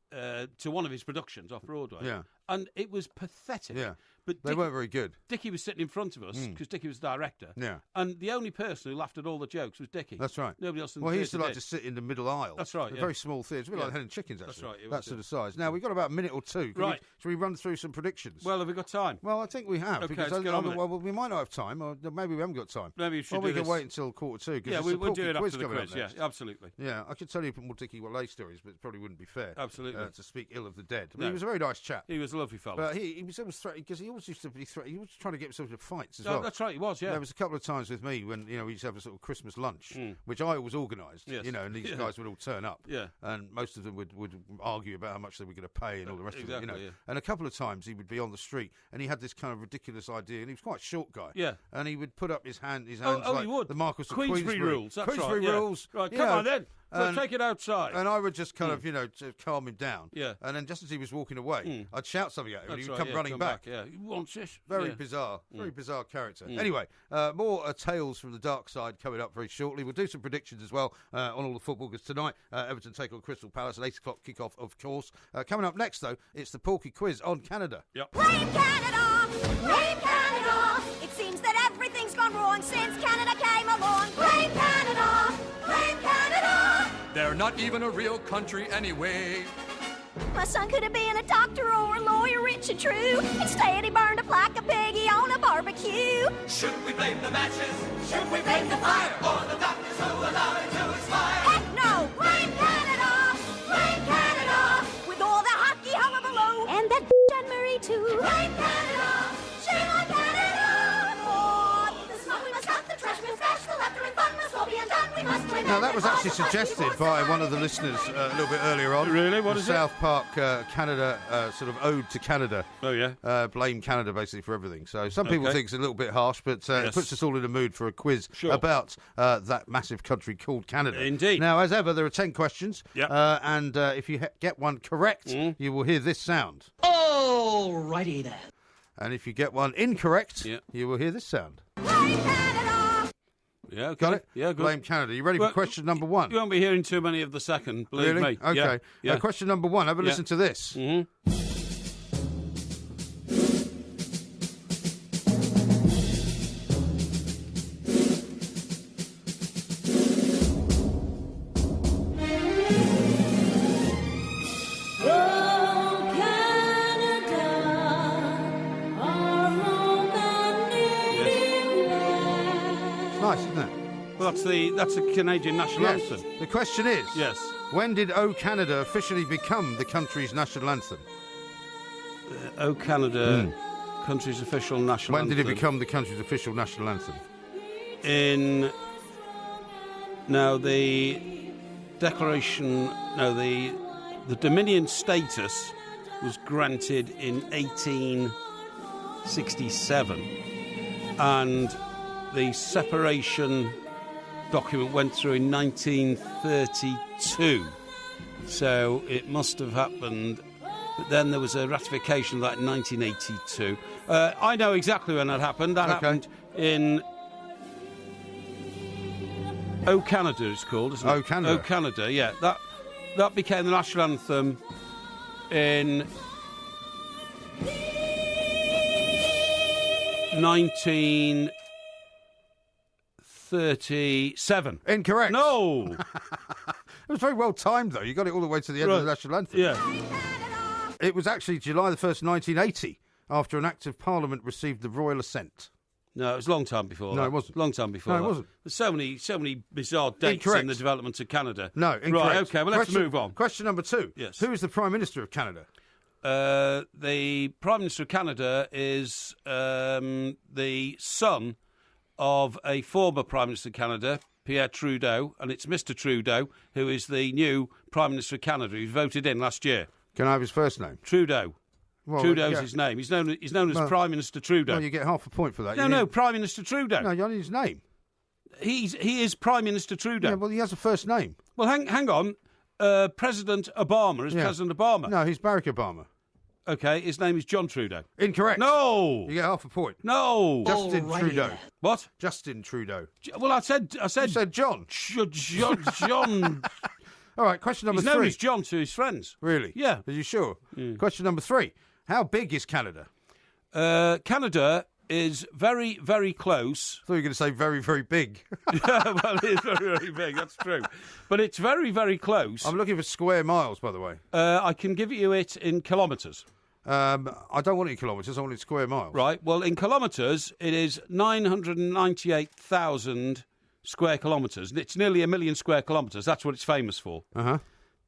one of his productions off Broadway. Yeah. And it was pathetic. Yeah. But they weren't very good. Dickie was sitting in front of us because Dickie was the director. Yeah. And the only person who laughed at all the jokes was Dickie. That's right. Nobody else in the Well, he used to like did. to sit in the middle aisle. That's right. A very small theatre. It's a bit like Hen and Chickens, actually. That's right. That sort of size. Now, we've got about a minute or two. Shall we run through some predictions? Well, have we got time? Well, I think we have. Okay, because let's get on with it. Well, we might not have time, or maybe we haven't got time. Maybe we should we can wait until 2:45. Yeah, we'll do it quiz after the quiz. Yeah, absolutely. Yeah, I could tell you more Dickie Wallace stories, but it probably wouldn't be fair. Absolutely. To speak ill of the dead. I mean, he was a very nice chap. He was a lovely fellow. But he was always threatening because he always used to be. He was trying to get himself into fights as well. That's right, he was. Yeah. There was a couple of times with me when we used to have a sort of Christmas lunch, which I always organised. Yes. And these guys would all turn up. Yeah. And most of them would argue about how much they were going to pay and all the rest of it. Yeah. And a couple of times he would be on the street and he had this kind of ridiculous idea, and he was quite a short guy. Yeah. And he would put up his hands like he would. the Marquis of Queensbury rules. That's Queensbury right. rules. Right, come on then. We'll take it outside. And I would just kind of, to calm him down. Yeah. And then just as he was walking away, I'd shout something at him, and he would come running come back. Yeah. He wants this. Very bizarre. Very bizarre character. Anyway, more tales from the dark side coming up very shortly. We'll do some predictions as well on all the football, because tonight, Everton take on Crystal Palace at 8 o'clock kickoff, of course. Coming up next, though, it's the Porky Quiz on Canada. Yep. Blame Canada! Blame Canada! It seems that everything's gone wrong since Canada came along. Blame Canada! Blame Canada! They're not even a real country anyway. My son could have been a doctor or a lawyer, rich and true. Instead, he burned up like a piggy on a barbecue. Should we blame the matches? Should we blame the fire? Or the doctors who allowed it to expire? Heck no! Blame Canada! Blame Canada! With all the hockey hullabaloo and that Anne-Marie too. Blame Canada! Shame on Canada! Oh, the smoke we must cut, the trash we must trash, the laughter and fun must all be undone. We must blame. Now, that was actually suggested by one of the listeners a little bit earlier on. Really? What the is it? South Park Canada sort of ode to Canada. Oh, yeah. Blame Canada, basically, for everything. So some people think it's a little bit harsh, but it puts us all in the mood for a quiz about that massive country called Canada. Indeed. Now, as ever, there are 10 questions. Yep. And if you get one correct, you will hear this sound. Alrighty then. And if you get one incorrect, you will hear this sound. Blame Canada! Yeah, got it? Yeah, good. Blame Canada. You ready for question number one? You won't be hearing too many of the second, believe really? me. Okay. Yeah. Question number one. Have a listen to this. Nice, isn't it? Well, that's a Canadian national anthem. The question is, when did O Canada officially become the country's national anthem? O Canada, country's official national anthem. When did it become the country's official national anthem? The declaration, the Dominion status was granted in 1867, and the separation document went through in 1932. So it must have happened. But then there was a ratification of that in 1982. I know exactly when that happened. That happened in O Canada, it's called, isn't it? O Canada. O Canada, yeah. That became the national anthem in 1937. Incorrect. No. It was very well timed, though. You got it all the way to the end of the national anthem. Yeah. It was actually July the 1st, 1980, after an Act of Parliament received the royal assent. No, it was a long time before. No, that. it wasn't. Long time before. No, it that. wasn't. There's so many bizarre dates Incorrect. in the development of Canada. No, incorrect. Right, okay, well, let's move on. Question number two. Yes. Who is the Prime Minister of Canada? The Prime Minister of Canada is the son of a former Prime Minister of Canada, Pierre Trudeau, and it's Mr. Trudeau who is the new Prime Minister of Canada. He was voted in last year. Can I have his first name? Trudeau. Well, Trudeau's his name. He's known as Prime Minister Trudeau. Well, you get half a point for that. No, Prime Minister Trudeau. No, you need his name. He is Prime Minister Trudeau. Yeah, well, he has a first name. Well, hang on. President Obama is President Obama. No, he's Barack Obama. Okay, his name is John Trudeau. Incorrect. No. You get half a point. No. Justin Trudeau. What? Justin Trudeau. Well, I said. You said John. John. All right, question number He's three. known as John to his friends. Really? Yeah. Are you sure? Question number three. How big is Canada? Canada is very, very close. I thought you were going to say very, very big. Well, it is very, very big, that's true. But it's very, very close. I'm looking for square miles, by the way. I can give you it in kilometres. I don't want it in kilometres, I want it in square miles. Right, well, in kilometres, it is 998,000 square kilometres. It's nearly 1 million square kilometres. That's what it's famous for. Uh-huh.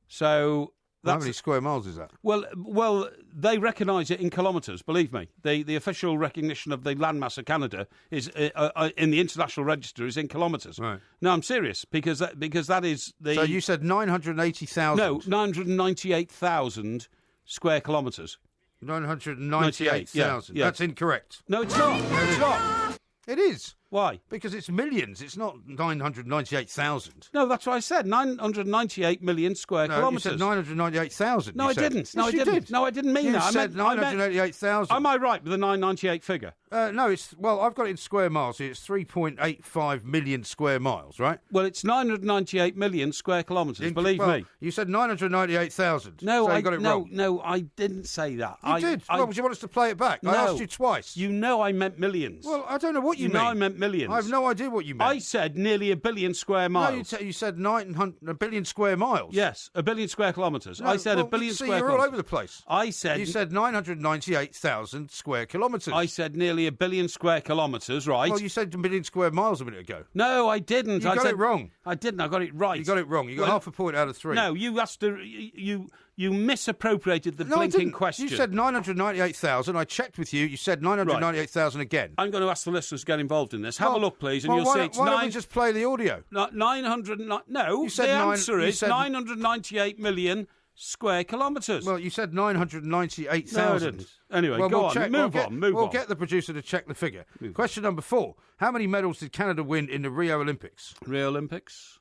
So How many square miles is that? Well, they recognise it in kilometres. Believe me, the official recognition of the landmass of Canada is in the international register is in kilometres. Right. No, I'm serious because that is the. So you said 980,000. No, 998,000 square kilometres. 998,000. Yeah. That's incorrect. No, it's not. It's not. It is. Why? Because it's millions. It's not 998,000. No, that's what I said. 998 million square kilometres. You said 998,000. No, I didn't. No, Yes, I didn't. Did. No, I didn't mean you that. You said 988,000. Am I right with the 998 figure? No, I've got it in square miles. It's 3.85 million square miles, right? Well, it's 998 million square kilometres. Believe me. You said 998,000. No, so you got it wrong. No, I didn't say that. You did. Would you want us to play it back? No. I asked you twice. You know I meant millions. Well, I don't know what you mean. You know I meant millions. I have no idea what you meant. I said nearly 1 billion square miles. No, you said 1 billion square miles. Yes, 1 billion square kilometres. No, I said 1 billion square you're kilometres. all over the place. I said... You said 998,000 square kilometres. I said nearly 1 billion square kilometres, right? Well, you said 1 billion square miles a minute ago. No, I didn't. You got it wrong. I didn't. I got it right. You got it wrong. You got half a point out of 3. No, you asked you misappropriated the blinking question. You said 998,000. I checked with you. You said 998,000 again. I'm going to ask the listeners to get involved in this. Have a look, please, and you'll see it's why don't we just play the audio? 900. No, you said the answer is 998 million square kilometres. Well, you said 998,000. No, I didn't. Anyway, go on. Move on. We'll get the producer to check the figure. Question number 4. How many medals did Canada win in the Rio Olympics? Rio Olympics?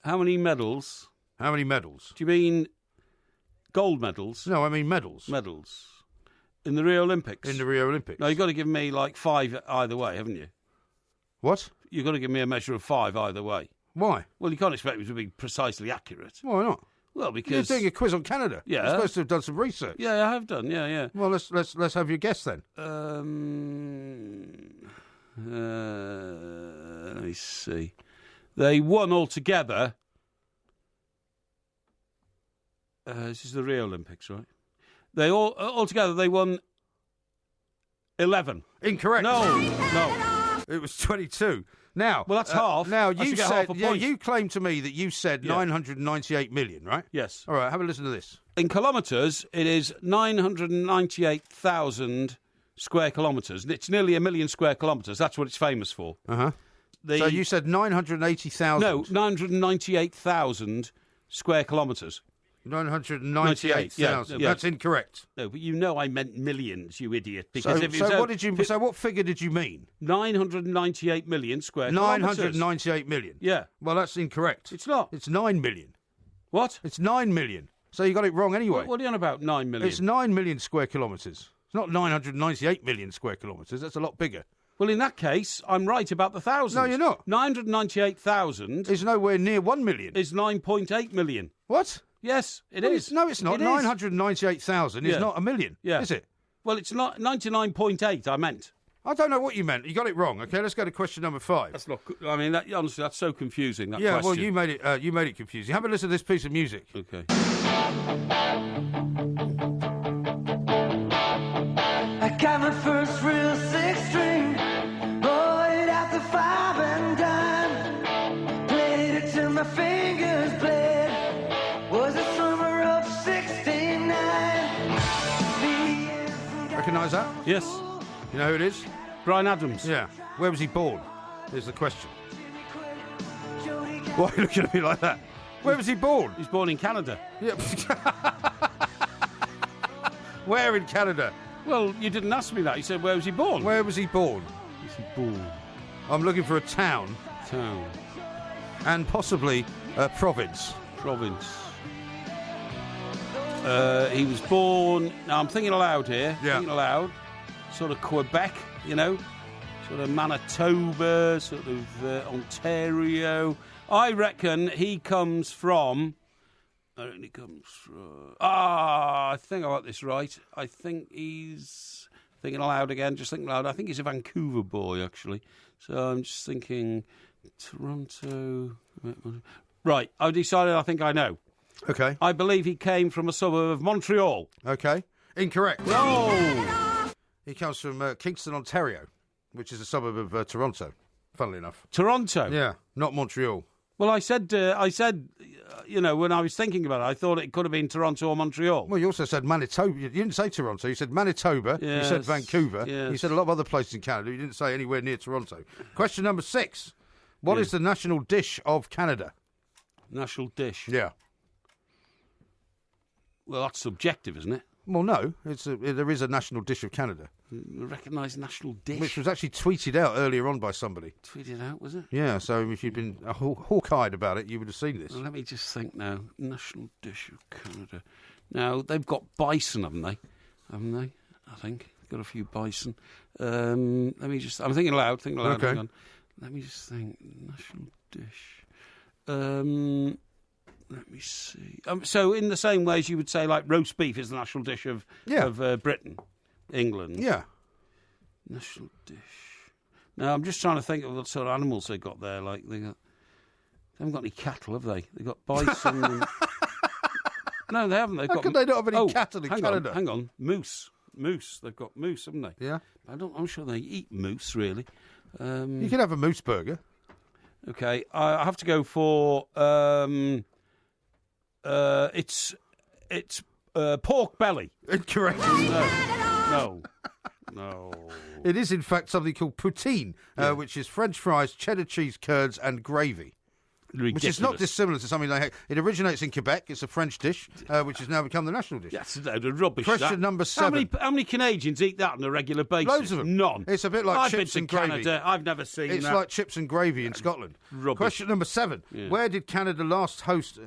How many medals? How many medals? Do you mean gold medals? No, I mean medals. Medals. In the Rio Olympics? In the Rio Olympics. No, you've got to give me like 5 either way, haven't you? What? You've got to give me a measure of 5 either way. Why? Well, you can't expect me to be precisely accurate. Why not? Well, because you're doing a quiz on Canada. Yeah. You're supposed to have done some research. Yeah, I have done. Yeah. Well, let's have your guess then. Let me see. They won altogether. This is the Rio Olympics, right? They altogether they won 11. Incorrect. No. It was 22. Now, well, that's half. Now you said, you claimed to me that you said 998 million, right? Yes. All right, have a listen to this. In kilometres, it is 998,000 square kilometres. It's nearly 1 million square kilometres. That's what it's famous for. So you said 980,000. No, 998,000 square kilometres. 998,000. Yeah. That's incorrect. No, but you know I meant millions, you idiot. Because So what figure did you mean? 998 million square kilometres. 998 million. Yeah. Well, that's incorrect. It's not. It's 9 million. What? It's 9 million. So you got it wrong anyway. What are you on about? 9 million. It's 9 million square kilometres. It's not 998 million square kilometres. That's a lot bigger. Well, in that case, I'm right about the thousands. No, you're not. 998,000 is nowhere near 1 million. Is 9.8 million. What? Yes, it is. No, it's not. 998,000 is not a million, is it? Well, it's not 99.8, I meant. I don't know what you meant. You got it wrong. Okay, let's go to question number 5. That's not. I mean, honestly, that's so confusing. That question. Well, you made it confusing. Have a listen to this piece of music. Okay. I got my first real 6-string, bought it at the 5 and dime, played it till my fingers bled. Was the summer of '69. Recognise that? Yes. You know who it is? Bryan Adams. Yeah. Where was he born? Is the question. Why are you looking at me like that? Where was he born? He's born in Canada. Yeah. Where in Canada? Well, you didn't ask me that. You said, where was he born? Where was he born? Was he born? I'm looking for a town. Town. And possibly a province. Province. He was born... Now, I'm thinking aloud here. Yeah. Thinking aloud. Sort of Quebec, you know. Sort of Manitoba, sort of Ontario. I reckon he comes from... I think I got this right. I think he's... Thinking aloud again, just thinking aloud. I think he's a Vancouver boy, actually. So I'm just thinking... Toronto... Right, I've decided I think I know. Okay. I believe he came from a suburb of Montreal. Okay. Incorrect. No! He comes from Kingston, Ontario, which is a suburb of Toronto, funnily enough. Toronto? Yeah, not Montreal. Well, I said when I was thinking about it, I thought it could have been Toronto or Montreal. Well, you also said Manitoba. You didn't say Toronto. You said Manitoba. Yes. You said Vancouver. Yes. You said a lot of other places in Canada. You didn't say anywhere near Toronto. Question number 6. What is the national dish of Canada? National dish? Yeah. Well, that's subjective, isn't it? Well, no. There is a national dish of Canada. A recognised national dish? Which was actually tweeted out earlier on by somebody. Tweeted out, was it? Yeah, so if you'd been hawk-eyed about it, you would have seen this. Well, let me just think now. National dish of Canada. Now, they've got bison, haven't they? I think. Got a few bison. Let me just... I'm thinking aloud. Okay. Hang on. Let me just think. National dish. Let me see. So in the same way as you would say, like, roast beef is the national dish of Britain, England. Yeah. National dish. Now, I'm just trying to think of what sort of animals they got there. Like, they haven't got any cattle, have they? They've got bison. And... No, they haven't. How can they not have any cattle in Canada? Hang on. Moose. They've got moose, haven't they? Yeah. I'm sure they eat moose, really. You can have a moose burger. Okay, I have to go for it's pork belly. Incorrect. No. It is in fact something called poutine, which is French fries, cheddar cheese, curds, and gravy. Ridiculous. Which is not dissimilar to something they have. It originates in Quebec. It's a French dish, which has now become the national dish. That's rubbish. Question number 7. How many Canadians eat that on a regular basis? Loads of them. None. It's a bit like chips and gravy. Canada. I've never seen It's that. like chips and gravy in Scotland. Rubbish. Question number 7. Yeah. Where did Canada last host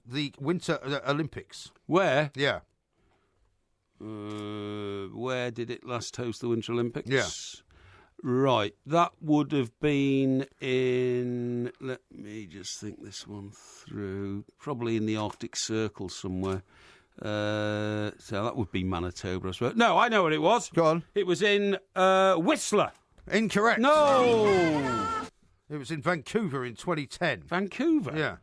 the Winter Olympics? Where? Yeah. Where did it last host the Winter Olympics? Yeah. Right, that would have been in, let me just think this one through, probably in the Arctic Circle somewhere. So that would be Manitoba, I suppose. No, I know what it was. Go on. It was in Whistler. Incorrect. No! It was in Vancouver in 2010. Vancouver? Yeah.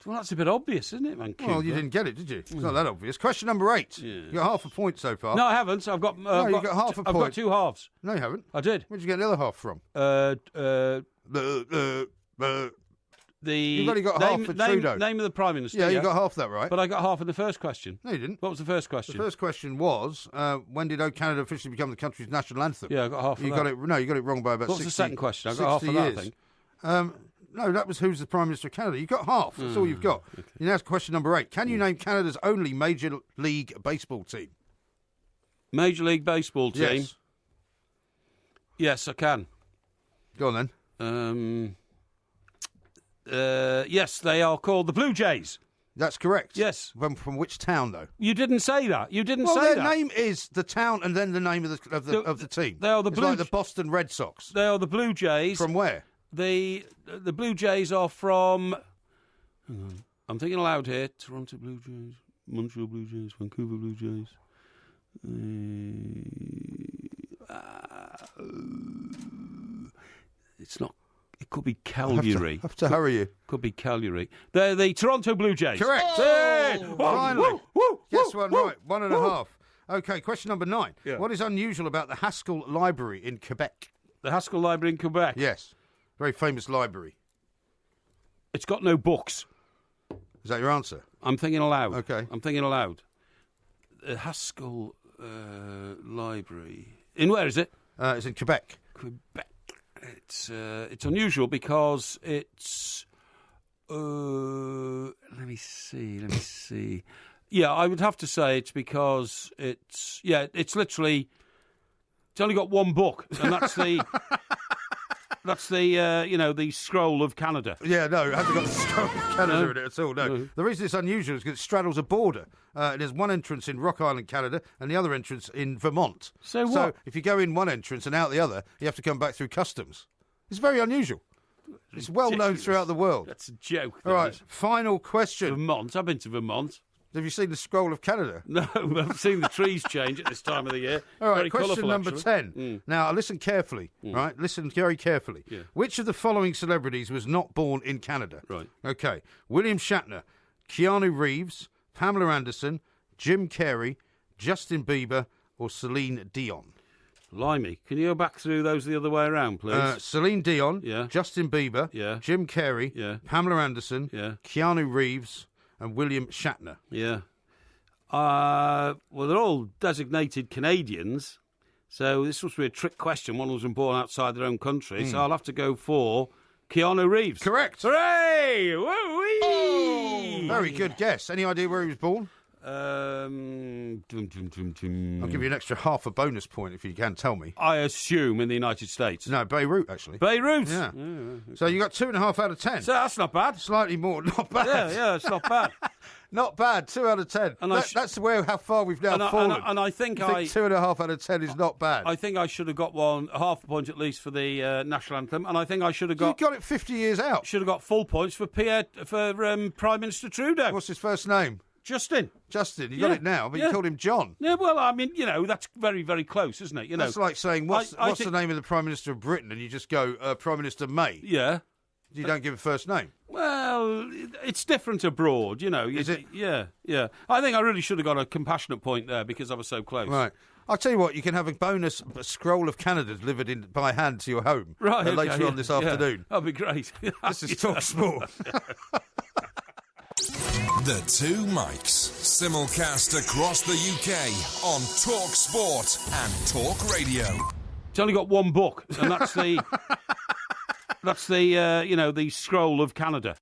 Well, that's a bit obvious, isn't it, Vancouver? Well, you didn't get it, did you? It's not that obvious. Question number 8. Yeah. You got half a point so far. No, I haven't. I've got. you got half a point. I've got 2 halves. No, you haven't. I did. Where'd you get the other half from? You've only got half for Trudeau. Name of the Prime Minister. Yeah, you got half that right. But I got half in the first question. No, you didn't. What was the first question? The first question was, when did O Canada officially become the country's national anthem? Yeah, I got half of that. Got it. No, you got it wrong by about 60 What was the second question? I got half of that, I think. No, that was who's the Prime Minister of Canada. You got half. That's all you've got. Okay. You now ask question number 8. Can you name Canada's only Major League Baseball team? Major League Baseball team? Yes. Yes, I can. Go on then. Yes, they are called the Blue Jays. That's correct. Yes. From which town, though? You didn't say that. You didn't say that. Their name is the town and then the name of the team. They are the Blue. Like the Boston Red Sox. They are the Blue Jays. From where? The Blue Jays are from... Hang on. I'm thinking aloud here. Toronto Blue Jays, Montreal Blue Jays, Vancouver Blue Jays. It's not... It could be Calgary. Have to hurry you. Could be Calgary. They're the Toronto Blue Jays. Correct. Oh! Finally. Guess one right. 1.5. Woo. Okay, question number 9. Yeah. What is unusual about the Haskell Library in Quebec? The Haskell Library in Quebec? Yes. Very famous library. It's got no books. Is that your answer? I'm thinking aloud. Okay. I'm thinking aloud. The Haskell Library. In where is it? It's in Quebec. Quebec. It's unusual because it's... let me see. Yeah, I would have to say it's because it's... Yeah, it's literally... It's only got one book, and that's the... That's the, the Scroll of Canada. Yeah, no, it hasn't got the Scroll of Canada in it at all, no. The reason it's unusual is because it straddles a border. There's one entrance in Rock Island, Canada, and the other entrance in Vermont. So if you go in one entrance and out the other, you have to come back through customs. It's very unusual. It's well known throughout the world. That's a joke. All right, final question. Vermont. I've been to Vermont. Have you seen the Scroll of Canada? No, I've seen the trees change at this time of the year. All right, very question number actually. 10. Now, listen carefully, right? Listen very carefully. Yeah. Which of the following celebrities was not born in Canada? Right. Okay. William Shatner, Keanu Reeves, Pamela Anderson, Jim Carrey, Justin Bieber, or Celine Dion? Blimey. Can you go back through those the other way around, please? Celine Dion, Justin Bieber, Jim Carrey, Pamela Anderson, Keanu Reeves, and William Shatner. Yeah. Well, they're all designated Canadians, so this must be a trick question. One wasn't born outside their own country, so I'll have to go for Keanu Reeves. Correct. Hooray! Woo-wee! Oh, very good guess. Any idea where he was born? I'll give you an extra half a bonus point if you can tell me. I assume in the United States. No, Beirut, actually. Beirut? Yeah. So you got 2.5 out of 10. So that's not bad. Slightly more, not bad. Yeah, it's not bad. Not bad, 2 out of 10. And that's how far we've now fallen. And I think 2.5 out of 10 is not bad. I think I should have got half a point at least for the national anthem, and I think I should have got... You got it 50 years out. Should have got full points for Prime Minister Trudeau. What's his first name? Justin, you got it now, but you called him John. Yeah, well, I mean, that's very, very close, isn't it? That's like saying, what's the name of the Prime Minister of Britain? And you just go, Prime Minister May. Yeah. You don't give a first name. Well, it's different abroad, Is it? Yeah. I think I really should have got a compassionate point there because I was so close. Right. I'll tell you what, you can have a bonus scroll of Canada delivered by hand to your home later on this afternoon. That'd be great. This is Talk Sport. The Two Mics, simulcast across the UK on Talk Sport and Talk Radio. It's only got one book, and that's the the scroll of Canada.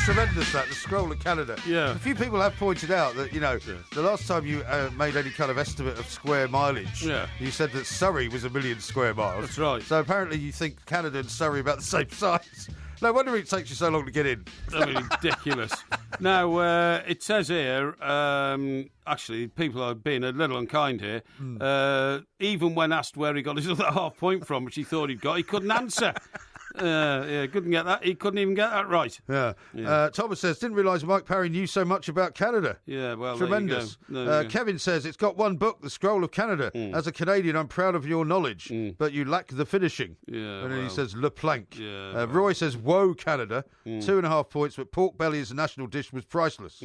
Tremendous, the scroll of Canada. Yeah. A few people have pointed out that, the last time you made any kind of estimate of square mileage, you said that Surrey was 1 million square miles. That's right. So apparently you think Canada and Surrey are about the same size. No wonder it takes you so long to get in. That'd be ridiculous. Now, it says here, actually, people are being a little unkind here. Even when asked where he got his other half point from, which he thought he'd got, he couldn't answer. Couldn't get that. He couldn't even get that right. Yeah. Thomas says, didn't realise Mike Parry knew so much about Canada. Yeah, well, tremendous. There you go. Kevin says, it's got one book, The Scroll of Canada. As a Canadian, I'm proud of your knowledge, but you lack the finishing. Yeah, and then he says, Le Plank. Yeah, Roy says, whoa, Canada. 2.5 points, but pork belly as a national dish was priceless.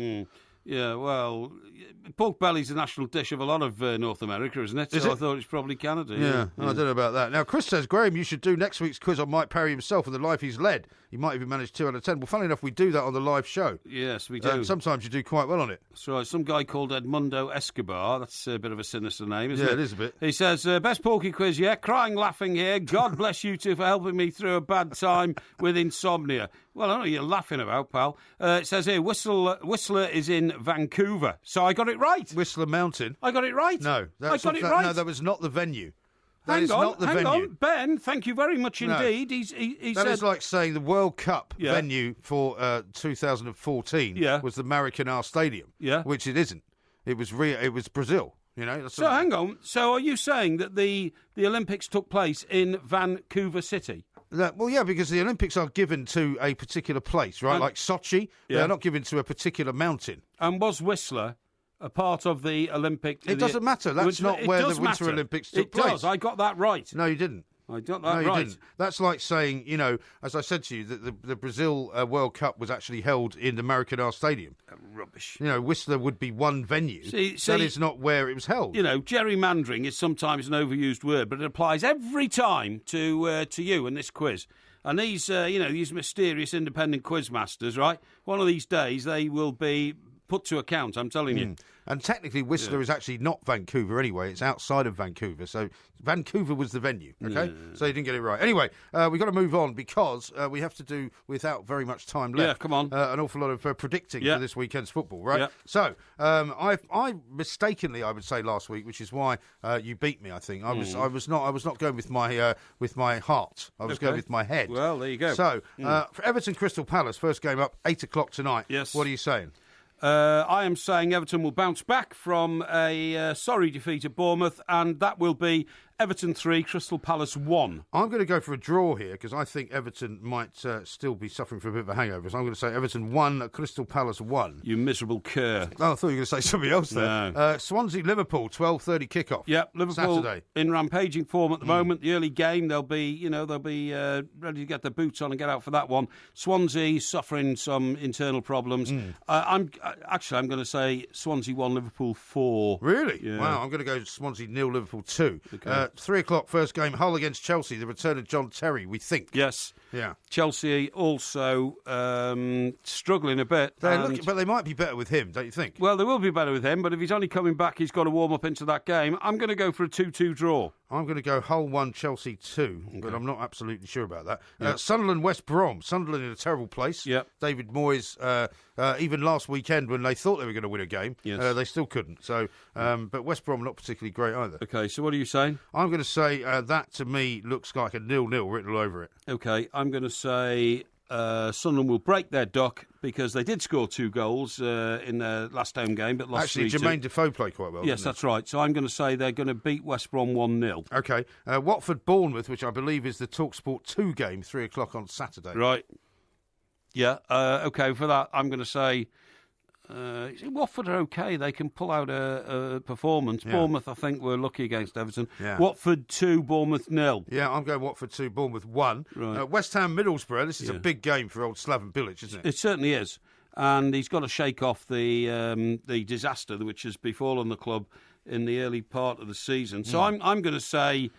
Yeah, well, pork belly's a national dish of a lot of North America, isn't it? So I thought it's probably Canada. Yeah. I don't know about that. Now, Chris says, Graham, you should do next week's quiz on Mike Parry himself and the life he's led. You might even manage 2 out of 10. Well, funny enough, we do that on the live show. Yes, we do. Sometimes you do quite well on it. That's right. Some guy called Edmundo Escobar. That's a bit of a sinister name, isn't it? Yeah, it is a bit. He says, best Porky Quiz yet. Crying, laughing here. God bless you two for helping me through a bad time with insomnia. Well, I don't know what you're laughing about, pal. It says here, Whistler is in Vancouver. So I got it right. Whistler Mountain? I got it right. No. I got it right. No, that was not the venue. Hang on, Ben, thank you very much indeed. He that said... is like saying the World Cup venue for 2014 was the Maracanã Stadium, which it isn't. It was Brazil. Hang on. So are you saying that the Olympics took place in Vancouver City? Because the Olympics are given to a particular place, right? Like Sochi, they're not given to a particular mountain. And was Whistler a part of the Olympic... It doesn't matter. That's not where the Winter Olympics took place. It does. I got that right. No, you didn't. I got that right. No, you didn't. That's like saying, as I said to you, that the Brazil World Cup was actually held in the Maracanã Stadium. Rubbish. Whistler would be one venue. That is not where it was held. Gerrymandering is sometimes an overused word, but it applies every time to you in this quiz. And these, these mysterious independent quiz masters, right? One of these days they will be put to account, I'm telling you. And technically, Whistler is actually not Vancouver anyway. It's outside of Vancouver. So Vancouver was the venue, okay? So you didn't get it right. Anyway, we've got to move on because we have to do, without very much time left, yeah, come on. An awful lot of predicting for this weekend's football, right? Yeah. So I mistakenly, I would say last week, which is why you beat me, I think. I was not going with my heart. I was going with my head. Well, there you go. So, for Everton Crystal Palace, first game up, 8 o'clock tonight. Yes. What are you saying? I am saying Everton will bounce back from a sorry defeat at Bournemouth, and that will be Everton 3, Crystal Palace 1. I'm going to go for a draw here because I think Everton might still be suffering from a bit of a hangover. So I'm going to say Everton 1, Crystal Palace 1. You miserable cur. Oh, I thought you were going to say something else there. No. Swansea-Liverpool, 12:30 kickoff. Yep, Liverpool Saturday. in rampaging form at the moment. The early game, they'll be ready to get their boots on and get out for that one. Swansea suffering some internal problems. I'm going to say Swansea 1, Liverpool 4. Really? Yeah. Wow, I'm going to go Swansea 0, Liverpool 2. Okay. 3 o'clock first game, Hull against Chelsea, the return of John Terry, we think. Yes. Yeah. Chelsea also struggling a bit. But they might be better with him, don't you think? Well, they will be better with him, but if he's only coming back, he's got to warm up into that game. I'm going to go for a 2-2 draw. I'm going to go Hull 1, Chelsea 2, but I'm not absolutely sure about that. Yep. Sunderland, West Brom. Sunderland in a terrible place. Yep. David Moyes, even last weekend when they thought they were going to win a game, they still couldn't. So, but West Brom not particularly great either. Okay, so what are you saying? I'm going to say that to me looks like a 0-0 written all over it. Okay, I'm going to say Sunderland will break their duck because they did score 2 goals in their last home game, but lost 3-2. Actually, Jermaine Defoe played quite well. Yes, that's right. So I'm going to say they're going to beat West Brom 1-0. Okay. Watford-Bournemouth, which I believe is the TalkSport 2 game, 3 o'clock on Saturday. Right. Yeah, okay, for that, I'm going to say Watford are okay. They can pull out a performance. Yeah. Bournemouth, I think, were lucky against Everton. Yeah. Watford 2, Bournemouth 0. Yeah, I'm going Watford 2, Bournemouth 1. Right. West Ham, Middlesbrough. This is a big game for old Slaven Bilic, isn't it? It certainly is. And he's got to shake off the disaster which has befallen the club in the early part of the season. So I'm going to say...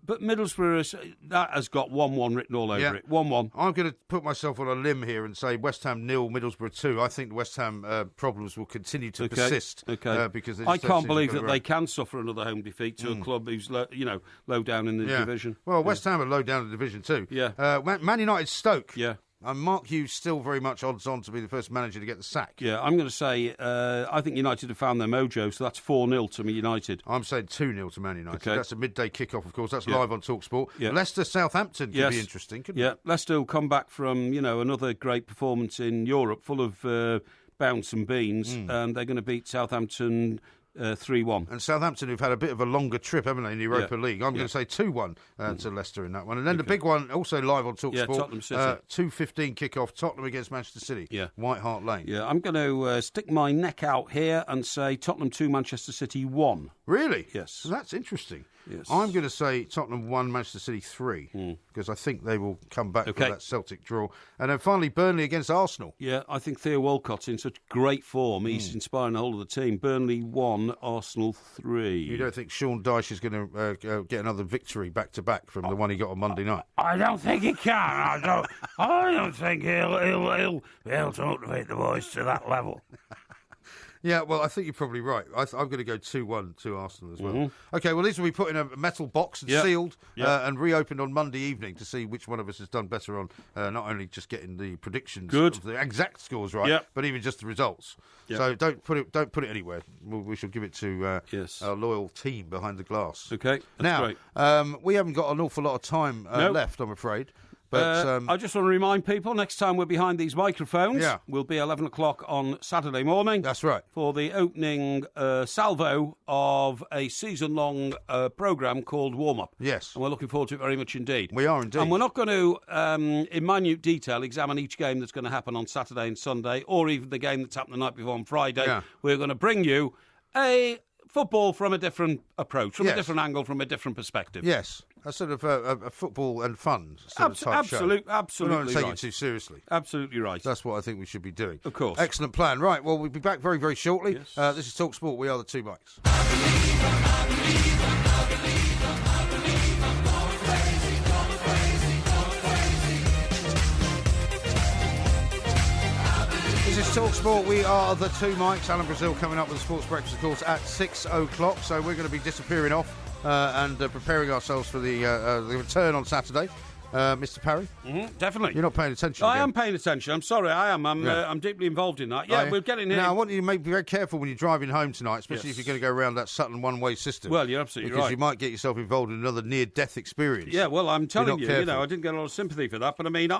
But Middlesbrough, that has got 1-1 written all over it. 1-1. I'm going to put myself on a limb here and say West Ham 0, Middlesbrough 2. I think the West Ham problems will continue to persist. Okay. Because I can't believe that they can suffer another home defeat to a club who's low down in the division. Well, West Ham are low down in the division too. Yeah. Man United Stoke. Yeah. And Mark Hughes still very much odds on to be the first manager to get the sack. Yeah, I'm going to say I think United have found their mojo, so that's 4-0 to United. I'm saying 2-0 to Man United. Okay. That's a midday kickoff, of course. That's live on TalkSport. Yeah. Leicester-Southampton could be interesting, couldn't it? Leicester will come back from another great performance in Europe, full of bounce and beans, and they're going to beat Southampton 3-1. And Southampton, who've had a bit of a longer trip, haven't they, in the Europa League? I'm going to say 2-1 to Leicester in that one. And then the big one, also live on TalkSport. Tottenham City. 2:15 kickoff, Tottenham against Manchester City. Yeah. White Hart Lane. Yeah, I'm going to stick my neck out here and say Tottenham 2, Manchester City 1. Really? Yes. So that's interesting. Yes. I'm going to say Tottenham 1, Manchester City 3, because I think they will come back with that Celtic draw. And then finally, Burnley against Arsenal. Yeah, I think Theo Walcott's in such great form. He's inspiring the whole of the team. Burnley 1, Arsenal 3. You don't think Sean Dyche is going to get another victory back-to-back from the one he got on Monday night? I don't think he can. I don't think he'll be able to motivate the boys to that level. Yeah, well, I think you're probably right. I'm going to go 2-1 to Arsenal as well. Okay, well, these will be put in a metal box and sealed and reopened on Monday evening to see which one of us has done better on not only just getting the predictions of the exact scores right, but even just the results. So don't put it anywhere. We shall give it to our loyal team behind the glass. Okay, that's now, great. We haven't got an awful lot of time left, I'm afraid. But I just want to remind people, next time we're behind these microphones, we'll be 11 o'clock on Saturday morning. That's right. For the opening salvo of a season-long programme called Warm Up. Yes. And we're looking forward to it very much indeed. We are indeed. And we're not going to, in minute detail, examine each game that's going to happen on Saturday and Sunday, or even the game that's happened the night before on Friday. Yeah. We're going to bring you a football from a different approach, from a different angle, from a different perspective. Yes. A sort of a football and fun sort of type show. Absolutely We're not taking it too seriously. Absolutely right. That's what I think we should be doing. Of course. Excellent plan. Right, well, we'll be back very, very shortly. Yes. This is TalkSport. We are the Two Mics. This is TalkSport. We are the Two Mics. Alan Brazil coming up with the Sports Breakfast, of course, at 6 o'clock. So we're going to be disappearing off and preparing ourselves for the return on Saturday. Mr. Parry? Definitely. You're not paying attention. I am paying attention. I'm sorry, I am. I'm deeply involved in that. Yeah, we're getting here. Now, I want you to be very careful when you're driving home tonight, especially if you're going to go around that Sutton one-way system. Well, you're absolutely right. Because you might get yourself involved in another near-death experience. Yeah, well, I'm telling you, I didn't get a lot of sympathy for that. But I mean,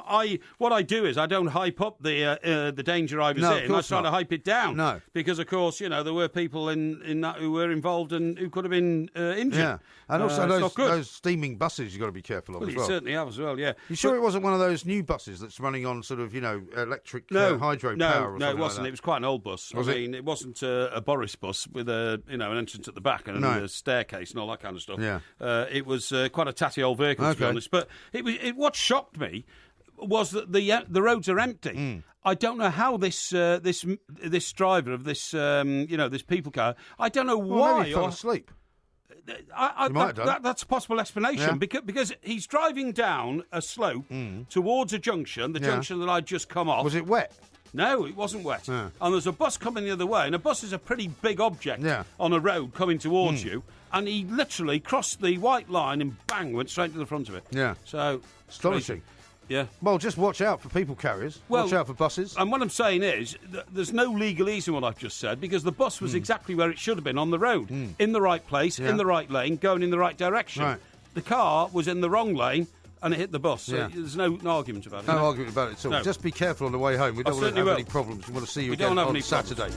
what I do is I don't hype up the danger I was in. I try to hype it down. No. Because, of course, there were people in that who were involved and who could have been injured. Yeah. And also those steaming buses you've got to be careful of as well. You certainly have as well, yeah. You sure it wasn't one of those new buses that's running on sort of, electric hydro power or something like that? No, it wasn't. It was quite an old bus. It wasn't a Boris bus with an entrance at the back and a staircase and all that kind of stuff. Yeah. It was quite a tatty old vehicle, to be honest. But what shocked me was that the roads are empty. I don't know how this driver of this this people car. I don't know why. Maybe he fell asleep. That's a possible explanation because he's driving down a slope towards a junction, the junction that I'd just come off. Was it wet? No, it wasn't wet. And there's a bus coming the other way, and a bus is a pretty big object on a road coming towards you, and he literally crossed the white line and bang, went straight to the front of it. Yeah. So, astonishing. Yeah. Well, just watch out for people carriers. Watch out for buses. And what I'm saying is, there's no legalese in what I've just said, because the bus was exactly where it should have been on the road, in the right place, in the right lane, going in the right direction. Right. The car was in the wrong lane, and it hit the bus. So there's no argument about it. No argument about it at all. No. Just be careful on the way home. We don't want to have any problems. We want to see you again on Saturday.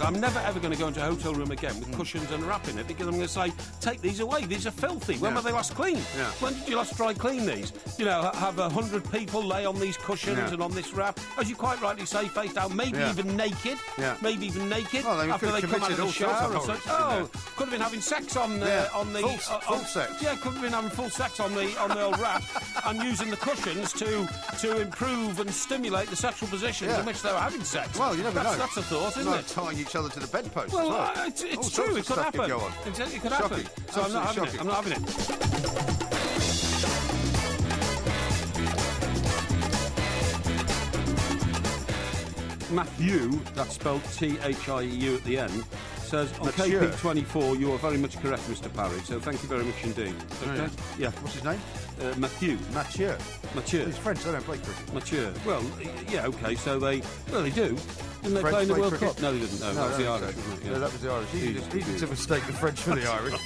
I'm never ever going to go into a hotel room again with cushions and wrap in it, because I'm going to say, take these away. These are filthy. When were they last cleaned? Yeah. When did you last dry clean these? Have 100 people lay on these cushions and on this wrap, as you quite rightly say, face down, maybe even naked. Yeah. Maybe even naked after they come out of the shower. Could have been having sex on the full sex. Yeah, could have been having full sex on the old wrap and using the cushions to improve and stimulate the sexual positions in which they were having sex. Well, you never know. That's a thought, isn't it? Tying each other to the bedpost. Well, it's true. It could happen. It could happen. So I'm not having it. I'm not having it. Matthew, that's spelled Thieu at the end, says, on KP24, you are very much correct, Mr. Parry, so thank you very much indeed. Okay? Yeah. What's his name? Matthew. Mathieu. He's French, they don't play cricket. Mathieu. Well, yeah, okay, so they do. Didn't they play in the World Cup? No, they didn't. No, that was the Irish, wasn't it? Yeah, that was the Irish. Easy to mistake the French for the Irish.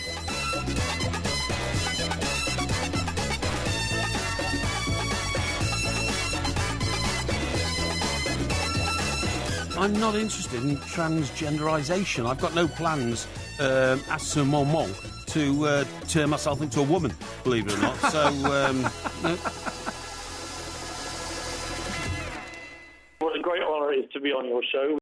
I'm not interested in transgenderisation. I've got no plans à ce moment to turn myself into a woman, believe it or not. So, What a great honour it is to be on your show.